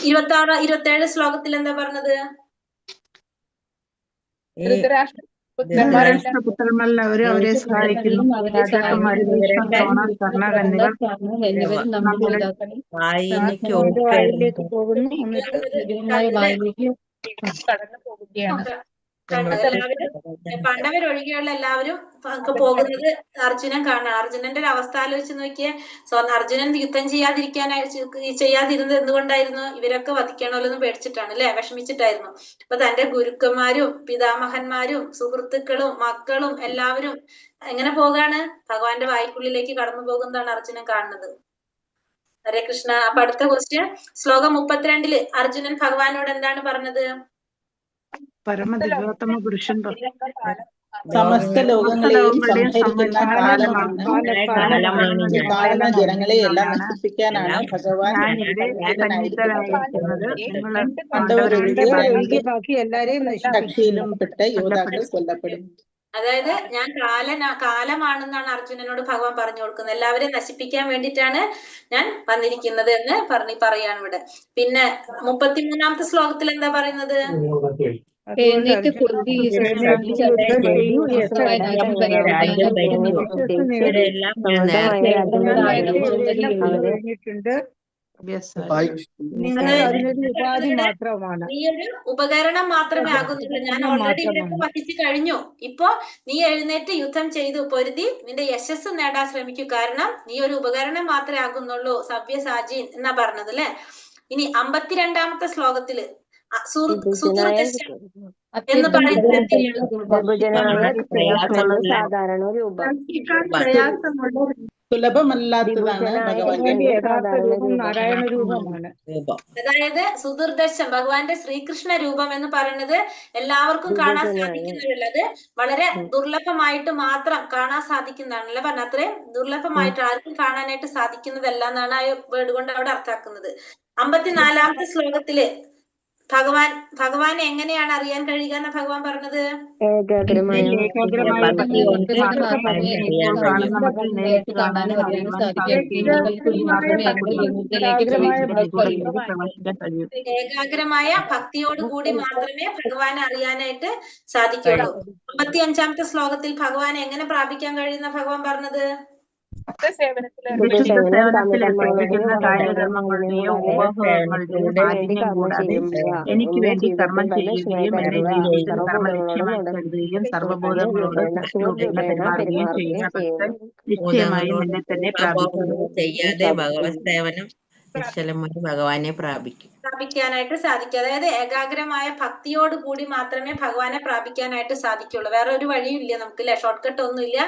26, 27 ശ്ലോകത്തിൽ എന്താ പറഞ്ഞത്? പുത്രന്മാരെല്ലാവരും അവരെ സഹായിക്കുന്നു. രാജാക്കന്മാര് ഭീഷ്മർ, ദ്രോണർ, കർണ എന്നിവർ എന്നിവരും നമ്മുടെ പിതാക്കളെ വായിലേക്ക് വായിലേക്ക് പോകുന്നു എന്നിട്ട് വായിലേക്ക് കടന്നു പോവുകയാണ്. എല്ലാവരും പാണ്ഡവരൊഴികെയുള്ള എല്ലാവരും പോകുന്നത് അർജുനൻ കാണാം. അർജുനന്റെ ഒരു അവസ്ഥ ആലോചിച്ച് നോക്കിയേ. അർജുനൻ യുദ്ധം ചെയ്യാതിരുന്നത് എന്തുകൊണ്ടായിരുന്നു? ഇവരൊക്കെ വധിക്കണമല്ലോ എന്ന് പേടിച്ചിട്ടാണ് അല്ലെ, വിഷമിച്ചിട്ടായിരുന്നു. അപ്പൊ തന്റെ ഗുരുക്കന്മാരും പിതാമഹന്മാരും സുഹൃത്തുക്കളും മക്കളും എല്ലാവരും എങ്ങനെ പോകാണ്? ഭഗവാന്റെ വായ്ക്കുള്ളിലേക്ക് കടന്നു പോകുന്നതാണ് അർജുനൻ കാണുന്നത്. ഹരേ കൃഷ്ണ. അപ്പൊ അടുത്ത ക്വസ്റ്റ്യൻ, ശ്ലോകം 32 അർജുനൻ ഭഗവാനോട് എന്താണ് പറഞ്ഞത്? പരമദിവ്യോത്തമ പുരുഷൻ സമസ്ത ലോകങ്ങളെയും സംഹരിക്കുന്ന കാലമാണ്. കാരണം ജനങ്ങളെ എല്ലാം നശിപ്പിക്കാനാണ് ഭഗവാൻ ബാക്കി എല്ലാരെയും കക്ഷിയിലും പെട്ട യോദ്ധാക്കൾ കൊല്ലപ്പെടും. അതായത് ഞാൻ കാലമാണെന്നാണ് അർജുനനോട് ഭഗവാൻ പറഞ്ഞു കൊടുക്കുന്നത്. എല്ലാവരെയും നശിപ്പിക്കാൻ വേണ്ടിയിട്ടാണ് ഞാൻ വന്നിരിക്കുന്നത് എന്ന് പറയാണ് ഇവിടെ. പിന്നെ 33-ാമത്തെ ശ്ലോകത്തിൽ എന്താ പറയുന്നത്? എഴുന്നേറ്റ് പൊരുതി ഉപാധി മാത്രമാണ്. നീ ഒരു ഉപകരണം മാത്രമേ ആകുന്നുള്ളൂ. ഞാൻ ഓൾറെഡി ഇവരൊക്കെ വഹിച്ചു കഴിഞ്ഞു. ഇപ്പൊ നീ എഴുന്നേറ്റ് യുദ്ധം ചെയ്തു പൊരുതി നിന്റെ യശസ് നേടാൻ ശ്രമിക്കൂ. കാരണം നീ ഒരു ഉപകരണം മാത്രമേ ആകുന്നുള്ളൂ. സവ്യസാചീൻ എന്നാ പറഞ്ഞത് അല്ലെ. ഇനി 52-ാമത്തെ ശ്ലോകത്തില് എന്ന് പറയുന്നത് സാധാരണ രൂപം, സുലഭമല്ലാത്തതാണ് ഭഗവാന്റെ നാരായണ രൂപമാണ്. അതായത് സുദുർദർശൻ ഭഗവാന്റെ ശ്രീകൃഷ്ണ രൂപം എന്ന് പറയുന്നത് എല്ലാവർക്കും കാണാൻ സാധിക്കുന്നുള്ളത് വളരെ ദുർലഭമായിട്ട് മാത്രം കാണാൻ സാധിക്കുന്നതാണല്ലേ പറഞ്ഞ. അത്രയും ദുർലഭമായിട്ട് ആർക്കും കാണാനായിട്ട് സാധിക്കുന്നതല്ല എന്നാണ് ആ വേർഡ് കൊണ്ട് അവിടെ അർത്ഥാക്കുന്നത്. 54-ാമത്തെ ശ്ലോകത്തില് ഭഗവാനെ എങ്ങനെയാണ് അറിയാൻ കഴിയുക എന്ന് ഭഗവാൻ പറഞ്ഞത്? ഏകാഗ്രമായ ഭക്തിയോടുകൂടി മാത്രമേ ഭഗവാനെ അറിയാനായിട്ട് സാധിക്കുള്ളൂ. 55-ാമത്തെ ശ്ലോകത്തിൽ ഭഗവാനെ എങ്ങനെ പ്രാപിക്കാൻ കഴിയുന്ന ഭഗവാൻ പറഞ്ഞത്? എനിക്ക് വേണ്ടി കർമ്മം ചെയ്യുകയും എന്റെ ജീവിതത്തിൽ കർമ്മലക്ഷ്യമായി കരുതുകയും സർവബോധങ്ങളോട് പെരുമാറുകയും ചെയ്യുന്ന ഭക്തൻ നിശ്ചയമായും എന്നെ തന്നെ ചെയ്യാതെ ഭഗവത് സേവനം നിശ്ചലമായി ഭഗവാനെ പ്രാപിക്കാനായിട്ട് സാധിക്കും. അതായത് ഏകാഗ്രമായ ഭക്തിയോട് കൂടി മാത്രമേ ഭഗവാനെ പ്രാപിക്കാനായിട്ട് സാധിക്കുള്ളൂ. വേറെ ഒരു വഴിയും ഇല്ല നമുക്ക് അല്ലെ, ഷോർട്ട് കട്ട് ഒന്നും ഇല്ല.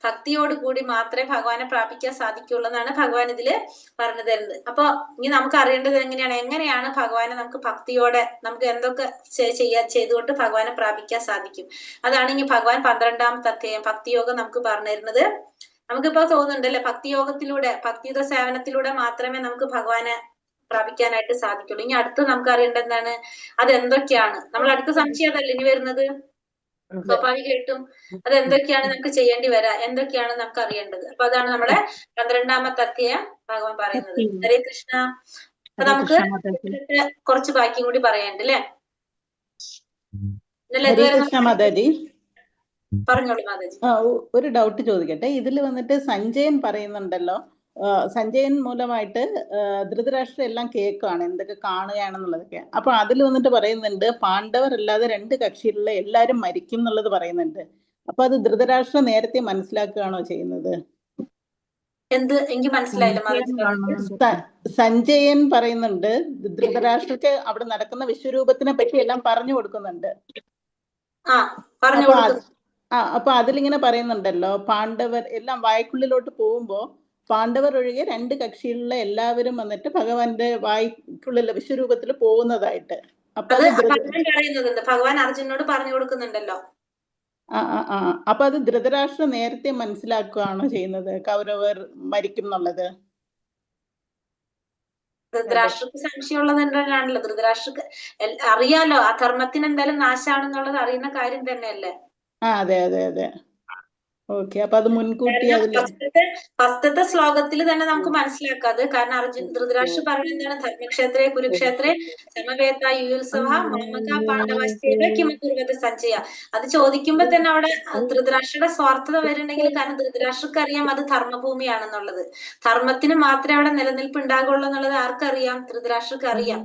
ഭക്തിയോട് കൂടി മാത്രമേ ഭഗവാനെ പ്രാപിക്കാൻ സാധിക്കുള്ളൂ എന്നാണ് ഭഗവാൻ ഇതില് പറഞ്ഞു തരുന്നത്. അപ്പൊ ഇനി നമുക്ക് അറിയേണ്ടത് എങ്ങനെയാണ് ഭഗവാനെ നമുക്ക് ഭക്തിയോടെ നമുക്ക് എന്തൊക്കെ ചെയ്തുകൊണ്ട് ഭഗവാനെ പ്രാപിക്കാൻ സാധിക്കും. അതാണ് ഇനി ഭഗവാൻ 12-ാമത്തെ അധ്യായം ഭക്തിയോഗം നമുക്ക് പറഞ്ഞു തരുന്നത്. നമുക്കിപ്പോ തോന്നുന്നുണ്ടല്ലേ, ഭക്തിയോഗത്തിലൂടെ ഭക്തിയുത സേവനത്തിലൂടെ മാത്രമേ നമുക്ക് ഭഗവാനെ പ്രാപിക്കാനായിട്ട് സാധിക്കുള്ളൂ. ഇനി അടുത്ത് നമുക്ക് അറിയേണ്ടത് എന്താണ്? അതെന്തൊക്കെയാണ്? നമ്മൾ അടുത്ത സംശയം അതല്ലേ ഇനി വരുന്നത്. സ്വാഭാവികമായിട്ടും അത് എന്തൊക്കെയാണ് നമുക്ക് ചെയ്യേണ്ടി വരാ, എന്തൊക്കെയാണ് നമുക്ക് അറിയേണ്ടത്. അപ്പൊ അതാണ് നമ്മുടെ 12-ാമത്തെ അധ്യായം ഭഗവാൻ പറയുന്നത്. ഹരേ കൃഷ്ണ. അപ്പൊ നമുക്ക് കുറച്ച് ബാക്കിയും കൂടി പറയാനുണ്ട് അല്ലേ. പറഞ്ഞോളൂ മാതാജി. ഒരു ഡൗട്ട് ചോദിക്കട്ടെ. ഇതിൽ വന്നിട്ട് സഞ്ജയൻ പറയുന്നുണ്ടല്ലോ, സഞ്ജയൻ മൂലമായിട്ട് ധൃതരാഷ്ട്രം എല്ലാം കേൾക്കുകയാണ് എന്തൊക്കെ കാണുകയാണെന്നുള്ളതൊക്കെ. അപ്പൊ അതിൽ വന്നിട്ട് പറയുന്നുണ്ട് പാണ്ഡവർ അല്ലാതെ 2 കക്ഷിയിലുള്ള എല്ലാരും മരിക്കും എന്നുള്ളത് പറയുന്നുണ്ട്. അപ്പൊ അത് ധൃതരാഷ്ട്രം നേരത്തെ മനസ്സിലാക്കുകയാണോ ചെയ്യുന്നത്? എന്ത് എനിക്ക് മനസ്സിലായില്ല. സഞ്ജയൻ പറയുന്നുണ്ട് ധൃതരാഷ്ട്രക്ക് അവിടെ നടക്കുന്ന വിശ്വരൂപത്തിനെ പറ്റി എല്ലാം പറഞ്ഞു കൊടുക്കുന്നുണ്ട്. അപ്പൊ അതിലിങ്ങനെ പറയുന്നുണ്ടല്ലോ, പാണ്ഡവർ എല്ലാം വായ്ക്കുള്ളിലോട്ട് പോകുമ്പോ പാണ്ഡവർ ഒഴികെ 2 കക്ഷിയിലുള്ള എല്ലാവരും വന്നിട്ട് ഭഗവാന്റെ വായ്ക്കുള്ളിലെ വിശ്വരൂപത്തിൽ പോകുന്നതായിട്ട്. അപ്പൊ ഭഗവാൻ അർജുനോട് പറഞ്ഞു കൊടുക്കുന്നുണ്ടല്ലോ. അപ്പൊ അത് ധൃതരാഷ്ട്രം നേരത്തെ മനസ്സിലാക്കുകയാണോ ചെയ്യുന്നത് കൗരവർ മരിക്കും എന്നുള്ളത്? ധൃതരാഷ്ട്രക്ക് സംശയമുള്ളത് എന്താണല്ലോ, ധൃതരാഷ്ട്രക്ക് അറിയാലോ ആ ധർമ്മത്തിന് എന്തായാലും നാശാണെന്നുള്ളത് അറിയുന്ന കാര്യം തന്നെയല്ലേ. അതെ അതെ അതെ. ഓക്കെ, അപ്പൊ അത് മുൻകൂട്ടി കാരണം അതില് ഫസ്റ്റത്തെ ശ്ലോകത്തിൽ തന്നെ നമുക്ക് മനസ്സിലാക്കാം അത്. കാരണം ധൃതരാഷ്ട്ര പറയുന്നത് എന്താണ്? ധർമ്മക്ഷേത്രേ കുരുക്ഷേത്രേ സമവേത യുയുത്സവ മാമക പാണ്ഡവശ്ചേവ കിമകുർവത സഞ്ജയ. അത് ചോദിക്കുമ്പോ തന്നെ അവിടെ ധൃതരാഷ്ട്രയുടെ സ്വാർത്ഥത വരുന്നുണ്ടെങ്കിൽ, കാരണം ധൃതരാഷ്ട്രക്ക് അറിയാം അത് ധർമ്മഭൂമിയാണെന്നുള്ളത്. ധർമ്മത്തിന് മാത്രമേ അവിടെ നിലനിൽപ്പ് ഉണ്ടാകുള്ളൂ എന്നുള്ളത് ആർക്കറിയാം? ധൃതരാഷ്ട്രക്ക് അറിയാം.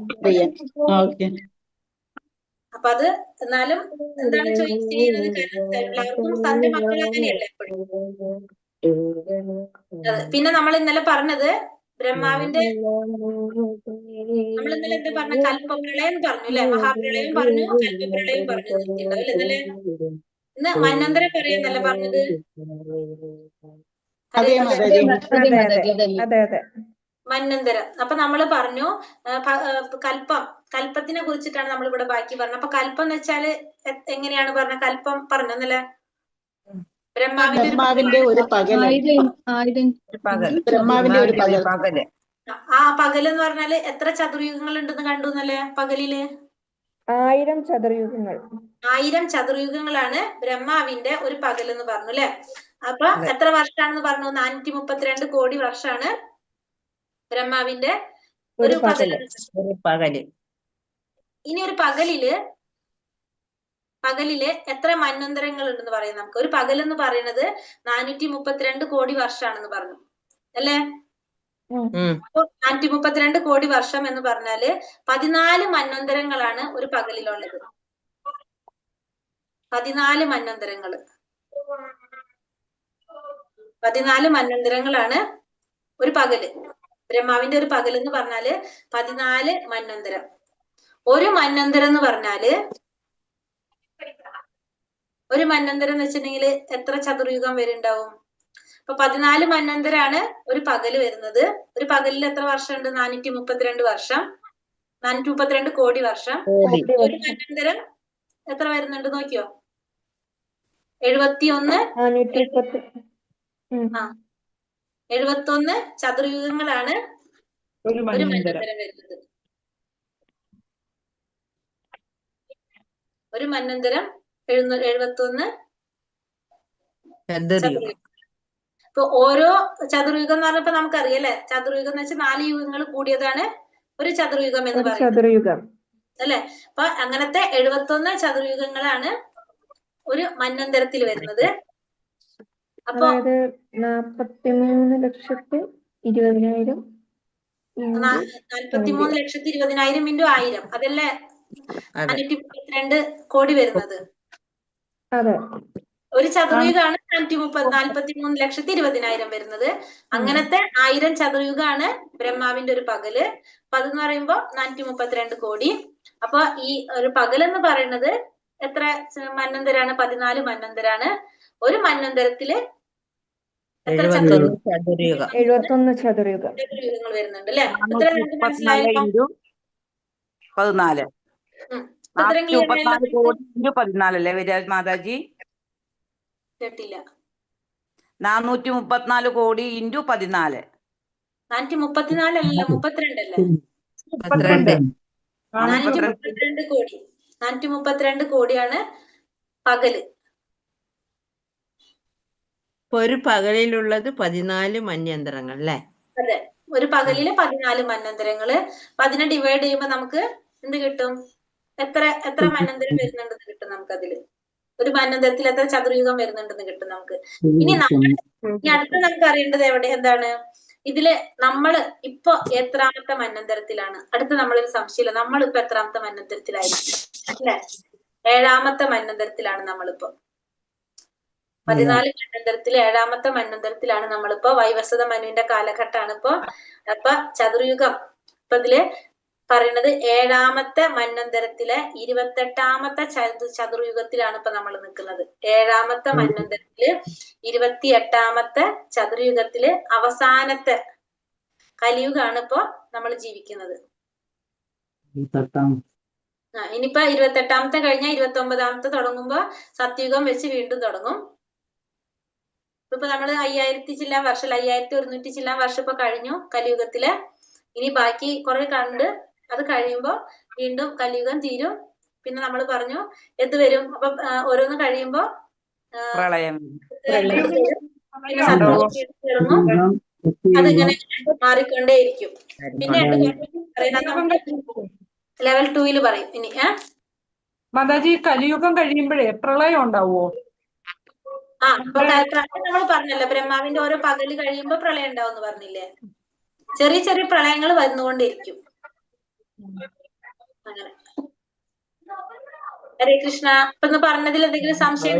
ഓക്കെ. അപ്പൊ അത് എന്നാലും എന്താണ് ചോയ്സ് ചെയ്യുന്നത്? കാരണം എല്ലാവർക്കും തന്റെ മക്കൾ അങ്ങനെയല്ല എപ്പോഴും. പിന്നെ നമ്മൾ ഇന്നലെ പറഞ്ഞത് ബ്രഹ്മാവിന്റെ, നമ്മൾ ഇന്നലെ എന്താ പറഞ്ഞ? കൽപ്പപ്രളയം പറഞ്ഞു അല്ലെ? മഹാപ്രളയം പറഞ്ഞു, കൽപ്പപ്രളയം പറഞ്ഞു നിർത്തിയിട്ടുണ്ടാവും അല്ലെ ഇന്നലെ? ഇന്ന് മന്വന്തരം പറയാന്നല്ല പറഞ്ഞത്? അതെ മാതാജി. മന്വന്തരം. അപ്പൊ നമ്മൾ പറഞ്ഞു കൽപ്പത്തിനെ കുറിച്ചിട്ടാണ് നമ്മൾ ഇവിടെ ബാക്കി പറഞ്ഞത്. അപ്പൊ കൽപ്പം എന്ന് വെച്ചാല് എങ്ങനെയാണ് പറഞ്ഞ? കൽപ്പം പറഞ്ഞല്ലേ? ബ്രഹ്മാവിന്റെ ഒരു പകല്. ബ്രഹ്മാവിന്റെ ഒരു പകല്. ആ പകൽ എന്ന് പറഞ്ഞാല് എത്ര ചതുർയുഗങ്ങൾ ഉണ്ടെന്ന് കണ്ടു എന്നല്ലേ? പകലില് 1000 ചതുർയുഗങ്ങൾ. 1000 ചതുർയുഗങ്ങളാണ് ബ്രഹ്മാവിന്റെ ഒരു പകൽ എന്ന് പറഞ്ഞു അല്ലെ? അപ്പൊ എത്ര വർഷാണെന്ന് പറഞ്ഞു? 432 കോടി വർഷമാണ് ബ്രഹ്മാവിന്റെ ഒരു പകല്. ഇനി ഒരു പകലില് എത്ര മന്വന്തരങ്ങൾ ഉണ്ടെന്ന് പറയാം നമുക്ക്. ഒരു പകൽ എന്ന് പറയുന്നത് 432 കോടി വർഷമാണെന്ന് പറഞ്ഞു അല്ലേ? അപ്പൊ 432 കോടി വർഷം എന്ന് പറഞ്ഞാല് 14 മന്വന്തരങ്ങളാണ് ഒരു പകലിലുള്ളത്. 14 മന്വന്തരങ്ങള്. 14 മന്വന്തരങ്ങളാണ് ഒരു പകല്. ബ്രഹ്മാവിന്റെ ഒരു പകൽ എന്ന് പറഞ്ഞാല് 14 മന്വന്തരം. ഒരു മന്വന്തരം എന്ന് പറഞ്ഞാല്, ഒരു മന്വന്തരം എന്ന് വെച്ചിട്ടുണ്ടെങ്കിൽ എത്ര ചതുർയുഗം വരുന്നുണ്ടാവും? അപ്പൊ 14 മന്വന്തരാണ് ഒരു പകല് വരുന്നത്. ഒരു പകലിൽ എത്ര വർഷം ഉണ്ട്? 432 വർഷം, 432 കോടി വർഷം. ഒരു മന്വന്തരം എത്ര വരുന്നുണ്ട് നോക്കിയോ? 71 ചതുർയുഗങ്ങളാണ് ഒരു മന്വന്തരം വരുന്നത്. ഒരു മന്വന്തരം 71 ചതുർയുഗം. ഇപ്പൊ ഓരോ ചതുർയുഗം എന്ന് പറഞ്ഞപ്പോ നമുക്കറിയാം അല്ലെ? ചതുർയുഗം എന്ന് വെച്ചാൽ 4 യുഗങ്ങൾ കൂടിയതാണ് ഒരു ചതുർയുഗം എന്ന് പറയുന്നത് അല്ലെ? അപ്പൊ അങ്ങനത്തെ 71 ചതുർയുഗങ്ങളാണ് ഒരു മന്വന്തരത്തിൽ വരുന്നത്. അപ്പൊ 43,20,000 43,20,000 ഇൻറ്റു 1000 അതല്ലേ 532 കോടി വരുന്നത്. ഒരു ചതുർയുഗമാണ് 43,20,000 വരുന്നത്. അങ്ങനത്തെ 1000 ചതുർയുഗമാണ് ബ്രഹ്മാവിന്റെ ഒരു പകല്. അപ്പൊ അതെന്ന് പറയുമ്പോ 432 കോടി. അപ്പൊ ഈ ഒരു പകൽ എന്ന് പറയുന്നത് എത്ര മന്വന്തരാണ്? 14 മന്വന്തരാണ്. ഒരു മന്വന്തരത്തില് എത്ര ചതുർയുഗങ്ങൾ വരുന്നുണ്ട് അല്ലെ? ഇത്ര നമുക്ക് മനസ്സിലായപ്പോ 14 434 കോടി ഇൻറ്റു 14 അല്ലേ വരിക മാതാജി? കേട്ടില്ല. 434 കോടി ഇൻറ്റു 14. 434 അല്ലല്ലോ, 32 അല്ലേ? 432 കോടി. 432 കോടിയാണ് പകല്. ഒരു പകലിലുള്ളത് 14 മന്വന്തരങ്ങൾ അല്ലേ? അതെ, ഒരു പകലില് 14 മന്വന്തരങ്ങള്. അപ്പൊ അതിനെ ഡിവൈഡ് ചെയ്യുമ്പോ നമുക്ക് എന്ത് കിട്ടും? എത്ര മന്വന്തരം വരുന്നുണ്ടെന്ന് കിട്ടും നമുക്ക്. അതില് ഒരു മന്വന്തരത്തിൽ എത്ര ചതുർയുഗം വരുന്നുണ്ടെന്ന് കിട്ടും നമുക്ക്. ഇനി അടുത്ത് നമുക്ക് അറിയേണ്ടത് എന്താണ്? ഇതില് നമ്മള് ഇപ്പൊ എത്രാമത്തെ മന്വന്തരത്തിലാണ്? അടുത്ത് നമ്മളൊരു സംശയമില്ല, നമ്മളിപ്പോ എത്രാമത്തെ മന്വന്തരത്തിലായിരിക്കും അല്ലെ? 7ാമത്തെ മന്വന്തരത്തിലാണ് നമ്മളിപ്പോ. 14 മന്വന്തരത്തില് 7ാമത്തെ മന്വന്തരത്തിലാണ് നമ്മളിപ്പോ. വൈവസ്വത മനുവിന്റെ കാലഘട്ടമാണ് ഇപ്പൊ. അപ്പൊ ചതുർയുഗം ഇപ്പൊ ഇതില് പറയുന്നത് 7ാമത്തെ മന്വന്തരത്തിലെ 28ാമത്തെ ചതുർയുഗത്തിലാണ് ഇപ്പൊ നമ്മൾ നിൽക്കുന്നത്. 7ാമത്തെ മന്വന്തരത്തില് 28ാമത്തെ ചതുർയുഗത്തില് അവസാനത്തെ കലിയുഗാണ് ഇപ്പൊ നമ്മൾ ജീവിക്കുന്നത്. ഇനിയിപ്പോ 28ാമത്തെ കഴിഞ്ഞാൽ 29ാമത്തെ തുടങ്ങുമ്പോ സത്യുഗം വെച്ച് വീണ്ടും തുടങ്ങും. ഇപ്പൊ നമ്മള് 5000 ചില്ലാൻ വർഷം, 5100 ചില്ലാൻ വർഷം ഇപ്പൊ കഴിഞ്ഞു കലിയുഗത്തില്. ഇനി ബാക്കി കുറെ കണ്ട് അത് കഴിയുമ്പോ വീണ്ടും കലിയുഗം തീരും. പിന്നെ നമ്മൾ പറഞ്ഞു എന്ത് വരും? അപ്പൊ ഓരോന്ന് കഴിയുമ്പോ പ്രളയം പിന്നെ സത്യത്തിൽ ചേർന്നു അതിങ്ങനെ മാറിക്കൊണ്ടേയിരിക്കും. പിന്നെ ലെവൽ 2 പറയും ഇനി. മാതാജി കലിയുഗം കഴിയുമ്പോഴേ പ്രളയം ഉണ്ടാവുമോ? അപ്പൊ നമ്മൾ പറഞ്ഞല്ലോ, ബ്രഹ്മാവിന്റെ ഓരോ പകല് കഴിയുമ്പോ പ്രളയം ഉണ്ടാവും എന്ന് പറഞ്ഞില്ലേ. ചെറിയ ചെറിയ പ്രളയങ്ങൾ വന്നുകൊണ്ടിരിക്കും. അങ്ങനെ. ഹരേ കൃഷ്ണ. ഇപ്പൊ പറഞ്ഞതിൽ എന്തെങ്കിലും സംശയം